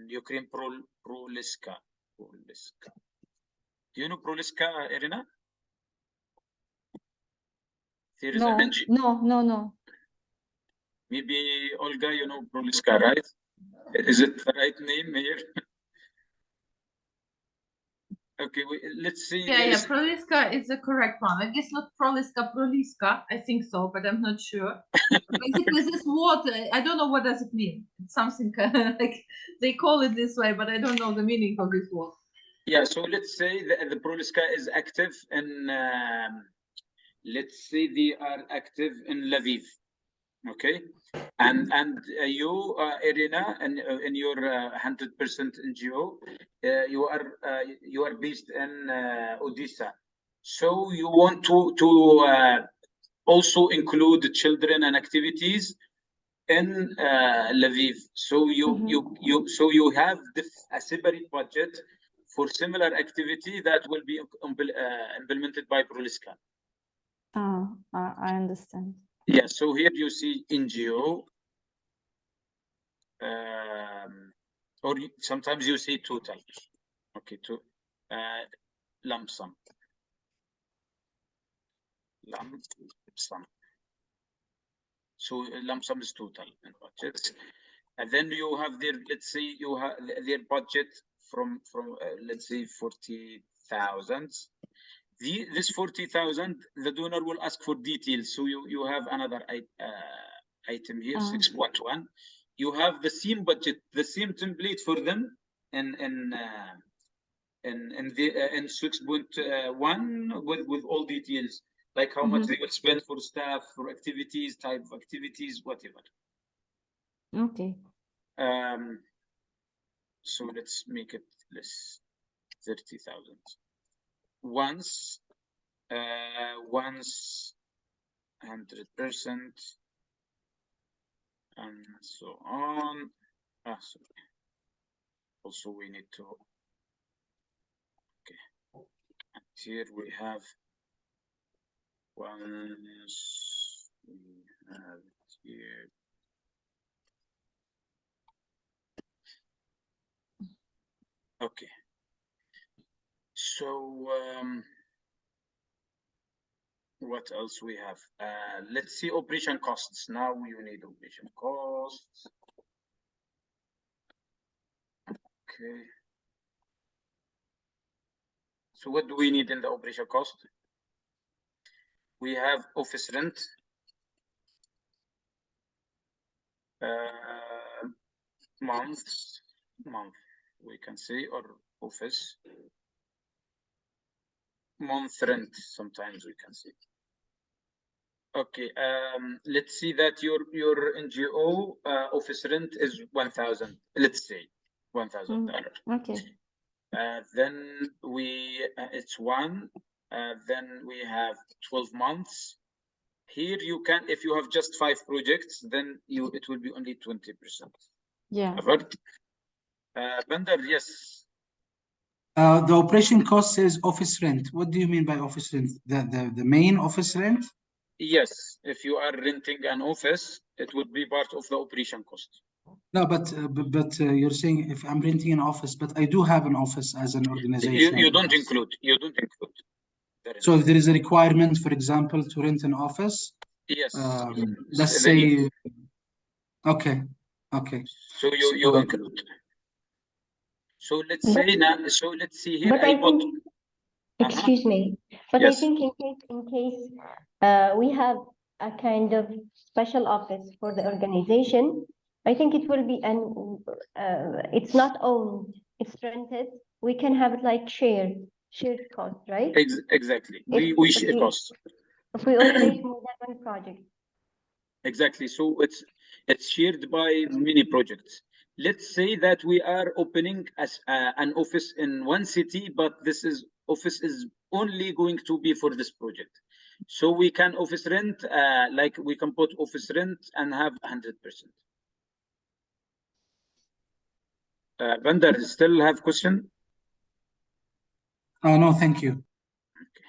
Ukraine, Proliska. Do you know Proliska, Irina? No. Maybe Olga, you know Proliska, right? Is it the right name here? Okay, let's see. Yeah, Proliska is the correct one. I guess not Proliska. I think so, but I'm not sure. Basically, this word, I don't know what does it mean. It's something like they call it this way, but I don't know the meaning of this word. Yeah, so let's say the Proliska is active in, let's say they are active in Lviv. Okay, and you, Irina, and in your 100% NGO, you are based in Odisha, so you want to also include children and activities in Lviv. So you have a separate budget for similar activity that will be implemented by Proliska. I understand. Yeah, so here you see NGO, or sometimes you see total. Okay, to lump sum. Lump sum. So lump sum is total in budget, and then you have their, let's say you have their budget from let's say 40,000. This 40,000, the donor will ask for details. So you have another item here, 6.1. You have the same budget, the same template for them in 6.1 with all details, like how much they will spend for staff, for activities, type of activities, whatever. Okay. So let's make it less, 30,000. Once 100%, and so on. Sorry. Also, we need to. Okay, and here we have once we have here. Okay. So what else we have? Let's see operation costs. Now you need operation costs. Okay. So what do we need in the operation cost? We have office rent, month, we can say, or office month rent, sometimes we can say. Okay, let's see that your NGO office rent is 1,000. Let's say $1,000. Okay. Then it's one. Then we have 12 months. Here you can, if you have just 5 projects, then it will be only 20%. Yeah. Bandar, yes. The operation cost is office rent. What do you mean by office rent? The main office rent? Yes, if you are renting an office, it would be part of the operation cost. No, but you're saying if I'm renting an office, but I do have an office as an organization. You don't include. You don't include. So if there is a requirement, for example, to rent an office, yes, let's say, okay. So you include. So let's say now. So let's see here. But I think, excuse me, but Yes. I think in case we have a kind of special office for the organization, I think it will be it's not owned, it's rented. We can have it like shared cost, right? Exactly. We share costs. If we operate more than one project. Exactly. So it's shared by many projects. Let's say that we are opening as an office in one city, but this office is only going to be for this project. So we can office rent, like we can put office rent and have 100%. Bandar, still have question? No, thank you. Okay.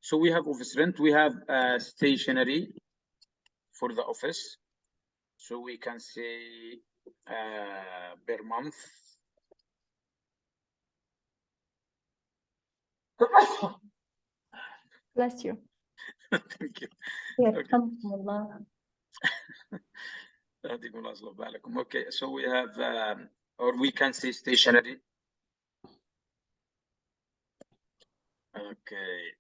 So we have office rent, we have stationery for the office. So we can say per month. Bless you. Thank you. Okay, so we have, or we can say stationery. Okay,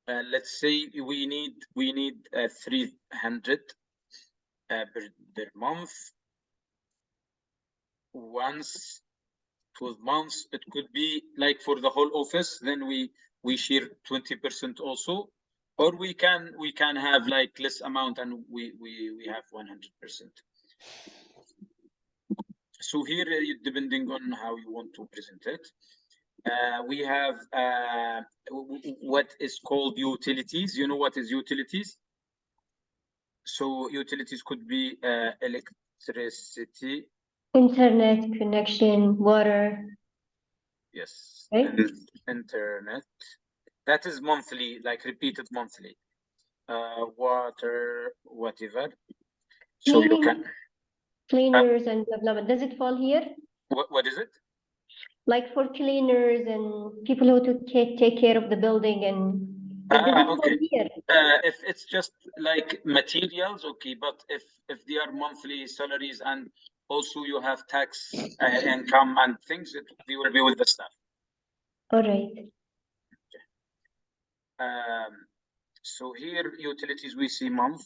let's say we need 300 per month. Once 12 months, it could be like for the whole office. Then we share 20% also, Or we can have like less amount and we have 100%. So here, depending on how you want to present it, we have what is called utilities. You know what is utilities? So utilities could be electricity, Internet connection, water. yes, Right. and internet. That is monthly, like repeated monthly. Water, whatever. So you can. Cleaners and blah, blah, blah. Does it fall here? What is it? Like for cleaners and people who to take care of the building and does it fall Okay. here? If it's just like materials, okay, but if they are monthly salaries and also you have tax income and things, they will be with the staff. All right. So here utilities we see month.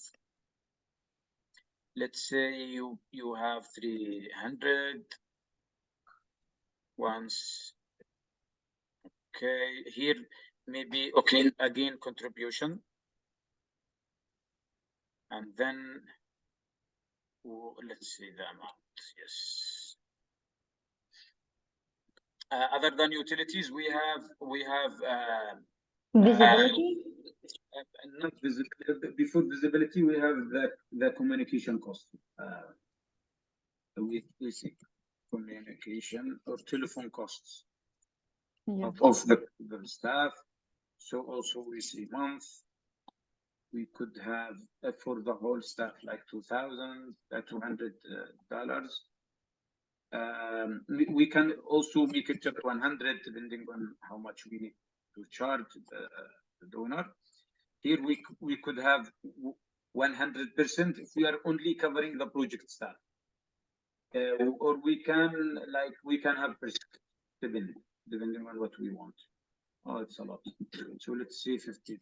Let's say you have 300 once. Okay, here maybe okay again contribution. And then let's see the amount. Yes. Other than utilities, we have Visibility? not visibility. Before visibility, we have the communication cost. We see communication or telephone costs of the staff. So also we see month. We could have for the whole staff like $2,200. We can also make it just 100 depending on how much we need to charge the donor. Here we could have 100% if we are only covering the project staff, or we can have percent depending on what we want. Oh, it's a lot. So let's say 50%.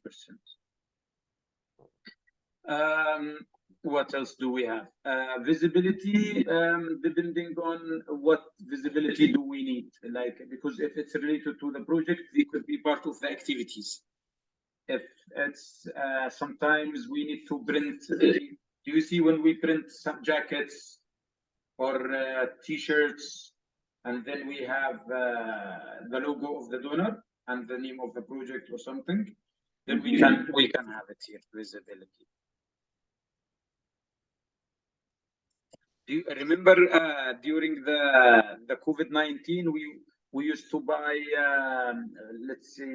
What else do we have? Visibility, depending on what visibility do we need, like, because if it's related to the project, it could be part of the activities. If it's sometimes we need to print, do you see when we print some jackets or t-shirts, and then we have the logo of the donor and the name of the project or something, then we can have it here, visibility. Do you remember during the COVID-19 we used to buy let's say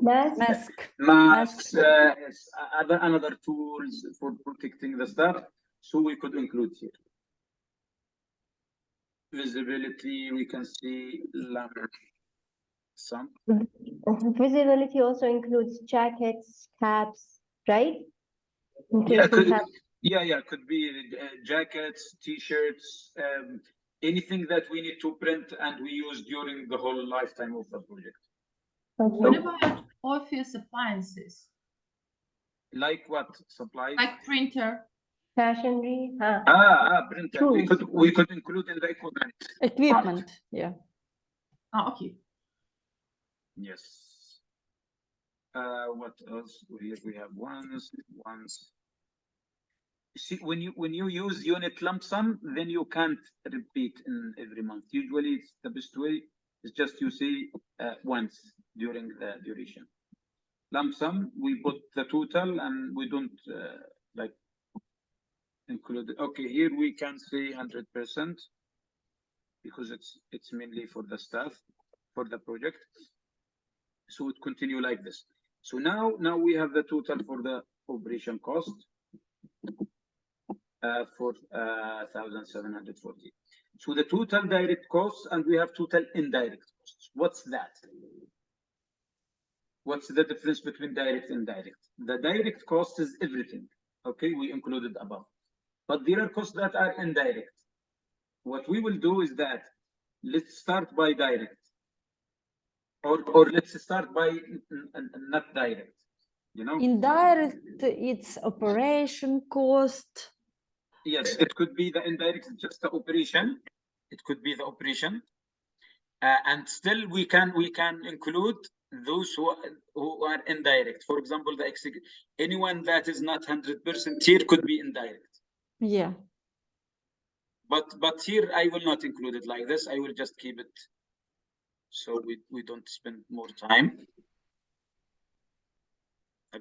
masks, another tools for protecting the stuff, so we could include here. Visibility, we can see some. Visibility also includes jackets, caps, right? Yeah, could be jackets, t-shirts, anything that we need to print and we use during the whole lifetime of the project. What about office appliances? Like what supplies? Like printer. Stationery. Printer. We could include in the equipment. Equipment, yeah. Okay. Yes. What else? Here we have ones. See, when you use unit lump sum, then you can't repeat in every month. Usually, it's the best way is just you say once during the duration. Lump sum, we put the total and we don't like include it. Okay, here we can say 100% because it's mainly for the staff for the project. So it continue like this. So now we have the total for the operation cost. For 1,740. So the total direct costs, and we have total indirect costs. What's that? What's the difference between direct and indirect? The direct cost is everything. Okay, we included above. But there are costs that are indirect. What we will do is that let's start by direct. Or let's start by not direct. You know? Indirect, it's operation cost. Yes, it could be the indirect, just the operation. It could be the operation, and still we can include those who are indirect. For example, anyone that is not 100% here could be indirect. Yeah. But here I will not include it like this. I will just keep it so we don't spend more time.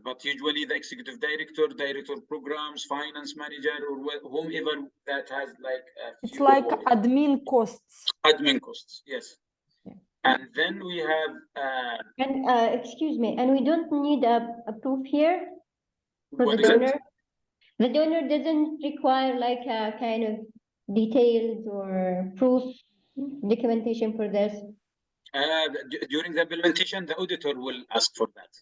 But usually the executive director, director of programs, finance manager, or whomever that has like it's like admin costs. Admin costs, yes. Yeah. And then we have And excuse me, and we don't need a proof here for what the is it? donor. The donor doesn't require like a kind of details or proof documentation for this. During the implementation, the auditor will ask for that.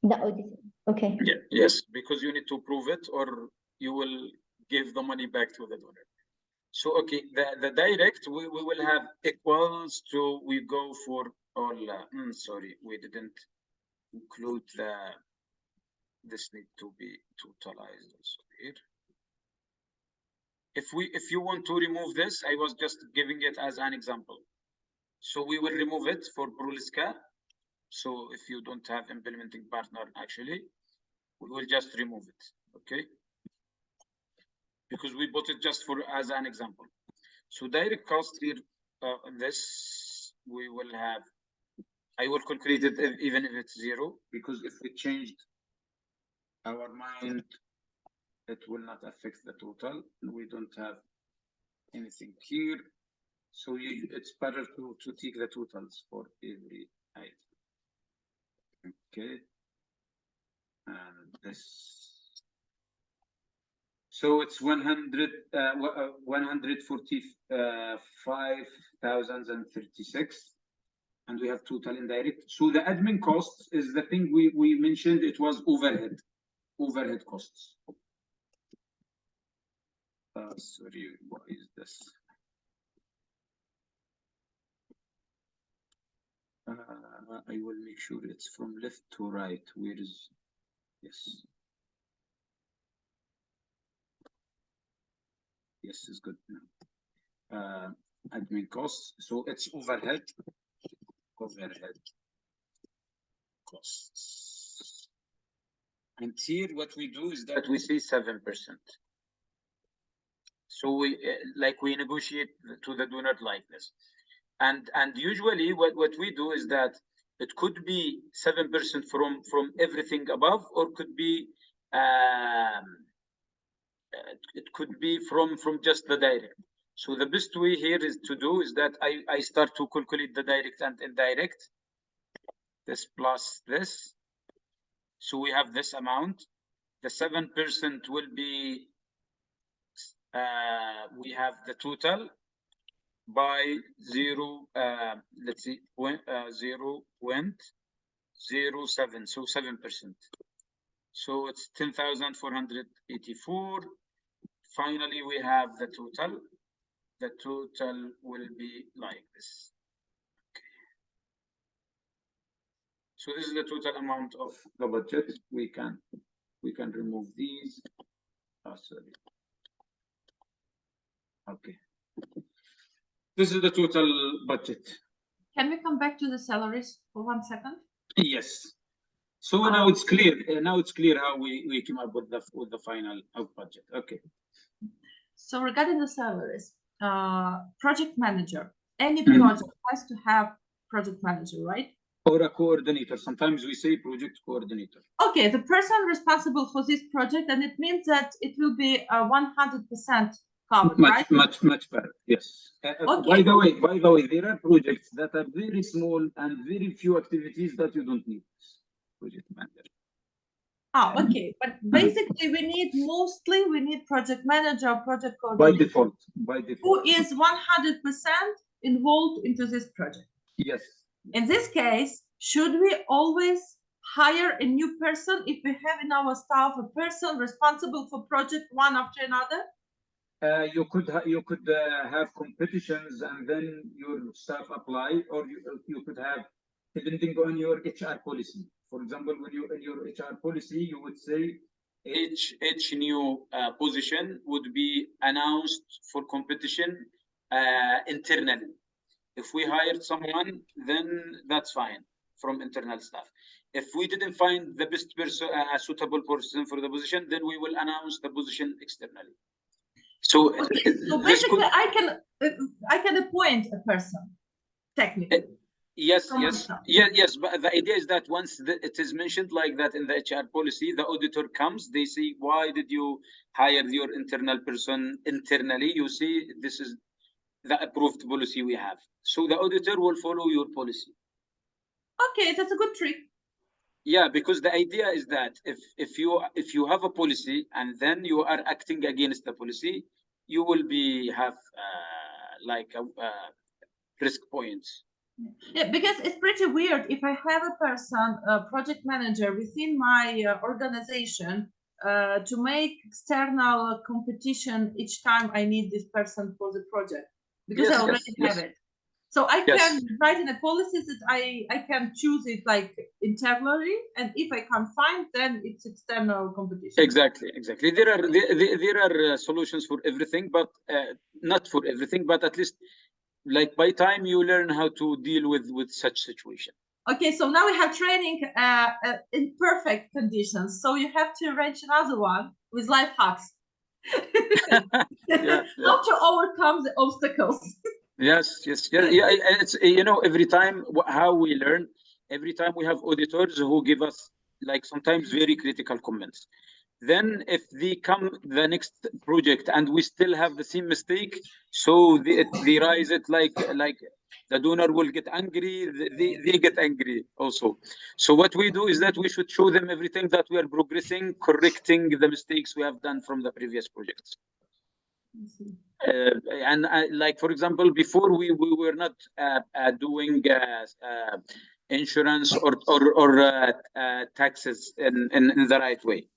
The audit. Okay. Yeah, yes, because you need to prove it, or you will give the money back to the donor. So okay, the direct we will have equals to, we go for all. Sorry, we didn't include this need to be totalized also here. If you want to remove this, I was just giving it as an example. So we will remove it for Bruliska. So if you don't have implementing partner, actually, we will just remove it, okay? Because we put it just for as an example. So direct cost here, this we will have, I will calculate it even if it's 0, because if we changed our mind, it will not affect the total. We don't have anything here. So it's better to take the totals for every item. Okay. And this. So it's 145,036, and we have total indirect. So the admin costs is the thing we mentioned. It was overhead costs. Sorry, what is this? I will make sure it's from left to right. Where is, yes. Yes, is good now. Admin costs. So it's overhead costs. And here what we do is that we say 7%. So we we negotiate to the donor like this. And usually what we do is that it could be 7% from everything above, or could be it could be from just the direct. So the best way here is that I start to calculate the direct and indirect. This plus this. So we have this amount. The 7% will be we have the total by 0, let's see, 0.07, so 7%. So it's 10,484. Finally, we have the total. The total will be like this. Okay. So this is the total amount of the budget. We can remove these. Oh, sorry. Okay. This is the total budget. Can we come back to the salaries for 1 second? Yes. So now it's clear. Now it's clear how we came up with the final budget. Okay. So regarding the salaries, project manager, any project has to have project manager, right? Or a coordinator. Sometimes we say project coordinator. Okay, the person responsible for this project, and it means that it will be 100% covered, right? Much better. Yes. Okay. By the way, there are projects that are very small and very few activities that you don't need project manager. Okay, but basically we need project manager, project coordinator. By default. Who is 100% involved into this project. Yes. In this case, should we always hire a new person if we have in our staff a person responsible for project one after another? You could have competitions and then your staff apply, or you could have, depending on your HR policy. For example, when you in your HR policy, you would say each new position would be announced for competition internally. If we hired someone, then that's fine. from internal staff. If we didn't find the best person, a suitable person for the position, then we will announce the position externally. So, Okay, so basically, I can appoint a person, technically. Yes, From yes, myself. yes. But the idea is that once it is mentioned like that in the HR policy, the auditor comes, they see, why did you hire your internal person internally? You see, this is the approved policy we have. So the auditor will follow your policy. Okay, that's a good trick. Yeah, because the idea is that if you have a policy and then you are acting against the policy, you will have like risk points. Yeah, because it's pretty weird if I have a person, a project manager within my organization, to make external competition each time I need this person for the project, because Yes, I already have it. So I can write in a policy that I can choose it like internally, and if I can't find, then it's external competition. Exactly. There are solutions for everything, but not for everything. But at least, like by time you learn how to deal with such situation. Okay, so now we have training in perfect conditions. So you have to arrange another one with life hacks. How to overcome the obstacles. Yes. Yeah, it's, every time how we learn, every time we have auditors who give us like sometimes very critical comments. Then if they come the next project and we still have the same mistake, so they rise it like the donor will get angry, they get angry also. So what we do is that we should show them everything that we are progressing, correcting the mistakes we have done from the previous projects. And like, for example, before we were not doing insurance or taxes in the right way.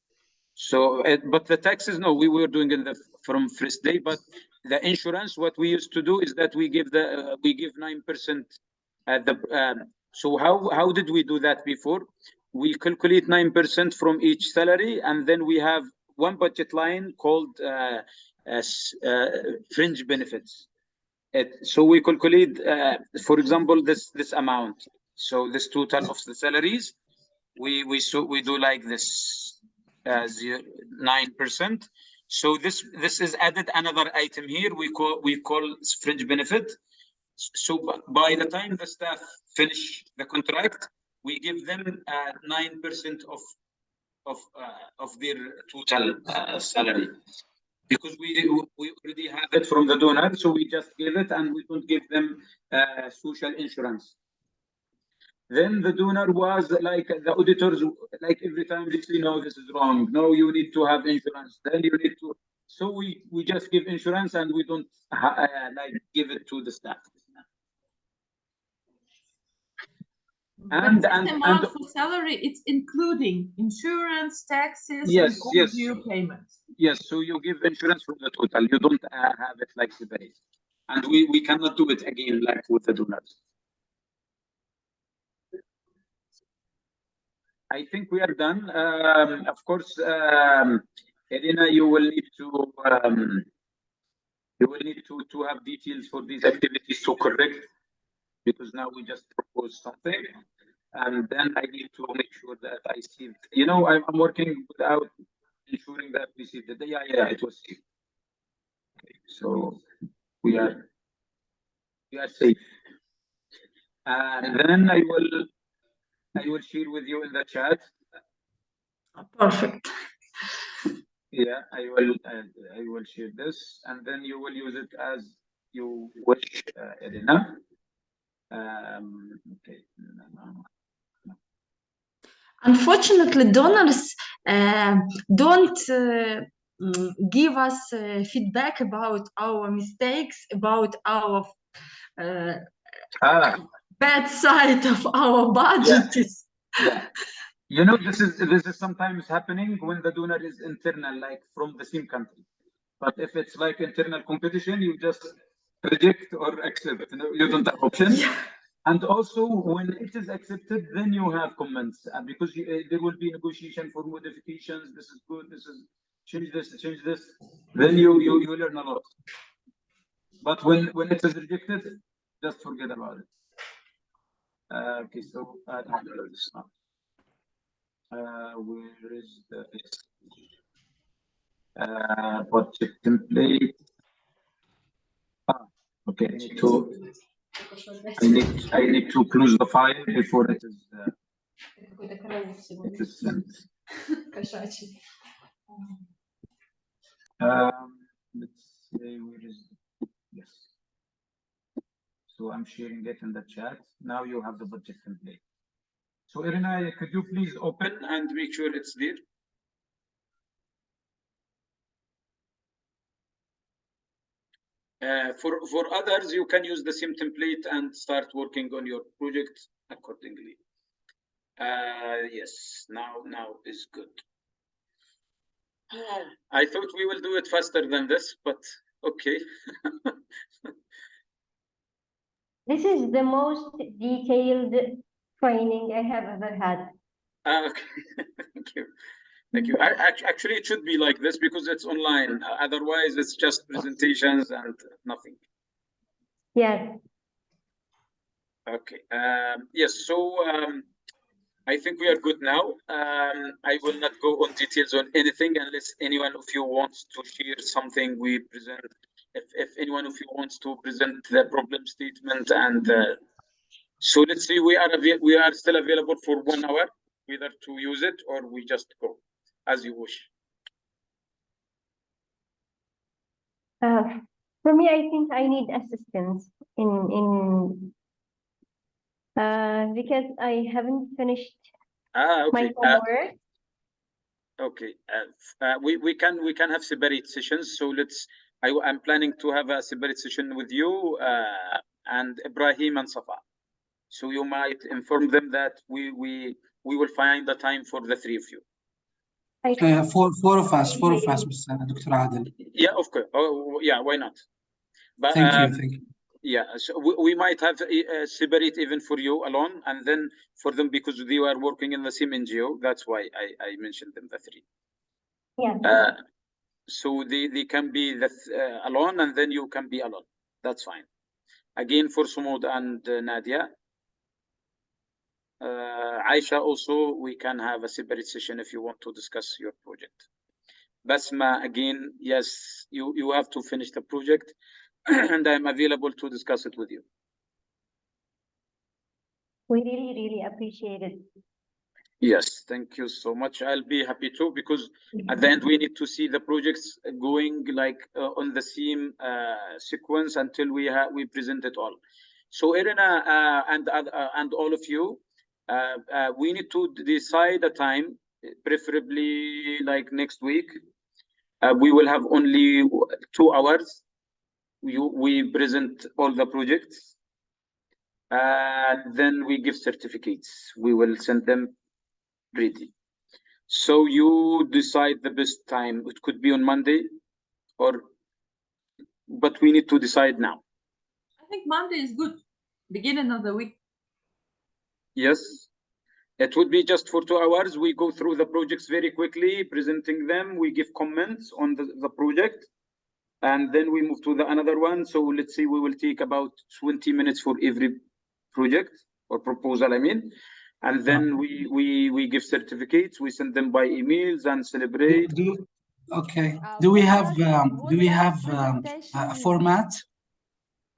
So, but the taxes, no, we were doing it from first day. But the insurance, what we used to do is that we give 9% at the. So how did we do that before? We calculate 9% from each salary, and then we have one budget line called fringe benefits. So we calculate, for example, this amount. So this total of the salaries, we do like this 9%. So this is added another item here. We call fringe benefit. So by the time the staff finish the contract, we give them 9% of their total salary. Because we already have it from the donor, so we just give it and we don't give them social insurance. Then the donor was like, the auditors, like every time they say, no, this is wrong. No, you need to have insurance. Then you need to. So we just give insurance and we don't like give it to the staff. And amount for salary, it's including insurance, taxes, and all due payments. Yes, so you give insurance from the total. You don't have it like separate. And we cannot do it again like with the donors. I think we are done. Of course, Elena, you will need to have details for these activities to correct, because now we just propose something, and then I need to make sure that I see it. I'm working without ensuring that we see that. Yeah, it was saved. Okay, so we are safe. And then I will share with you in the chat. Perfect. Yeah, I will share this, and then you will use it as you wish, Elena. Okay. Unfortunately, donors don't give us feedback about our mistakes, about our bad side of our budget. Yeah. This is sometimes happening when the donor is internal, like from the same country. But if it's like internal competition, you just reject or accept. You don't have options. Yeah. And also, when it is accepted, then you have comments, because there will be negotiation for modifications. This is good. This is change this. Then you learn a lot. But when it is rejected, just forget about it. Okay, so I don't know this now. Where is the budget template? Okay, I need to close the file before it is sent. Let's say where is yes. So I'm sharing it in the chat. Now you have the budget template. So Irina, could you please open and make sure it's there? For others, you can use the same template and start working on your project accordingly. Yes, now is good. I thought we will do it faster than this, but okay. This is the most detailed training I have ever had. Okay, thank you. Thank you. Actually, it should be like this because it's online. Otherwise, it's just presentations and nothing. Yes. Okay. Yes. So I think we are good now. I will not go on details on anything unless anyone of you wants to share something we present. If anyone of you wants to present the problem statement and so let's see, we are still available for 1 hour, whether to use it or we just go as you wish. For me, I think I need assistance in because I haven't finished Okay. my homework. Okay. We can have separate sessions. So I'm planning to have a separate session with you and Ibrahim and Safa. So you might inform them that we will find the time for the 3 of you. Four of us, Mr. Dr. Adel. Yeah, of course. Oh, yeah, why not? But Thank you. yeah, so we might have separate even for you alone, and then for them because they are working in the same NGO. That's why I mentioned them the 3. Yeah. So they can be alone, and then you can be alone. That's fine. Again, for Sumud and Nadia. Aisha also, we can have a separate session if you want to discuss your project. Basma, again, yes, you have to finish the project and I'm available to discuss it with you. We really appreciate it. Yes, thank you so much. I'll be happy to, because at the end we need to see the projects going like on the same sequence until we present it all. So Irina and all of you, we need to decide a time, preferably like next week. We will have only 2 hours. We present all the projects, and then we give certificates. We will send them ready. So you decide the best time. It could be on Monday, but we need to decide now. I think Monday is good. Beginning of the week. Yes. It would be just for 2 hours. We go through the projects very quickly, presenting them. We give comments on the project, and then we move to the another one. So let's say we will take about 20 minutes for every project or proposal, I mean. And then we give certificates. We send them by emails and celebrate. Okay. Do we have a format?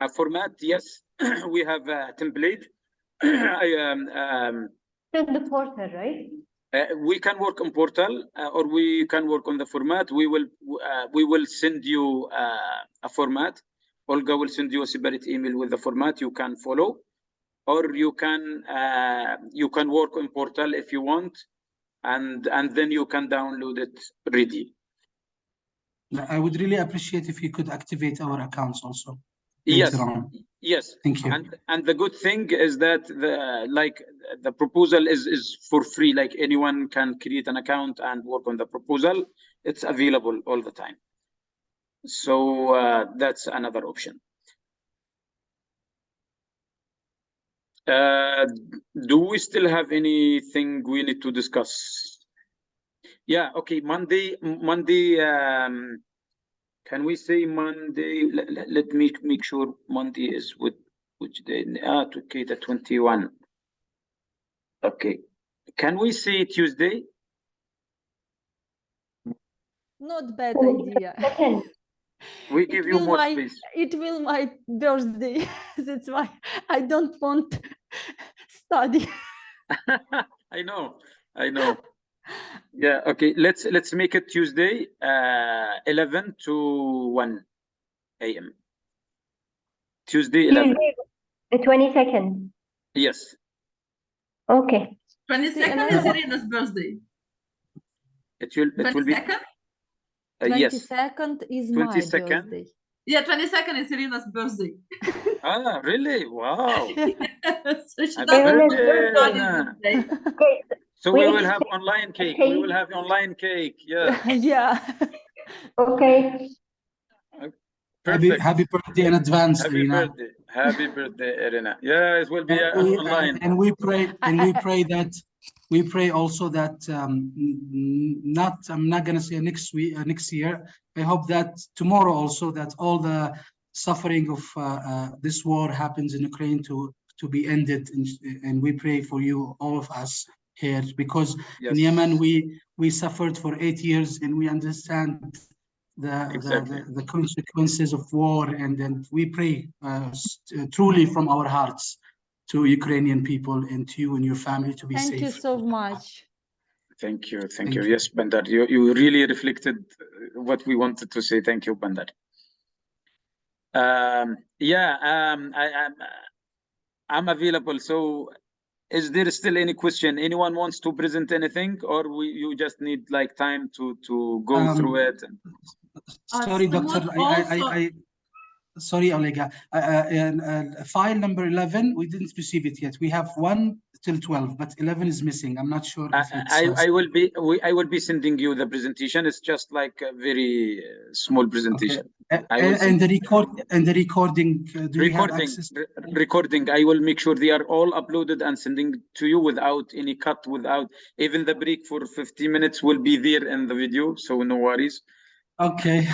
A format, yes. We have a template. To the portal, right? We can work on portal or we can work on the format. We will send you a format. Olga will send you a separate email with the format you can follow, or you can work on portal if you want, and then you can download it ready. I would really appreciate if you could activate our accounts also. Yes. Yes. Thank you. And the good thing is that the proposal is for free. Like anyone can create an account and work on the proposal. It's available all the time. So that's another option. Do we still have anything we need to discuss? Yeah. Okay. Monday. Can we say Monday? Let me make sure Monday is with which day? Okay, the 21. Okay. Can we say Tuesday? Not bad idea. Second. We give you more space. It will my birthday. That's why I don't want study. I know. Yeah, okay. Let's make it Tuesday, 11 to 1 a.m. Tuesday, 11. Tuesday, the 22nd. Yes. Okay. 22nd is Irina's birthday. It will be 22nd? yes. 22nd is my 22nd. birthday. Yeah, 22nd is Irina's birthday. Ah, really? Wow. So she Happy doesn't Irina's birthday, know Irina. birthday. Okay. So We we will have expect online cake. cake. We will have online cake. Yeah. Yeah. Okay. Perfect. Happy birthday in advance, Happy Irina. birthday. Happy birthday, Irina. Yeah, it will be online. And we pray also that I'm not gonna say next week, next year. I hope that tomorrow also that all the suffering of this war happens in Ukraine to be ended, and we pray for you, all of us here, because in Yemen we suffered for 8 years and we understand the consequences of war, and then we pray truly from our hearts to Ukrainian people and to you and your family to be safe. Thank you so much. Thank you. Yes, Bandar, you really reflected what we wanted to say. Thank you, Bandar. I'm available. So is there still any question? Anyone wants to present anything, or you just need like time to go through it? Sorry, Doctor. Sorry, Olega. File number 11, we didn't receive it yet. We have 1 till 12, but 11 is missing. I'm not sure if it's. I will be sending you the presentation. It's just like a very small presentation. Okay. And the recording. Do we have access? Recording. I will make sure they are all uploaded and sending to you without any cut, without even the break for 50 minutes will be there in the video. So no worries. Okay.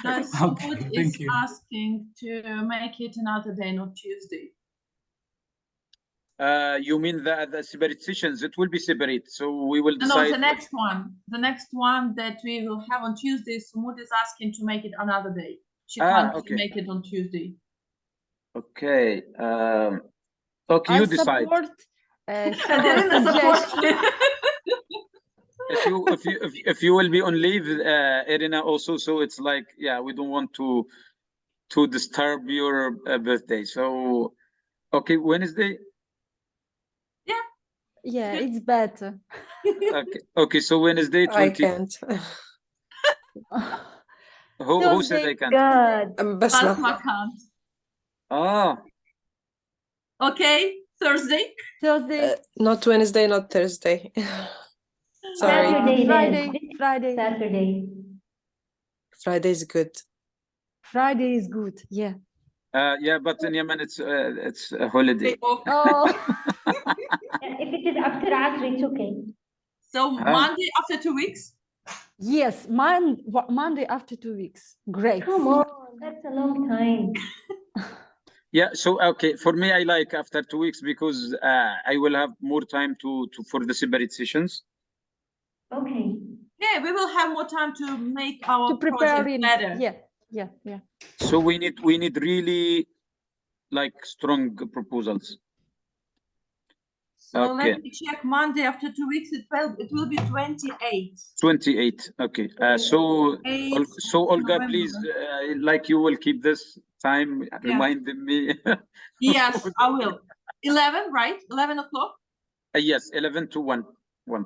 Sumut is asking to make it another day, not Tuesday. You mean the separate sessions? It will be separate, so we will decide. No, the next one that we will have on Tuesday. Sumut is asking to make it another day. She can't make it on Tuesday. Okay. Okay, you decide. Support her suggestion. If you will be on leave, Irina also, so it's like, yeah, we don't want to disturb your birthday. So, okay, Wednesday. Yeah, it's better. Okay. So Wednesday, 20. I can't. Who said I can't? God. Basma can't. Ah. Okay, Thursday. Not Wednesday, not Thursday. Sorry. Saturday. Friday is good. Friday is good. Yeah. Yeah, but in Yemen it's a holiday. Oh. If it is after Asr, it's okay. So Monday after 2 weeks? Yes, Monday after 2 weeks. Great. Come on, that's a long time. Yeah, so okay, for me I like after 2 weeks because I will have more time for the separate sessions. Okay. Yeah, we will have more time to make our project better. Yeah. So we need really like strong proposals. So okay. Let me check. Monday after 2 weeks, it will be 28. 28. Okay. So Olga, please, like you will keep this time reminding me. Yes, I will. 11, right? 11 o'clock. Yes, 11 to 1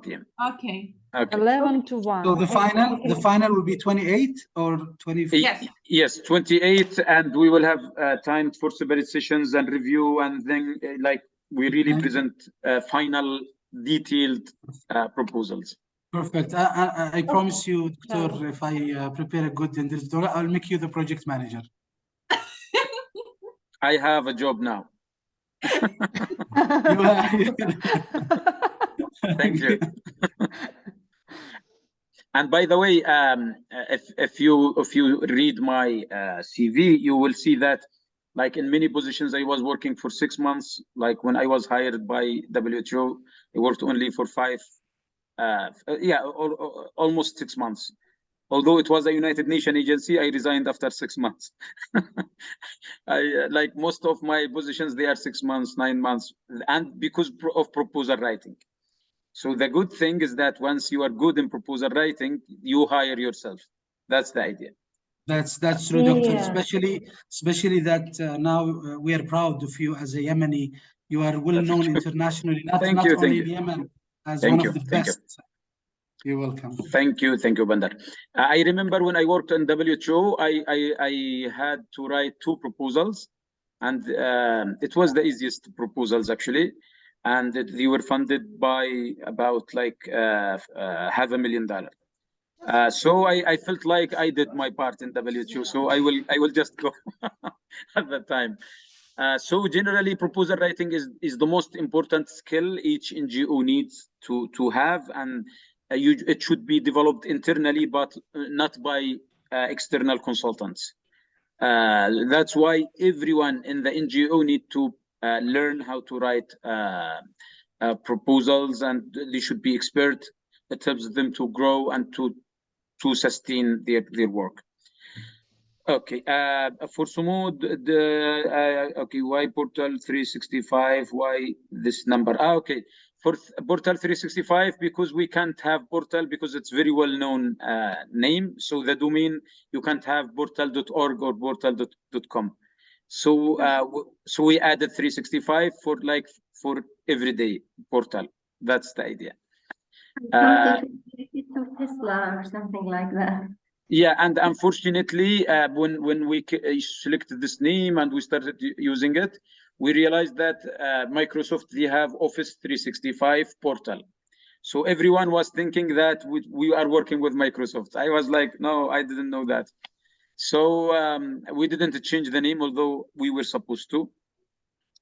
p.m. Okay. 11 to 1. So the final will be 28 or 24? Yes, 28, and we will have time for separate sessions and review, and then like we really present final detailed proposals. Perfect. I promise you, Doctor, if I prepare a good introduction, I'll make you the project manager. I have a job now. Thank you. And by the way, if you read my CV, you will see that Like in many positions, I was working for 6 months. Like when I was hired by WHO, I worked only for almost 6 months. Although it was a United Nations agency, I resigned after 6 months. Like most of my positions, they are 6 months, 9 months, and because of proposal writing. So the good thing is that once you are good in proposal writing, you hire yourself. That's the idea. That's true, Doctor. Yeah. Especially that now we are proud of you as a Yemeni. You are well known internationally, not only in Yemen, as one of the best. You're welcome. Thank you, Bandar. I remember when I worked in WHO, I had to write 2 proposals, and it was the easiest proposals actually, and they were funded by about like $500,000. So I felt like I did my part in WHO, so I will just go at that time. So generally, proposal writing is the most important skill each NGO needs to have, and it should be developed internally, but not by external consultants. That's why everyone in the NGO need to learn how to write proposals, and they should be expert. It helps them to grow and to sustain their work. Okay, for Sumud, okay, why Portal 365? Why this number? Okay, for Portal 365, because we can't have Portal because it's very well-known name. So the domain, you can't have portal.org or portal.com. So so we added 365 for everyday Portal. That's the idea. Something related to Tesla or something like that. Yeah, and unfortunately, when we selected this name and we started using it, we realized that Microsoft, they have Office 365 portal. So everyone was thinking that we are working with Microsoft. I was like, no, I didn't know that. So we didn't change the name, although we were supposed to.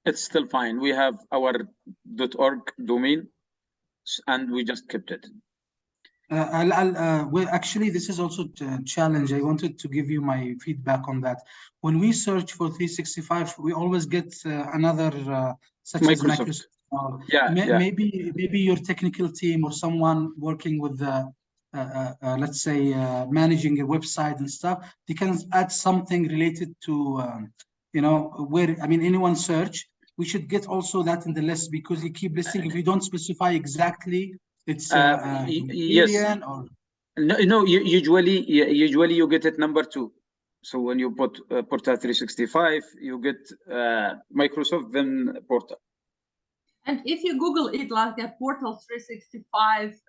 It's still fine. We have our .org domain, and we just kept it. Well, actually, this is also a challenge. I wanted to give you my feedback on that. When we search for 365, we always get another such as Microsoft. Maybe your technical team or someone working with the let's say managing a website and stuff, they can add something related to you know, where, I mean, anyone search, we should get also that in the list, because you keep listing. If you don't specify exactly, it's yes. or no, usually you get it number 2. So when you put Portal 365, you get Microsoft, then Portal. And if you Google it like a Portal 365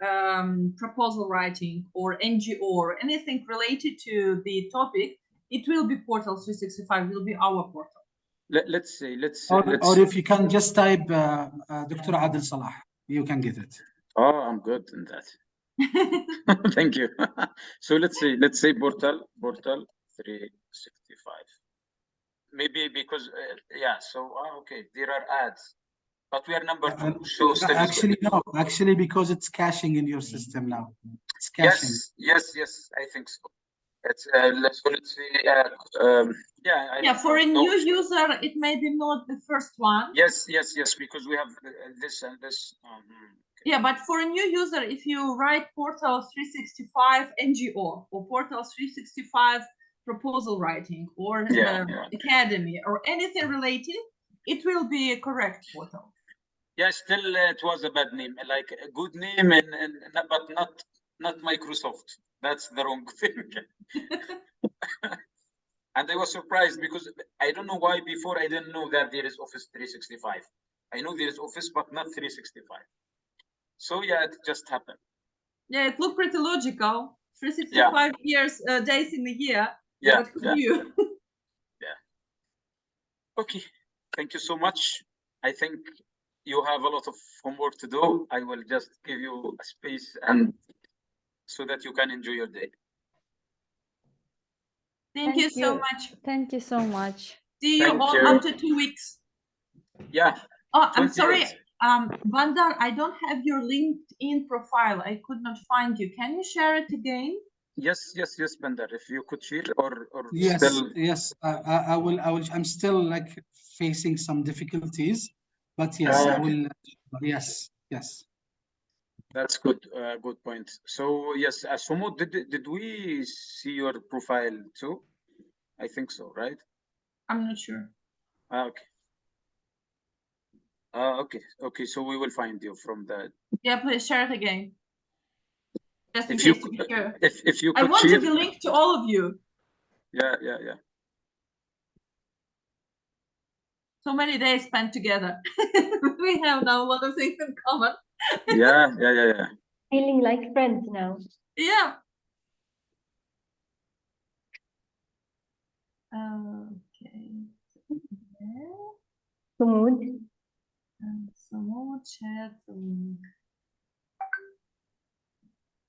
proposal writing or NGO or anything related to the topic, it will be Portal 365, will be our portal. Let's see. Or if you can just type Dr. Adel Salah, you can get it. Oh, I'm good in that. Thank you. So let's say Portal 365. Maybe because so okay, there are ads, but we are number 2. So actually because it's caching in your system now. It's caching. Yes, I think so. It's let's see. For a new user, it may be not the first one. Yes, because we have this and this. Yeah, but for a new user, if you write Portal 365 NGO or Portal 365 proposal writing or academy or anything related, it will be a correct portal. Yeah, still it was a bad name, like a good name, but not Microsoft. That's the wrong thing. And I was surprised because I don't know why before I didn't know that there is Office 365. I know there is Office, but not 365. So yeah, it just happened. Yeah, it looked pretty logical. 365 days in a year. Yeah. You? Yeah. Okay. Thank you so much. I think you have a lot of homework to do. I will just give you a space and so that you can enjoy your day. Thank you so much. Thank you so much. See you all after 2 weeks. Yeah. Oh, I'm sorry. Bandar, I don't have your LinkedIn profile. I could not find you. Can you share it again? Yes, Bandar, if you could share or Yes, still. yes, I will. I'm still like facing some difficulties, but yes, I will. Yes, yes. That's good. Good point. So yes, Sumo, did we see your profile too? I think so, right? I'm not sure. Okay. Okay. So we will find you from the. Yeah, please share it again. Just in If you case to be sure. if you I could wanted share. the link to all of you. Yeah. So many days spent together. We have now a lot of things in common. Yeah. Feeling like friends now. Yeah. Okay. Sumud. So more chat.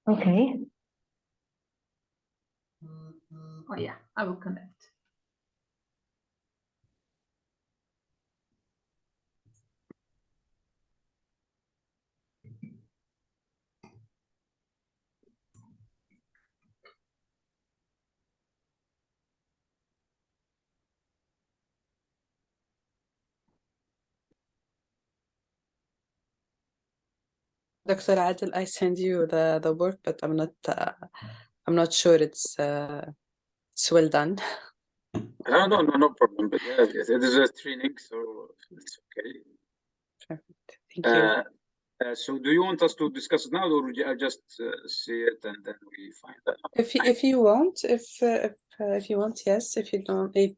Okay. Oh yeah, I will connect. Dr. Adel, I send you the work, but I'm not sure it's well done. No problem. But yeah, it is a training, so it's okay. Perfect. Thank you. So do you want us to discuss it now, or I just see it and then we find out? If you want, if you want, yes. If you don't, if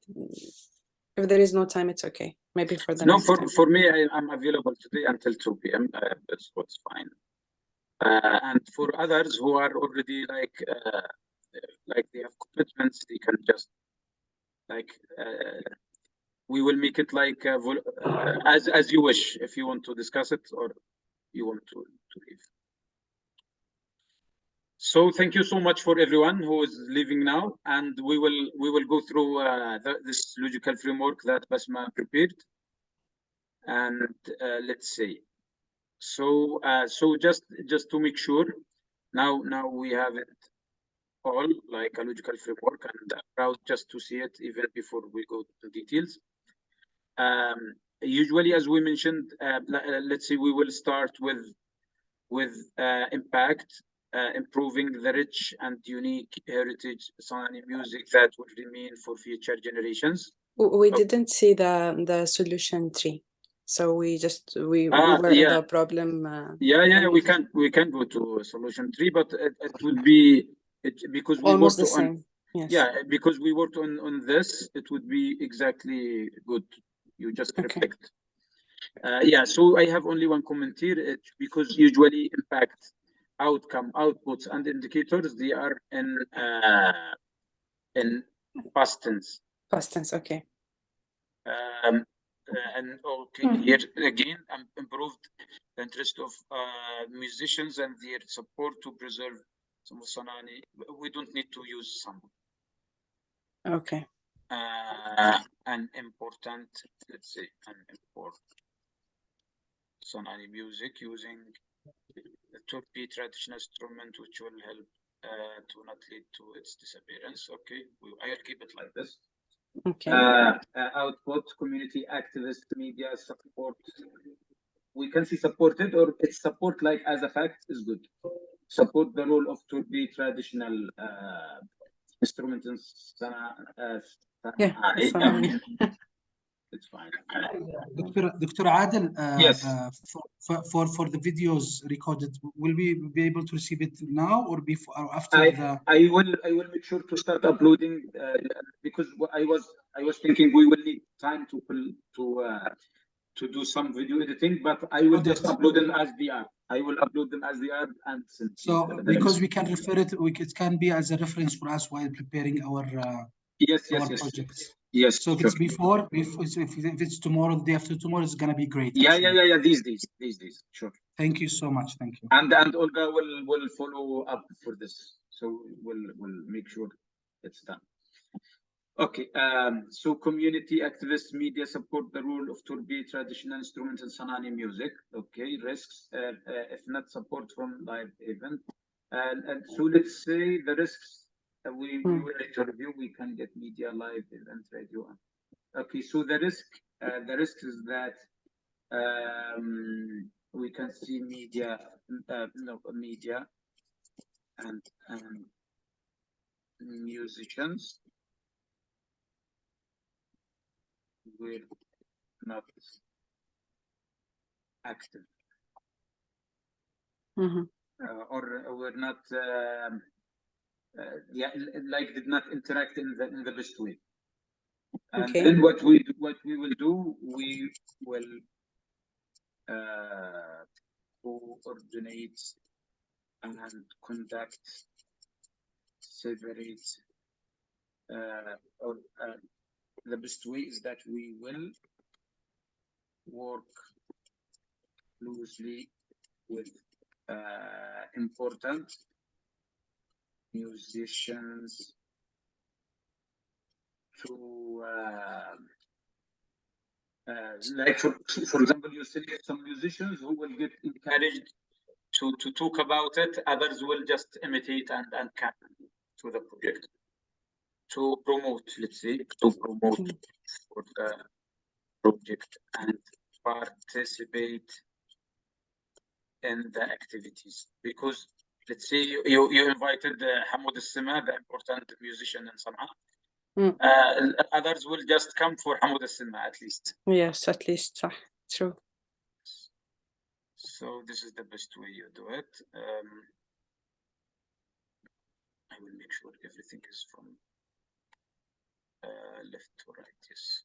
there is no time, it's okay. Maybe for the No, next time. for me, I'm available today until 2 p.m. That's what's fine. And for others who are already like they have commitments, they can just like we will make it like as you wish. If you want to discuss it or you want to leave. So thank you so much for everyone who is leaving now, and we will go through this logical framework that Basma prepared, and let's see. So just to make sure, now we have it all like a logical framework, and I'm proud just to see it even before we go to details. Usually, as we mentioned, let's see, we will start with impact. Improving the rich and unique heritage Sonani music that will remain for future generations. We didn't see the solution tree, so we were in the problem. We can go to solution 3, but it would be because we almost worked the same. Yes. Yeah, because we worked on this, it would be exactly good. You just reflect. Yeah, so I have only one comment here, because usually impact, outcome, outputs, and indicators, they are in past tense. Past tense, okay. And okay, here again, improved the interest of musicians and their support to preserve some of Sanani. We don't need to use some. Okay. An important, let's say, an important Sonani music using the Turpi traditional instrument, which will help to not lead to its disappearance. Okay, I'll keep it like this. Okay. Output, community activist, media support. We can see supported, or it's support like as a fact is good. Support the role of Turpi traditional instruments in it's fine. Dr. Adel, yes. For the videos recorded, will we be able to receive it now or before or after I will make sure to start uploading because I was thinking we will need time to do some video editing, but I will just upload them as they are. I will upload them as they are and send. So because we can refer it, it can be as a reference for us while preparing our projects. Yes. So if it's before, if it's tomorrow, the day after tomorrow, it's gonna be great. Yeah. These days. Sure. Thank you so much. Thank you. And Olga will follow up for this, so we'll make sure it's done. Okay. So community activists, media support the role of Turbi traditional instruments in Sanani music. Okay. Risks, if not support from live event, And so let's say the risks we will review. We can get media, live event, radio. Okay, so the risk is that we can see media, media and musicians will not active. Or we're not like did not interact in the best way. And then what we will do, we will coordinate and conduct separate or the best way is that we will work closely with important musicians to like for example, you select some musicians who will get encouraged to talk about it. Others will just imitate and come to the project to promote, let's say, to promote for the project and participate in the activities. Because let's say you invited Hamoud al-Sima, the important musician in Sana'a. Others will just come for Hamoud al-Sima at least. Yes, at least. True. So this is the best way you do it. I will make sure everything is from left to right. Yes.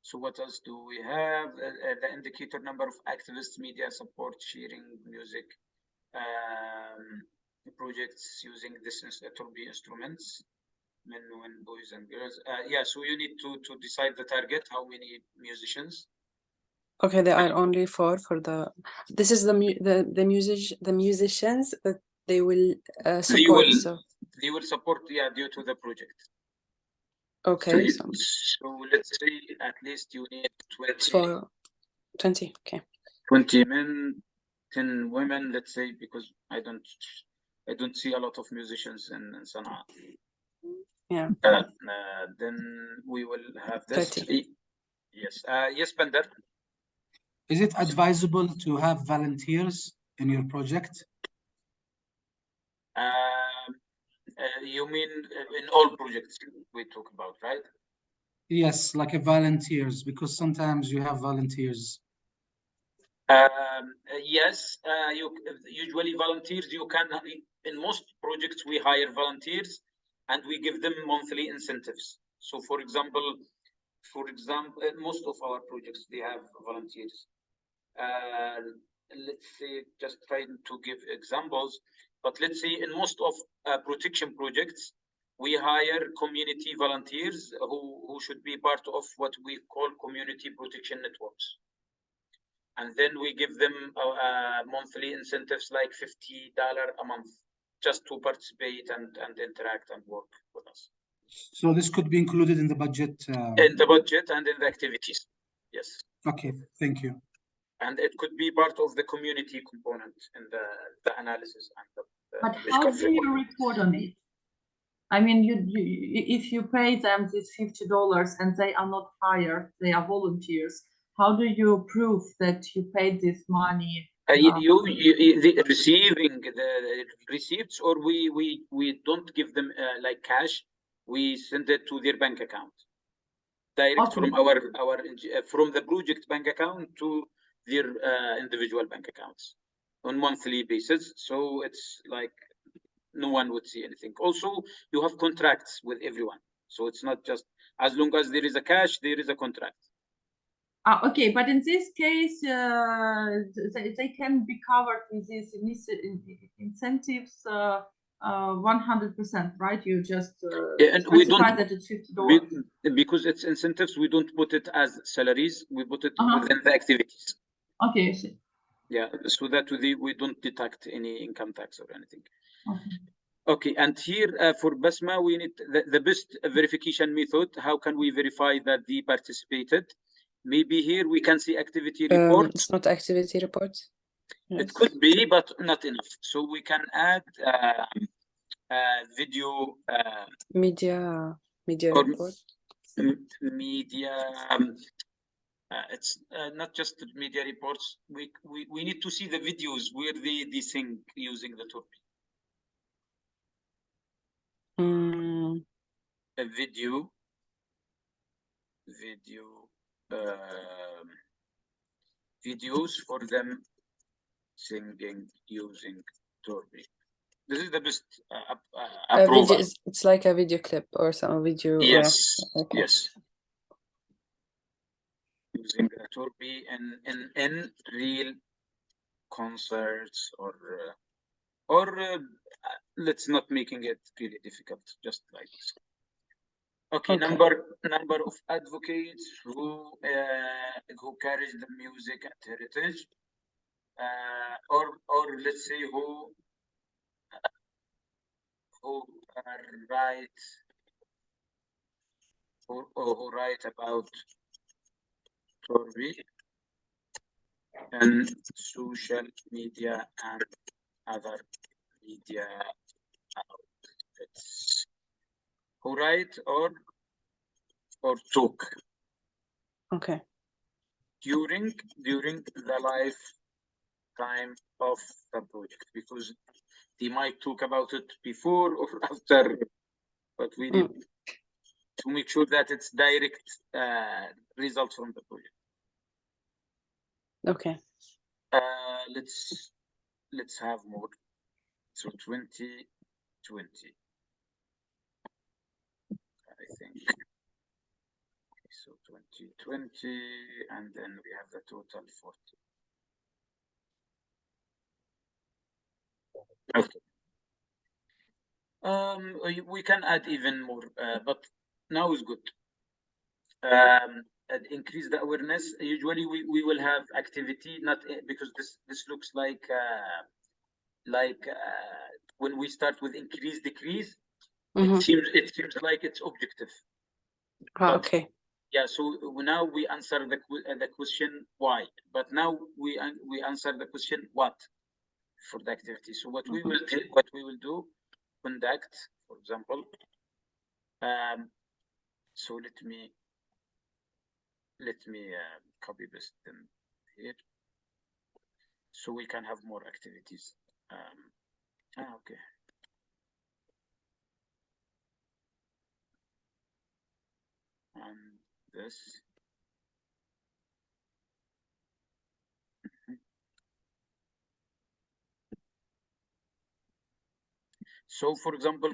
So what else do we have? The indicator number of activists, media support, sharing music, projects using this Turbi instruments, men, women, boys, and girls. Yeah, so you need to decide the target, how many musicians. Okay, there are only 4 for the. This is the musicians that they will support. They will support, yeah, due to the project. Okay. So let's say at least you need 20. For 20, okay. 20 men, 10 women, let's say, because I don't see a lot of musicians in Sana'a. Yeah. Then we will have this. 30. Yes. Yes, Bender. Is it advisable to have volunteers in your project? You mean in all projects we talk about, right? Yes, like volunteers, because sometimes you have volunteers. Yes, usually volunteers, you can, in most projects, we hire volunteers and we give them monthly incentives. So for example, most of our projects, they have volunteers. Let's say, just trying to give examples, but let's say in most of protection projects, we hire community volunteers who should be part of what we call community protection networks. And then we give them monthly incentives like $50 a month just to participate and interact and work with us. So this could be included in the budget? In the budget and in the activities, yes. Okay, thank you. And it could be part of the community component in the analysis and the but how do you report on it? I mean, if you pay them this $50 and they are not hired, they are volunteers, how do you prove that you paid this money? Receiving the receipts, or we don't give them like cash. We send it to their bank account direct from from the project bank account to their individual bank accounts on monthly basis. So it's like no one would see anything. Also, you have contracts with everyone. So it's not just as long as there is a cash, there is a contract. Okay, but in this case, they can be covered with these incentives 100%, right? You just specify that it's $50. Because it's incentives, we don't put it as salaries. We put it within the activities. Okay. Yeah, so that we don't deduct any income tax or anything. Okay, and here for Basma, we need the best verification method. How can we verify that they participated? maybe here we can see activity report. It's not activity report. It Yes. could be, but not enough. So we can add video Media or report. media. It's not just media reports. We need to see the videos where they sing using the Turbi. A video videos for them singing using Turbi. This is the best A video approval. it's like a video clip or some video. Yes, Okay. yes. Using the Turbi in real concerts or let's not making it really difficult, just like this. Okay, number of advocates who carries the music and heritage, or let's say who write about Turbi and social media and other media outlets. Who write or talk. Okay. During the lifetime of the project, because they might talk about it before or after, but we need to make sure that it's direct result from the project. Okay. Let's have more. So 2020, I think. Okay, so 2020, and then we have the total 40. Okay. We can add even more, but now is good. Increase the awareness. Usually we will have activity, not because this looks like when we start with increase decrease, it seems like it's objective. Okay. Yeah, so now we answer the question why, but now we answer the question what for the activity. So what we will do, conduct, for example. So let me copy paste them here, so we can have more activities. Okay. And this. So, for example,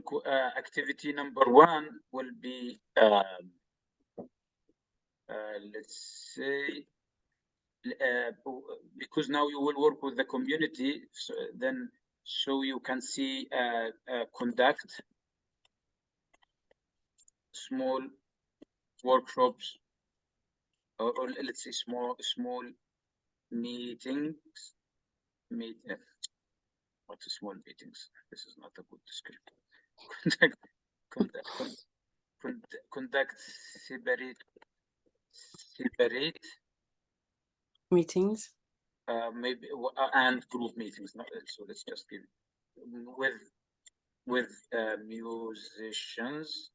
activity number 1 will be, let's say, because now you will work with the community, so you can see conduct small workshops, or let's say small meetings. What is small meetings? This is not a good description. Conduct separate meetings. Maybe and group meetings. So let's just give with musicians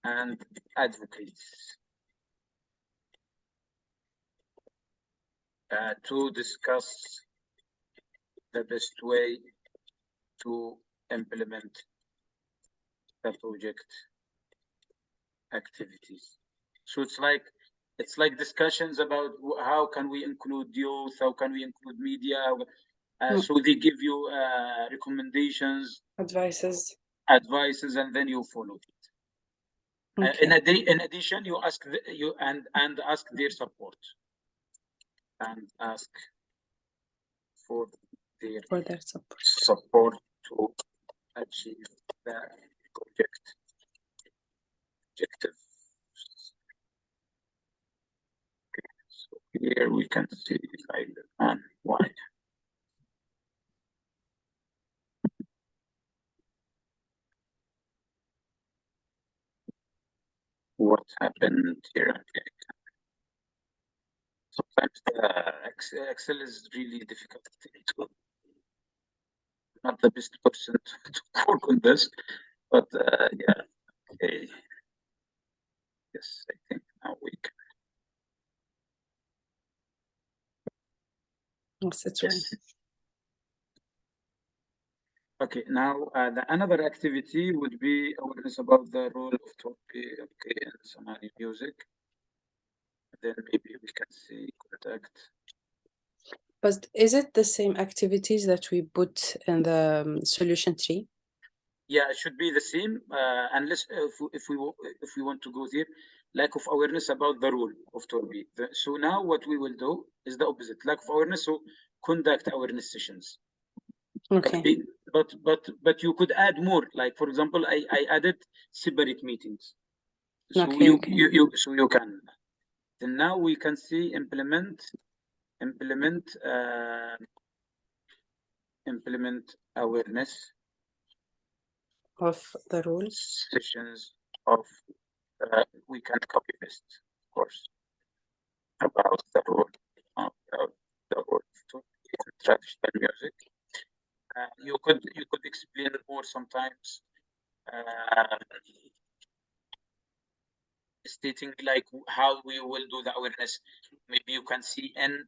and advocates to discuss the best way to implement the project activities. So it's like discussions about how can we include youth, how can we include media. So they give you recommendations, advices, and then you follow it. Okay. In addition, you ask ask their support, and ask for their support to achieve the project objective. Okay, so here we can see like and why. what happened here. Sometimes the Excel is really difficult to, not the best person to work on this, but yeah, okay. Yes, I think now we can. Yes, it's Yes. right. Okay, now another activity would be awareness about the role of Turkey, okay, in Somali music. Then maybe we can see contact. But is it the same activities that we put in the solution tree? Yeah, it should be the same, unless if we want to go there, lack of awareness about the role of Torbi. So now what we will do is the opposite, lack of awareness. So conduct awareness sessions. Okay. But you could add more. Like for example, I added separate meetings. So Okay, you can. Then now we can see implement awareness of the rule. sessions of we can copy paste, of course, about the role of traditional music. You could explain more sometimes, stating like how we will do the awareness. Maybe you can see in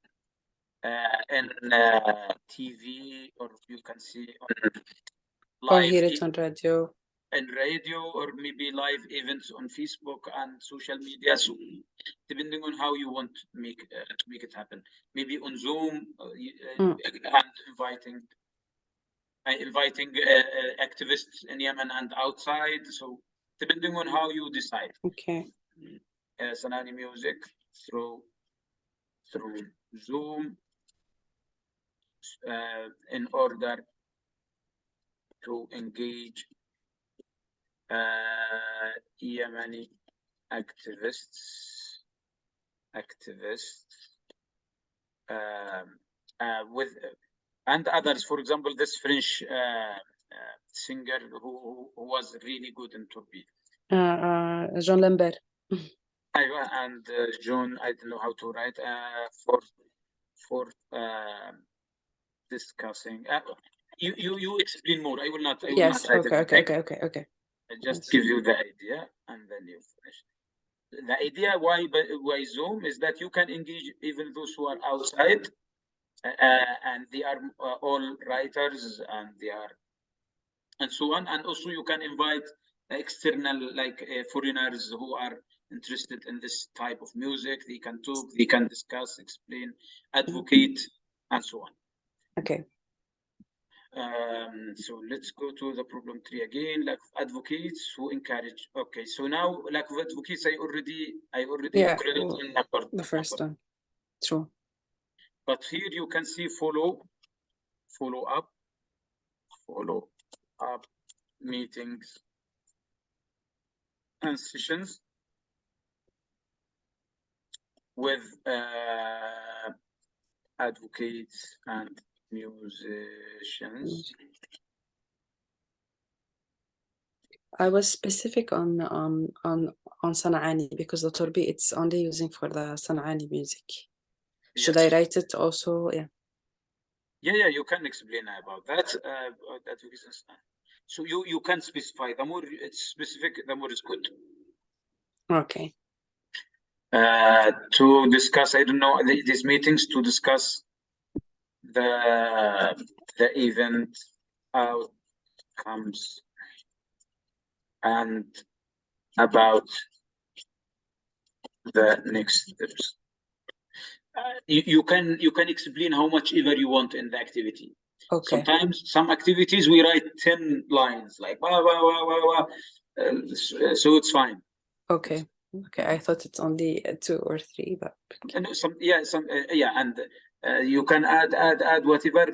TV, or you can see on Or live hear it on radio. and radio, or maybe live events on Facebook and social media. So depending on how you want to make it happen, maybe on Zoom and inviting activists in Yemen and outside. So depending on how you decide. Okay. Somali music through Zoom in order to engage Yemeni activists with and others. For example, this French singer who was really good in Turkey. Jean Lambert. And John, I don't know how to write for discussing. You explain more. I will not. Yes. Write Okay. I just give you the idea and then you finish. The idea why Zoom is that you can engage even those who are outside, and they are all writers and so on, and also you can invite external like foreigners who are interested in this type of music. They can talk, they can discuss, explain, advocate, and so on. Okay. So let's go to the problem 3 again. Like advocates who encourage. Okay, so now like advocates, I already included in the first one. True. But here you can see follow up meetings and sessions with advocates and musicians. I was specific on Sana'ani because the Torbi it's only using for the Sana'ani music. Should I write it also? Yeah. Yeah, you can explain about that. So you can specify. The more it's specific, the more it's good. Okay. To discuss, I don't know, these meetings to discuss the event outcomes and about the next steps. You can explain how much ever you want in the activity. Okay. Sometimes some activities we write 10 lines, like so it's fine. Okay. I thought it's only 2 or 3, but and and you can add whatever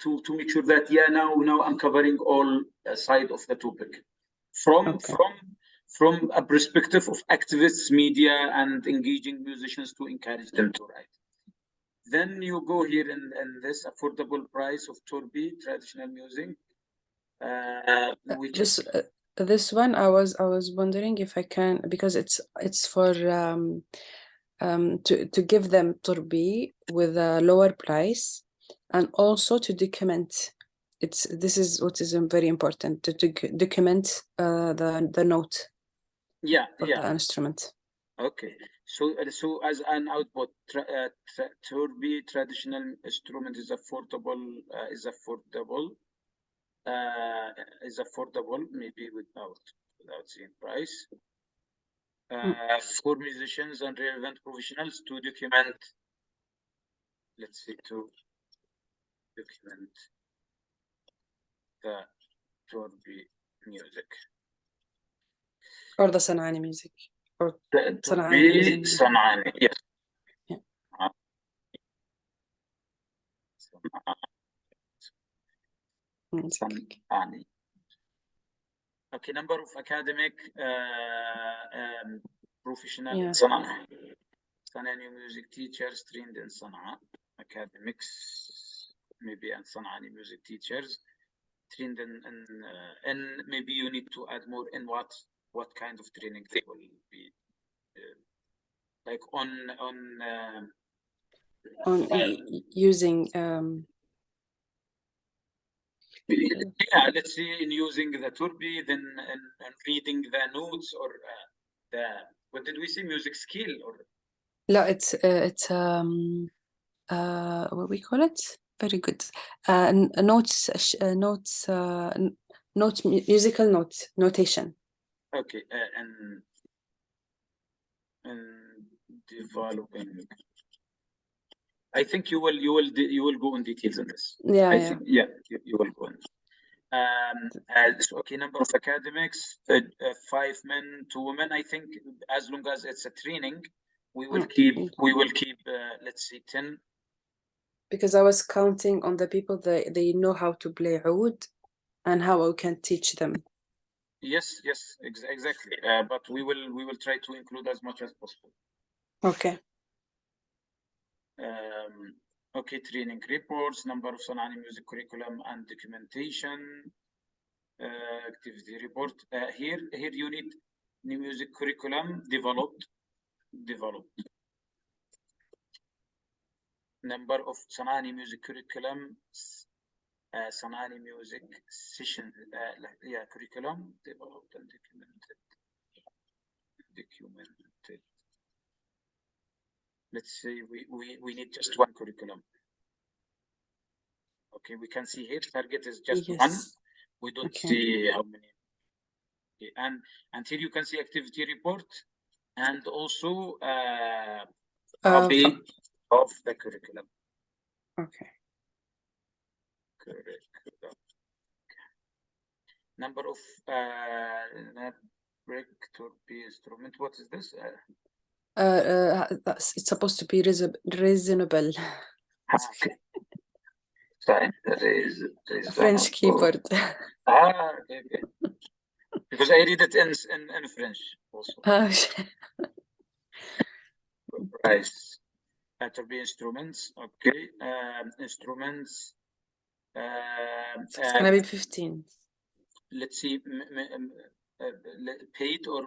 to make sure that now I'm covering all side of the topic from a perspective of activists, media, and engaging musicians to encourage them to write. Then you go here in this affordable price of Turbi traditional music. This one, I was wondering if I can, because it's for to give them turbi with a lower price, and also to document. This is what is very important, to document the note Yeah, for yeah. the instrument. Okay. So as an output, turbi traditional instrument is affordable. Maybe without seeing price. For musicians and relevant professionals to document. Let's see, to document the turbi music. Or the Sanani music. Or The Sanani turbi music. Sanani, yes. Yeah. Sanani. Okay, number of academic professional Yeah. Sanani music teachers trained in Sana'a. Academics, maybe, and Sanani music teachers trained and maybe you need to add more in what kind of training they will be like on using yeah, let's see, in using the turbi, then and reading the notes, or the, what did we say, music skill, or no, it's what we call it, very good, notes, musical notes, notation. okay, and developing. I think you will go in details on this. Yeah, I yeah. think, yeah, you will go in. So, okay, number of academics, 5 men, 2 women. I think as long as it's a training, we will keep let's say 10. Because I was counting on the people that they know how to play oud and how I can teach them. Yes, exactly. But we will try to include as much as possible. Okay. Okay, training reports, number of Sanani music curriculum and documentation, activity report. Here you need new music curriculum developed. Number of Sanani music curriculum, Sanani music session, curriculum developed and documented. Let's say we need just one curriculum. Okay, we can see here target is just one. We don't see how many. Okay, and here you can see activity report and also copy of the curriculum. Okay. Curriculum. Number of break turbi instrument. What is this? It's supposed to be reasonable. Okay. Fine. French keyboard. Okay. Because I read it in French also. Price. Turbi instruments. Okay. Instruments. It's gonna be 15. Let's see, paid or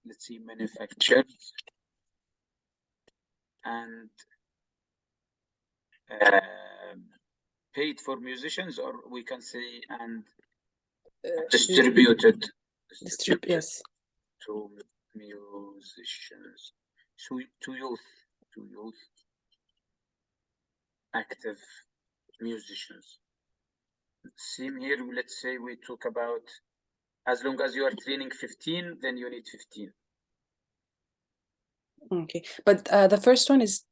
let's see, manufactured and paid for musicians, or we can say and distributed. Yes. To musicians, to youth, active musicians. Same here, let's say we talk about as long as you are training 15, then you need 15. Okay, but the first one is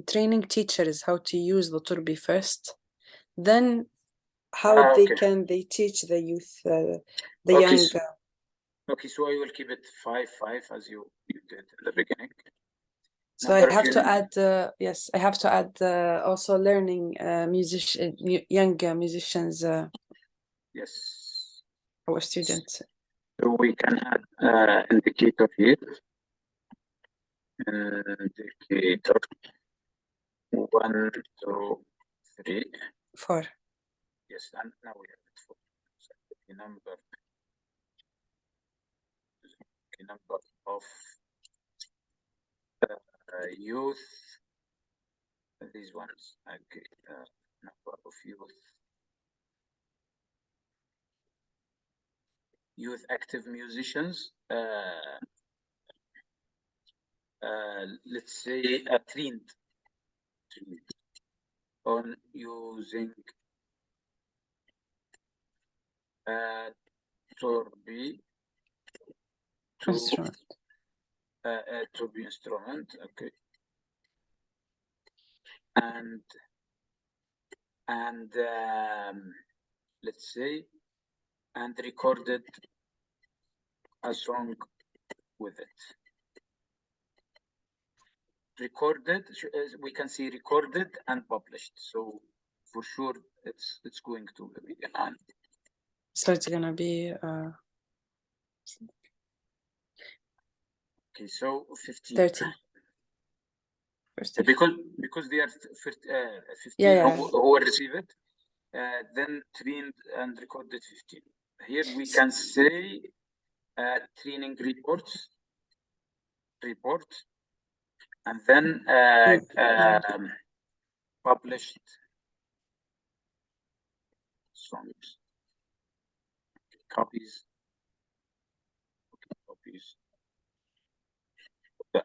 training teachers how to use the turbi first, then how they teach the youth, the young. Okay, so I will keep it 5 as you did in the beginning. So I have to add, yes, I have to add also learning young musicians. Yes. Our students. So we can add indicator here. Indicator 1, 2, 3, 4. Yes, and now we have it for number of youth. These ones, okay, number of youth active musicians. Let's say a trend on using Torbi Instrument. Torbi instrument, okay, and let's say, and recorded a song with it. Recorded, we can see recorded and published. So for sure, it's going to be on. So it's gonna be Okay, so 15. 30. First, because they are 15 Yeah. who will receive it, then trained and recorded 15. Here we can say training report, and then published songs, copies.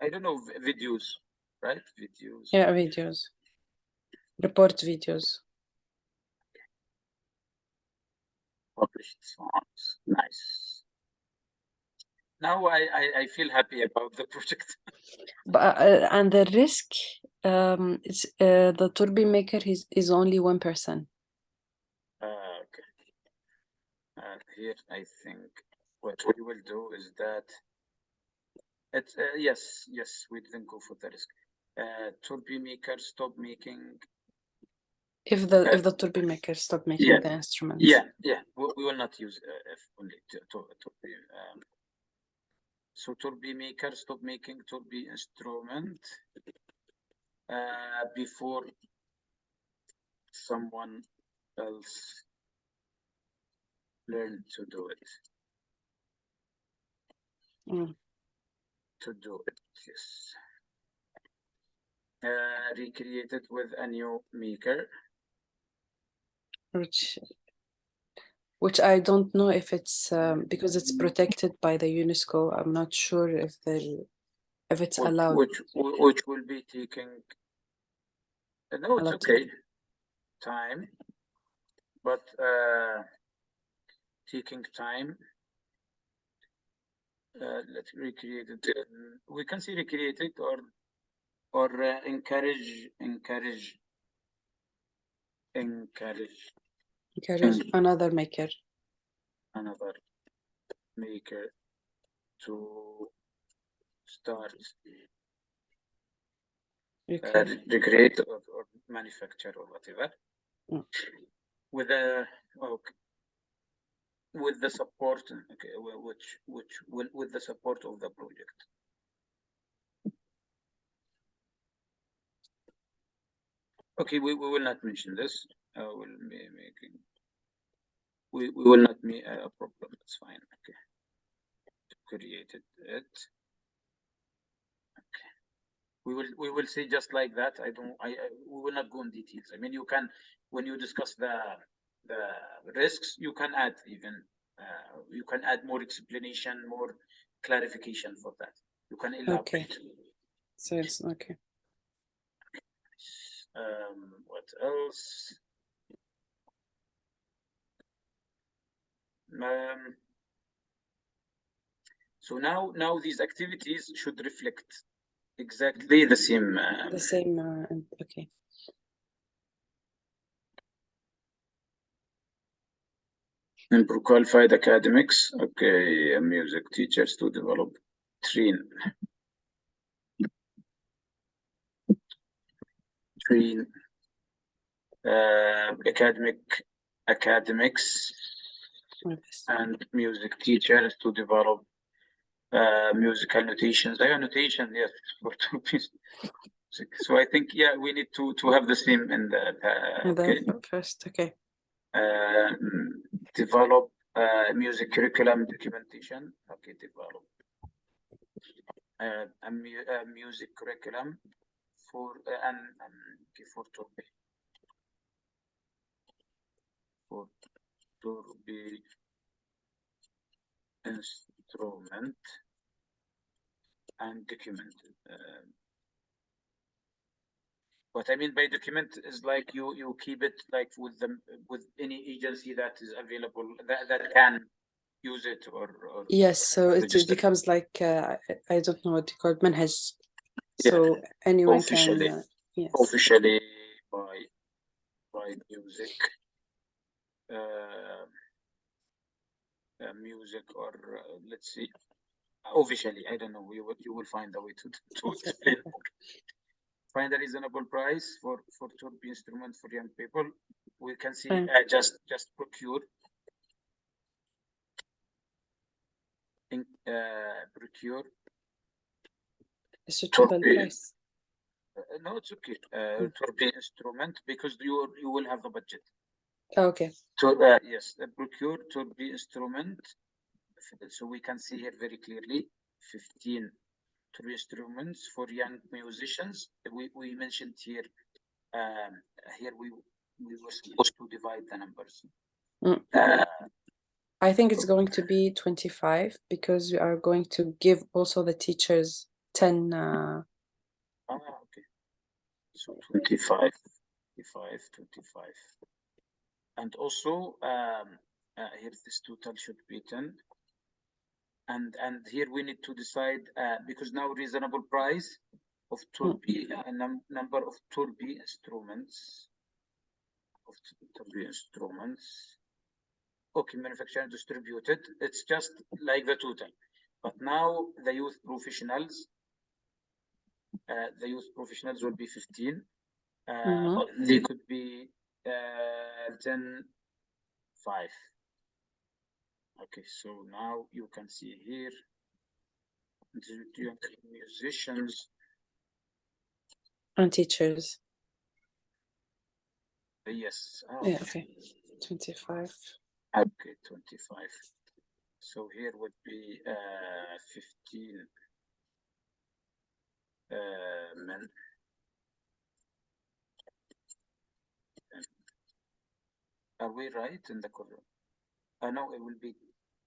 I don't know, videos, right? Videos. Yeah, videos. Report videos. Published songs. Nice. Now I feel happy about the project. But and the risk, it's the Turbi maker is only one person. Okay. Here I think what we will do is that it's yes, we didn't go for the risk. Turbi maker stop making. If the Turbi maker stop making the instruments. Yeah. We will not use if only Turbi. So Turbi maker stop making Turbi instrument before someone else learn to do it. To do it, yes. Recreated with a new maker. Which I don't know if it's because it's protected by the UNESCO. I'm not sure if it's allowed. Which will be taking. No, it's okay. Time, but taking time. Let's recreate it. We can see recreate it or encourage another maker to start recreate or manufacture or whatever with the support, okay, which will with the support of the project. Okay, we will not mention this. We'll be making. We will not make a problem. That's fine. Okay. Created it. Okay. We will say just like that. We will not go in details. I mean, you can, when you discuss the risks, you can add even you can add more explanation, more clarification for that. You can elaborate. Okay. So it's okay. What else? So now these activities should reflect exactly the same. Okay. Improve qualified academics. Okay, music teachers to develop, train academics and music teachers to develop musical notations. Annotation, yes, for 2 pieces. So I think we need to have the same in the first. Okay. Develop music curriculum documentation. Okay, develop a music curriculum for okay, for Turbi. For Turbi instrument and document. What I mean by document is like you keep it like with any agency that is available that can use it or Yes, so it register. becomes like I don't know what you call it, manhaj. Yeah. So anyone Officially. can yes. Officially by music music or let's see, officially, I don't know, you will find a way to explain more. Find a reasonable price for Turbi instrument for young people. We can see just procure procure A suitable Turbi. price. No, it's okay. Turbi instrument because you will have the budget. Okay. Yes, procure Turbi instrument. So we can see here very clearly 15 Turbi instruments for young musicians. We mentioned here here we were supposed to divide the numbers. I think it's going to be 25 because we are going to give also the teachers 10 okay. So 25. And also here this total should be 10. And here we need to decide because now reasonable price of Turbi, number of Turbi instruments. Okay, manufactured and distributed. It's just like the total. But now the youth professionals will be 15. They could be 10, 5. Okay, so now you can see here the musicians and teachers. Yes. Yeah, okay. 25. Okay, 25. So here would be 15 men. Are we right in the column? No, it will be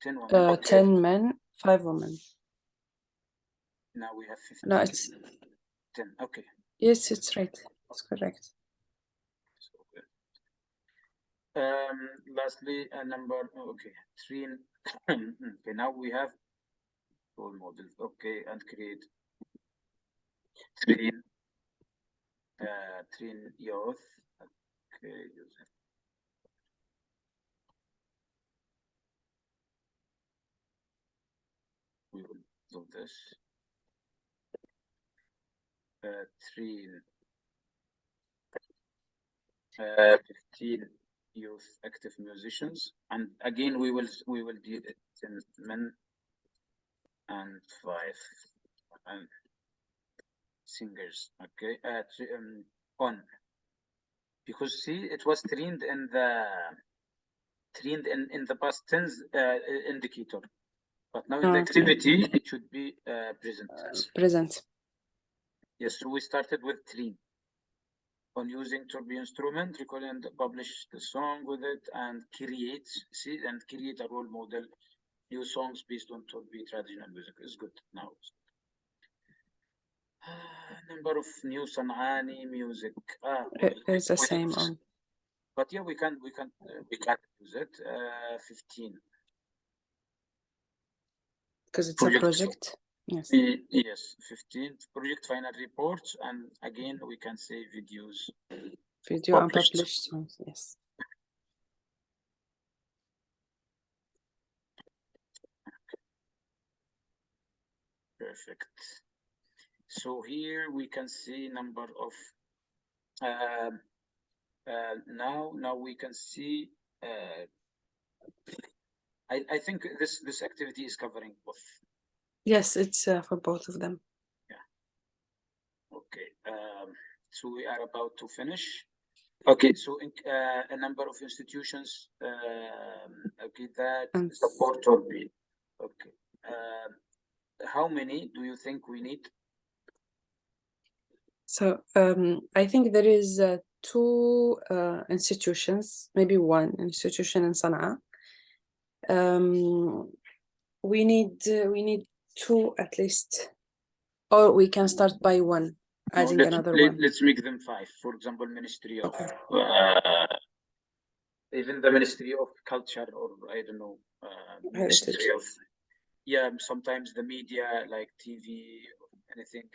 10 women. Okay. 10 men, 5 women. Now we have 15. No, it's 10. Okay. yes, it's right. It's correct. So, lastly, a number. Okay, 3. Okay, now we have role models. Okay, and create 3 youth. Okay, we will do this. 15 youth active musicians, and again we will do it in men and 5 singers. Okay, on because see it was trained in the past tense indicator, but now in the activity it should be present tense. Present. Yes, so we started with 3 on using Turbi instrument, record and publish the song with it, and create a role model, new songs based on Turbi traditional music is good now. Number of new San'ani music. It's the same on. But yeah, we can use it. 15. Because it's a project. Yes. Yes, 15 project final reports, and again we can say videos. Video and published songs. Yes. Perfect. So here we can see number of now we can see I think this activity is covering both. Yes, it's for both of them. Yeah. Okay. So we are about to finish. Okay, so a number of institutions, okay, that And support Torby. Okay. How many do you think we need? so I think there is two institutions, maybe one institution in Sana'a. We need two at least, or we can start by one, No, adding another one. let's make them 5. For example, Ministry of Okay. even the Ministry of Culture, or I don't know, Ministry Heritage. of, yeah, sometimes the media like TV, anything.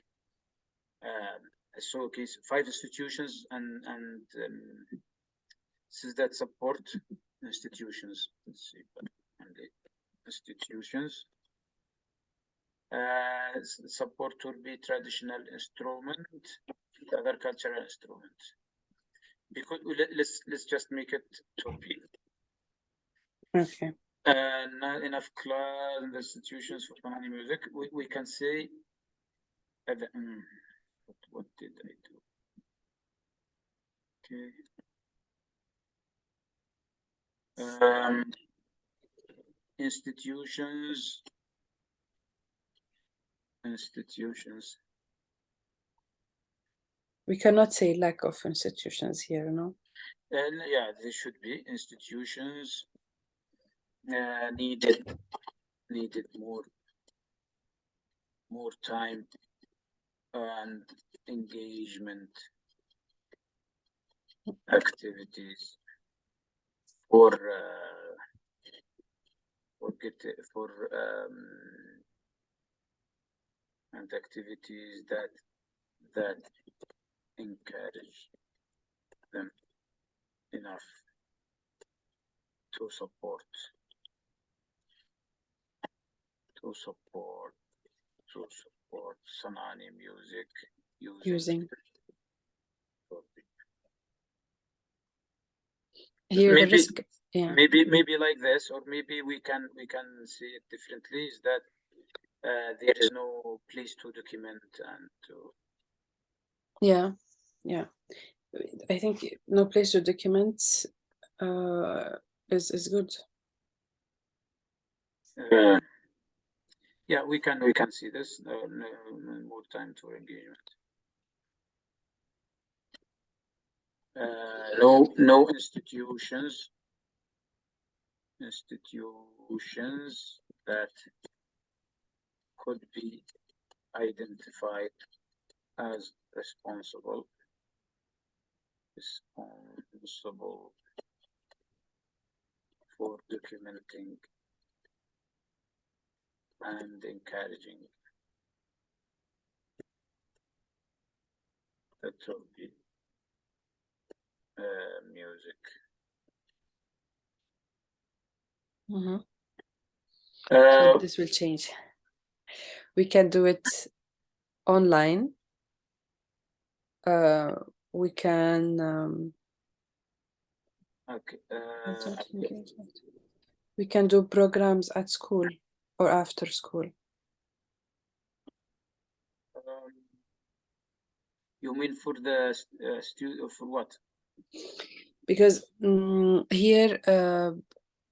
So okay, 5 institutions and since that support institutions. Let's see, institutions. Support will be traditional instrument, other cultural instrument. Because let's just make it to be. Okay. Not enough class and institutions for Quranic music. We can say. What did I do? Okay. Institutions. We cannot say lack of institutions here, no? And yeah, there should be institutions needed more time and engagement activities for and activities that encourage them enough to support Sanani music using here maybe, the risk, yeah. Maybe like this, or maybe we can see it differently, is that there is no place to document and to. Yeah. I think no place to document is good. Yeah, we can see this. More time to engagement. No institutions that could be identified as responsible for documenting and encouraging the Turkey music. So this will change. We can do it online. We can Okay. We can do programs at school or after school. You mean for the student, for what? Because here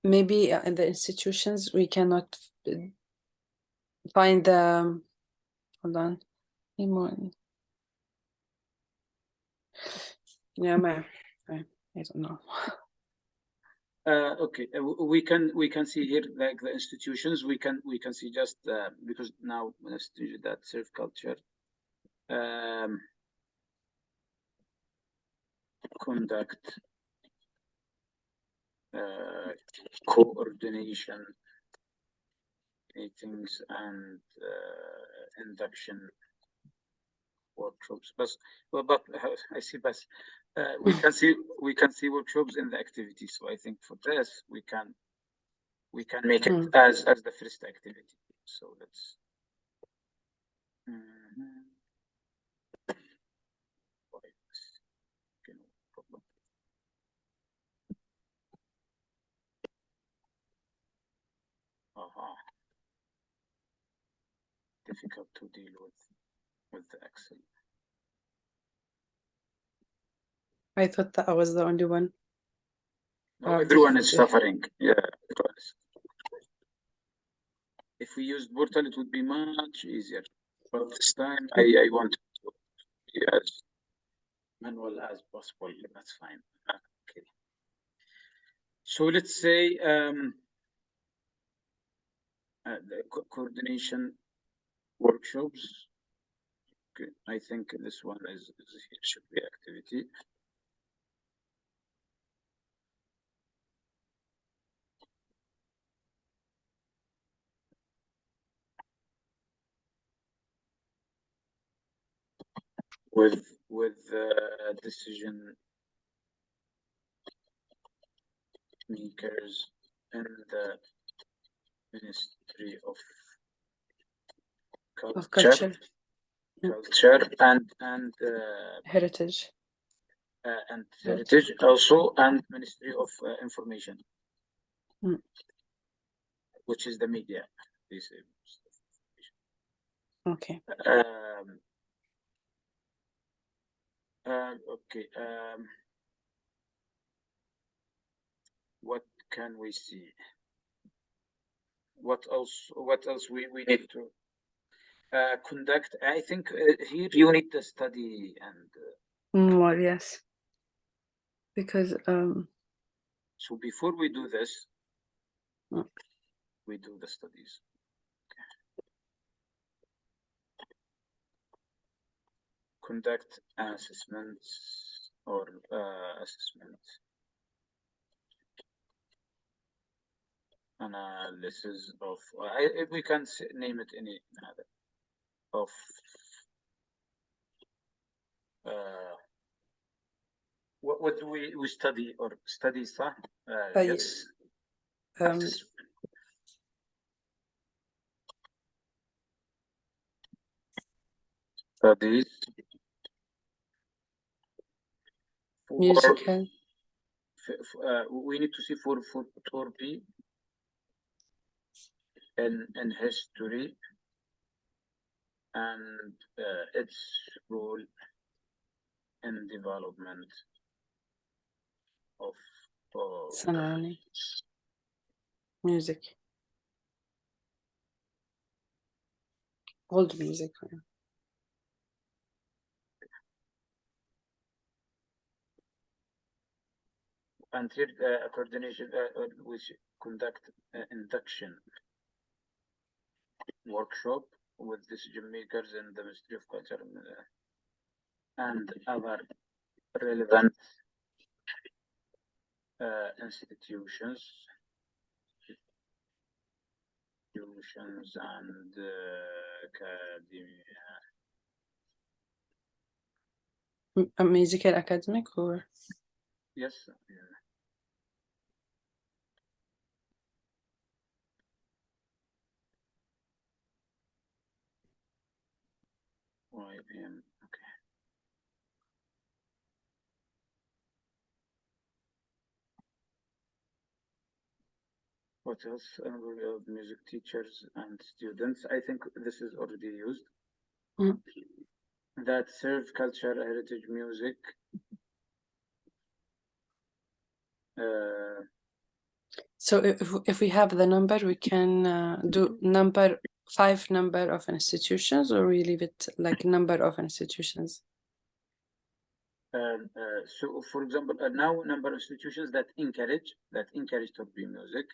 maybe in the institutions we cannot find the hold on yeah, I don't know. Okay, we can see here like the institutions. We can see just because now that serve culture, conduct, coordination meetings and induction workshops. But I see, but we can see workshops in the activities. So I think for this we can make it as the first activity. So let's. Difficult to deal with the Excel. I thought that I was the only one. No, everyone is suffering. Yeah. Everyone is. If we used Portal, it would be much easier. But this time, I want to be as manual as possible. That's fine. Okay. So let's say the coordination workshops. Okay, I think this one should be activity. With decision makers in the Ministry of Culture, and Heritage. And Heritage also, and Ministry of Information, which is the media. Okay. Okay. What can we see? What else? What else we need to conduct? I think here you need to study and more. Yes. Because so before we do this, we do the studies. Conduct assessments or assessments. Analysis of we can name it any other of what do we study or study yes studies musical. We need to see for Torby in history and its role in development of Sanani. Music. Old music. And here coordination which conduct induction workshop with decision makers in the Ministry of Culture and other relevant institutions and academia. A musical academic or? Yes. YPM. Okay. What else? Music teachers and students. I think this is already used. That serve culture, heritage, music. So if we have the number, we can do five number of institutions, or we leave it like number of institutions. So, for example, now number of institutions that encourage Torby music.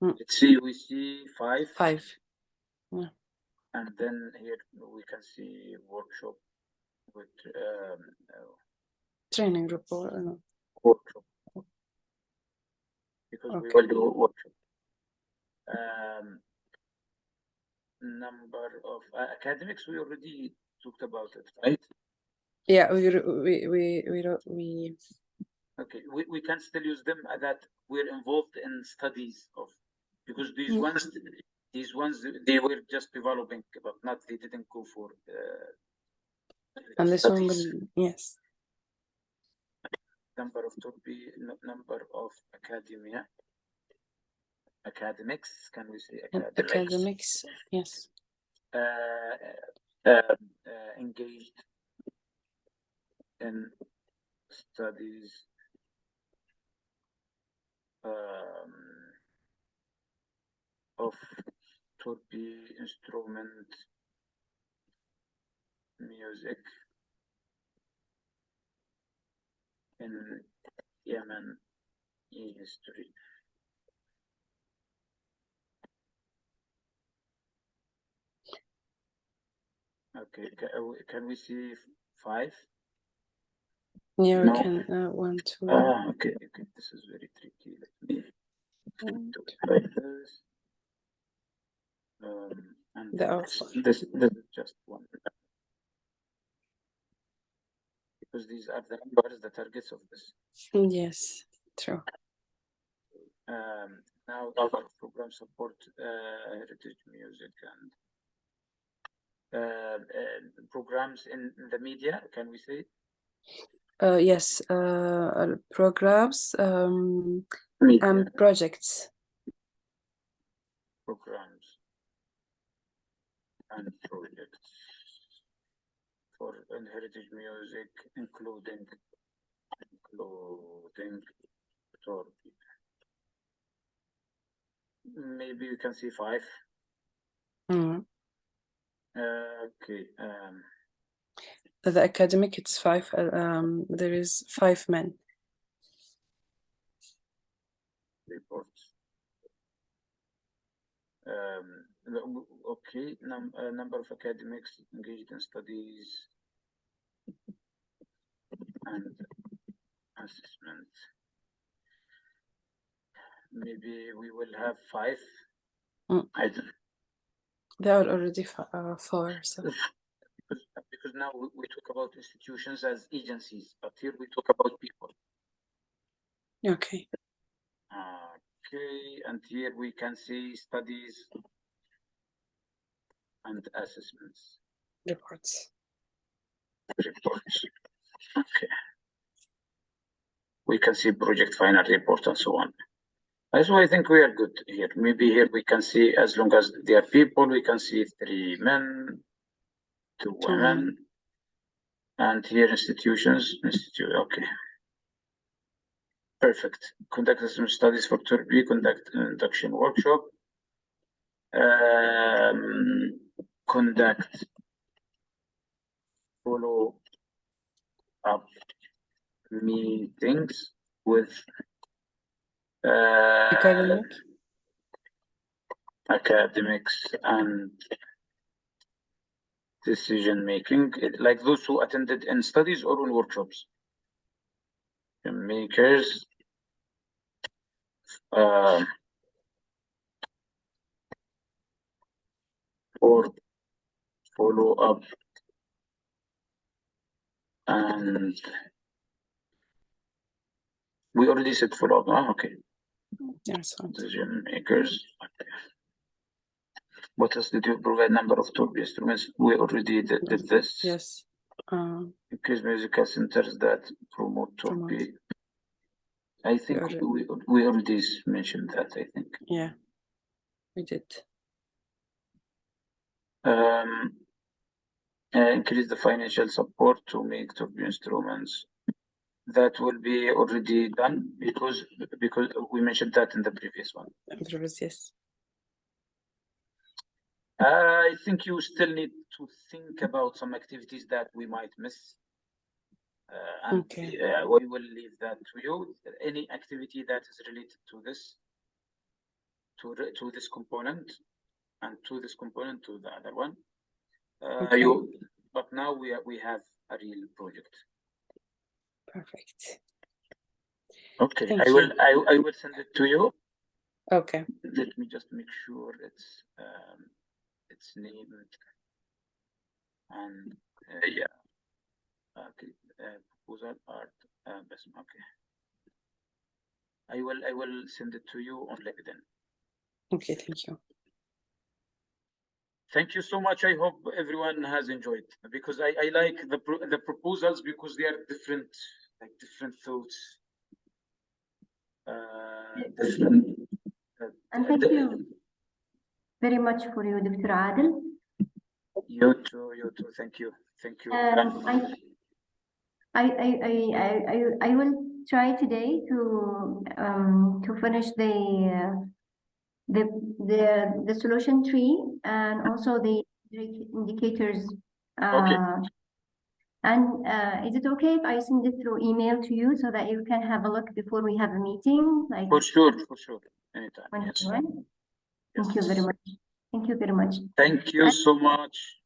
Let's see, we see five. Yeah. And then here we can see workshop with training group or no? Workshop. Because we will do workshop. Number of academics, we already talked about it, right? Yeah, we okay, we can still use them that we're involved in studies of, because these ones they were just developing, but they didn't go for and this studies. one will, yes. Number of Torby, number of academics, can we say academics? Yes. Engaged in studies of Turkey instrument music in Yemen history. Okay, can we see 5? Yeah, we No. can 1, 2. Okay, this is very tricky. Let me do it like this. And The alpha. this is just one. Because these are the numbers, the targets of this. Yes, true. Now our program support heritage music and programs in the media, can we say? Yes, programs Media. and projects. Programs and projects for heritage music, including Turkey. Maybe you can see 5. Mm. Okay. The academic, it's 5. There is 5 men. Reports. Okay. Number of academics engaged in studies and assessment. Maybe we will have 5. I don't. There are already 4. So. Because now we talk about institutions as agencies, but here we talk about people. Okay. Okay, and here we can see studies and assessments. Reports. Okay. We can see project final report and so on. So I think we are good here. Maybe here we can see, as long as there are people, we can see 3 men, 2 women, and here institutions. Okay. Perfect. Conduct some studies for Turkey, conduct induction workshop. Conduct follow up meetings with academics and decision making, like those who attended in studies or in workshops. Makers or follow up and we already said follow up. Okay. Yes. Decision makers. Okay. What else did you provide? Number of Turkey instruments. We already did this. Yes. Increase musical centers that promote Turkey. I think we already mentioned that, I think. Yeah, we did. Increase the financial support to make Turkey instruments. That will be already done because we mentioned that in the previous one. Yes. I think you still need to think about some activities that we might miss. Okay. We will leave that to you. Any activity that is related to this, to this component, and to this component to the other one. Okay. But now we have a real project. Perfect. Okay. Thank I will send it to you. Okay. Let me just make sure it's named and yeah. Okay. Proposal art. Okay. I will send it to you on LinkedIn. Okay. Thank you. Thank you so much. I hope everyone has enjoyed, because I like the proposals because they are different, like different thoughts. And thank you very much for you, Dr. Adel. You too. Thank you. I will try today to finish the solution tree and also the indicators. Okay. And is it okay if I send it through email to you so that you can have a look before we have a meeting? Like For sure, anytime. when Yes. you want? Thank you very much. Thank you very much. Thank you so much.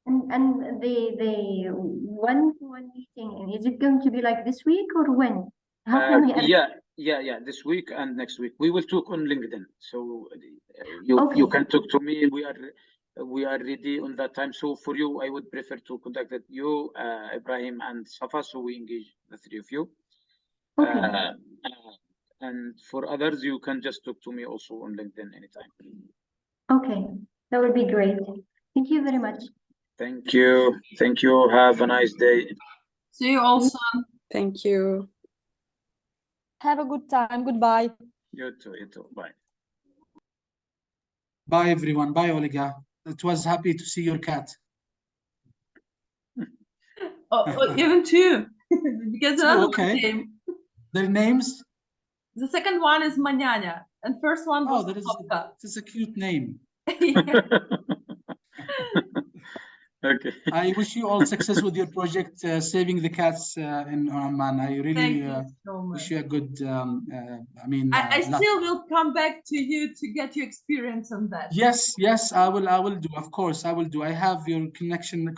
And the one-to-one meeting, is it going to be like this week or when? How can we Yeah. This week and next week we will talk on LinkedIn. So you can talk to me. We are ready on that time. So for you, I would prefer to contact you, Ibrahim and Safa, so we engage the three of you. Okay. And for others, you can just talk to me also on LinkedIn anytime. Okay, that would be great. Thank you very much. Thank you. Thank you. Have a nice day. See you all soon. Thank you. Have a good time. Goodbye. You too. Bye. Bye, everyone. Bye, Olga. It was happy to see your cat. Even two, because another one okay. came. Their names? The second one is Manyanya, and first one was Topka. This is a cute name. Okay. I wish you all success with your project, saving the cats in Oman. I really wish you a good, I luck. still will come back to you to get your experience on that. Yes, I will do. Of course, I will do. I have your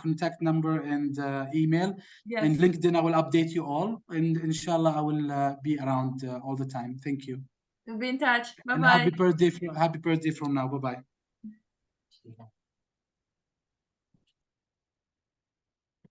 contact number and email. Yes. And LinkedIn, I will update you all. And inshallah, I will be around all the time. Thank you. We'll be in touch. Bye-bye. And happy birthday from now. Bye-bye.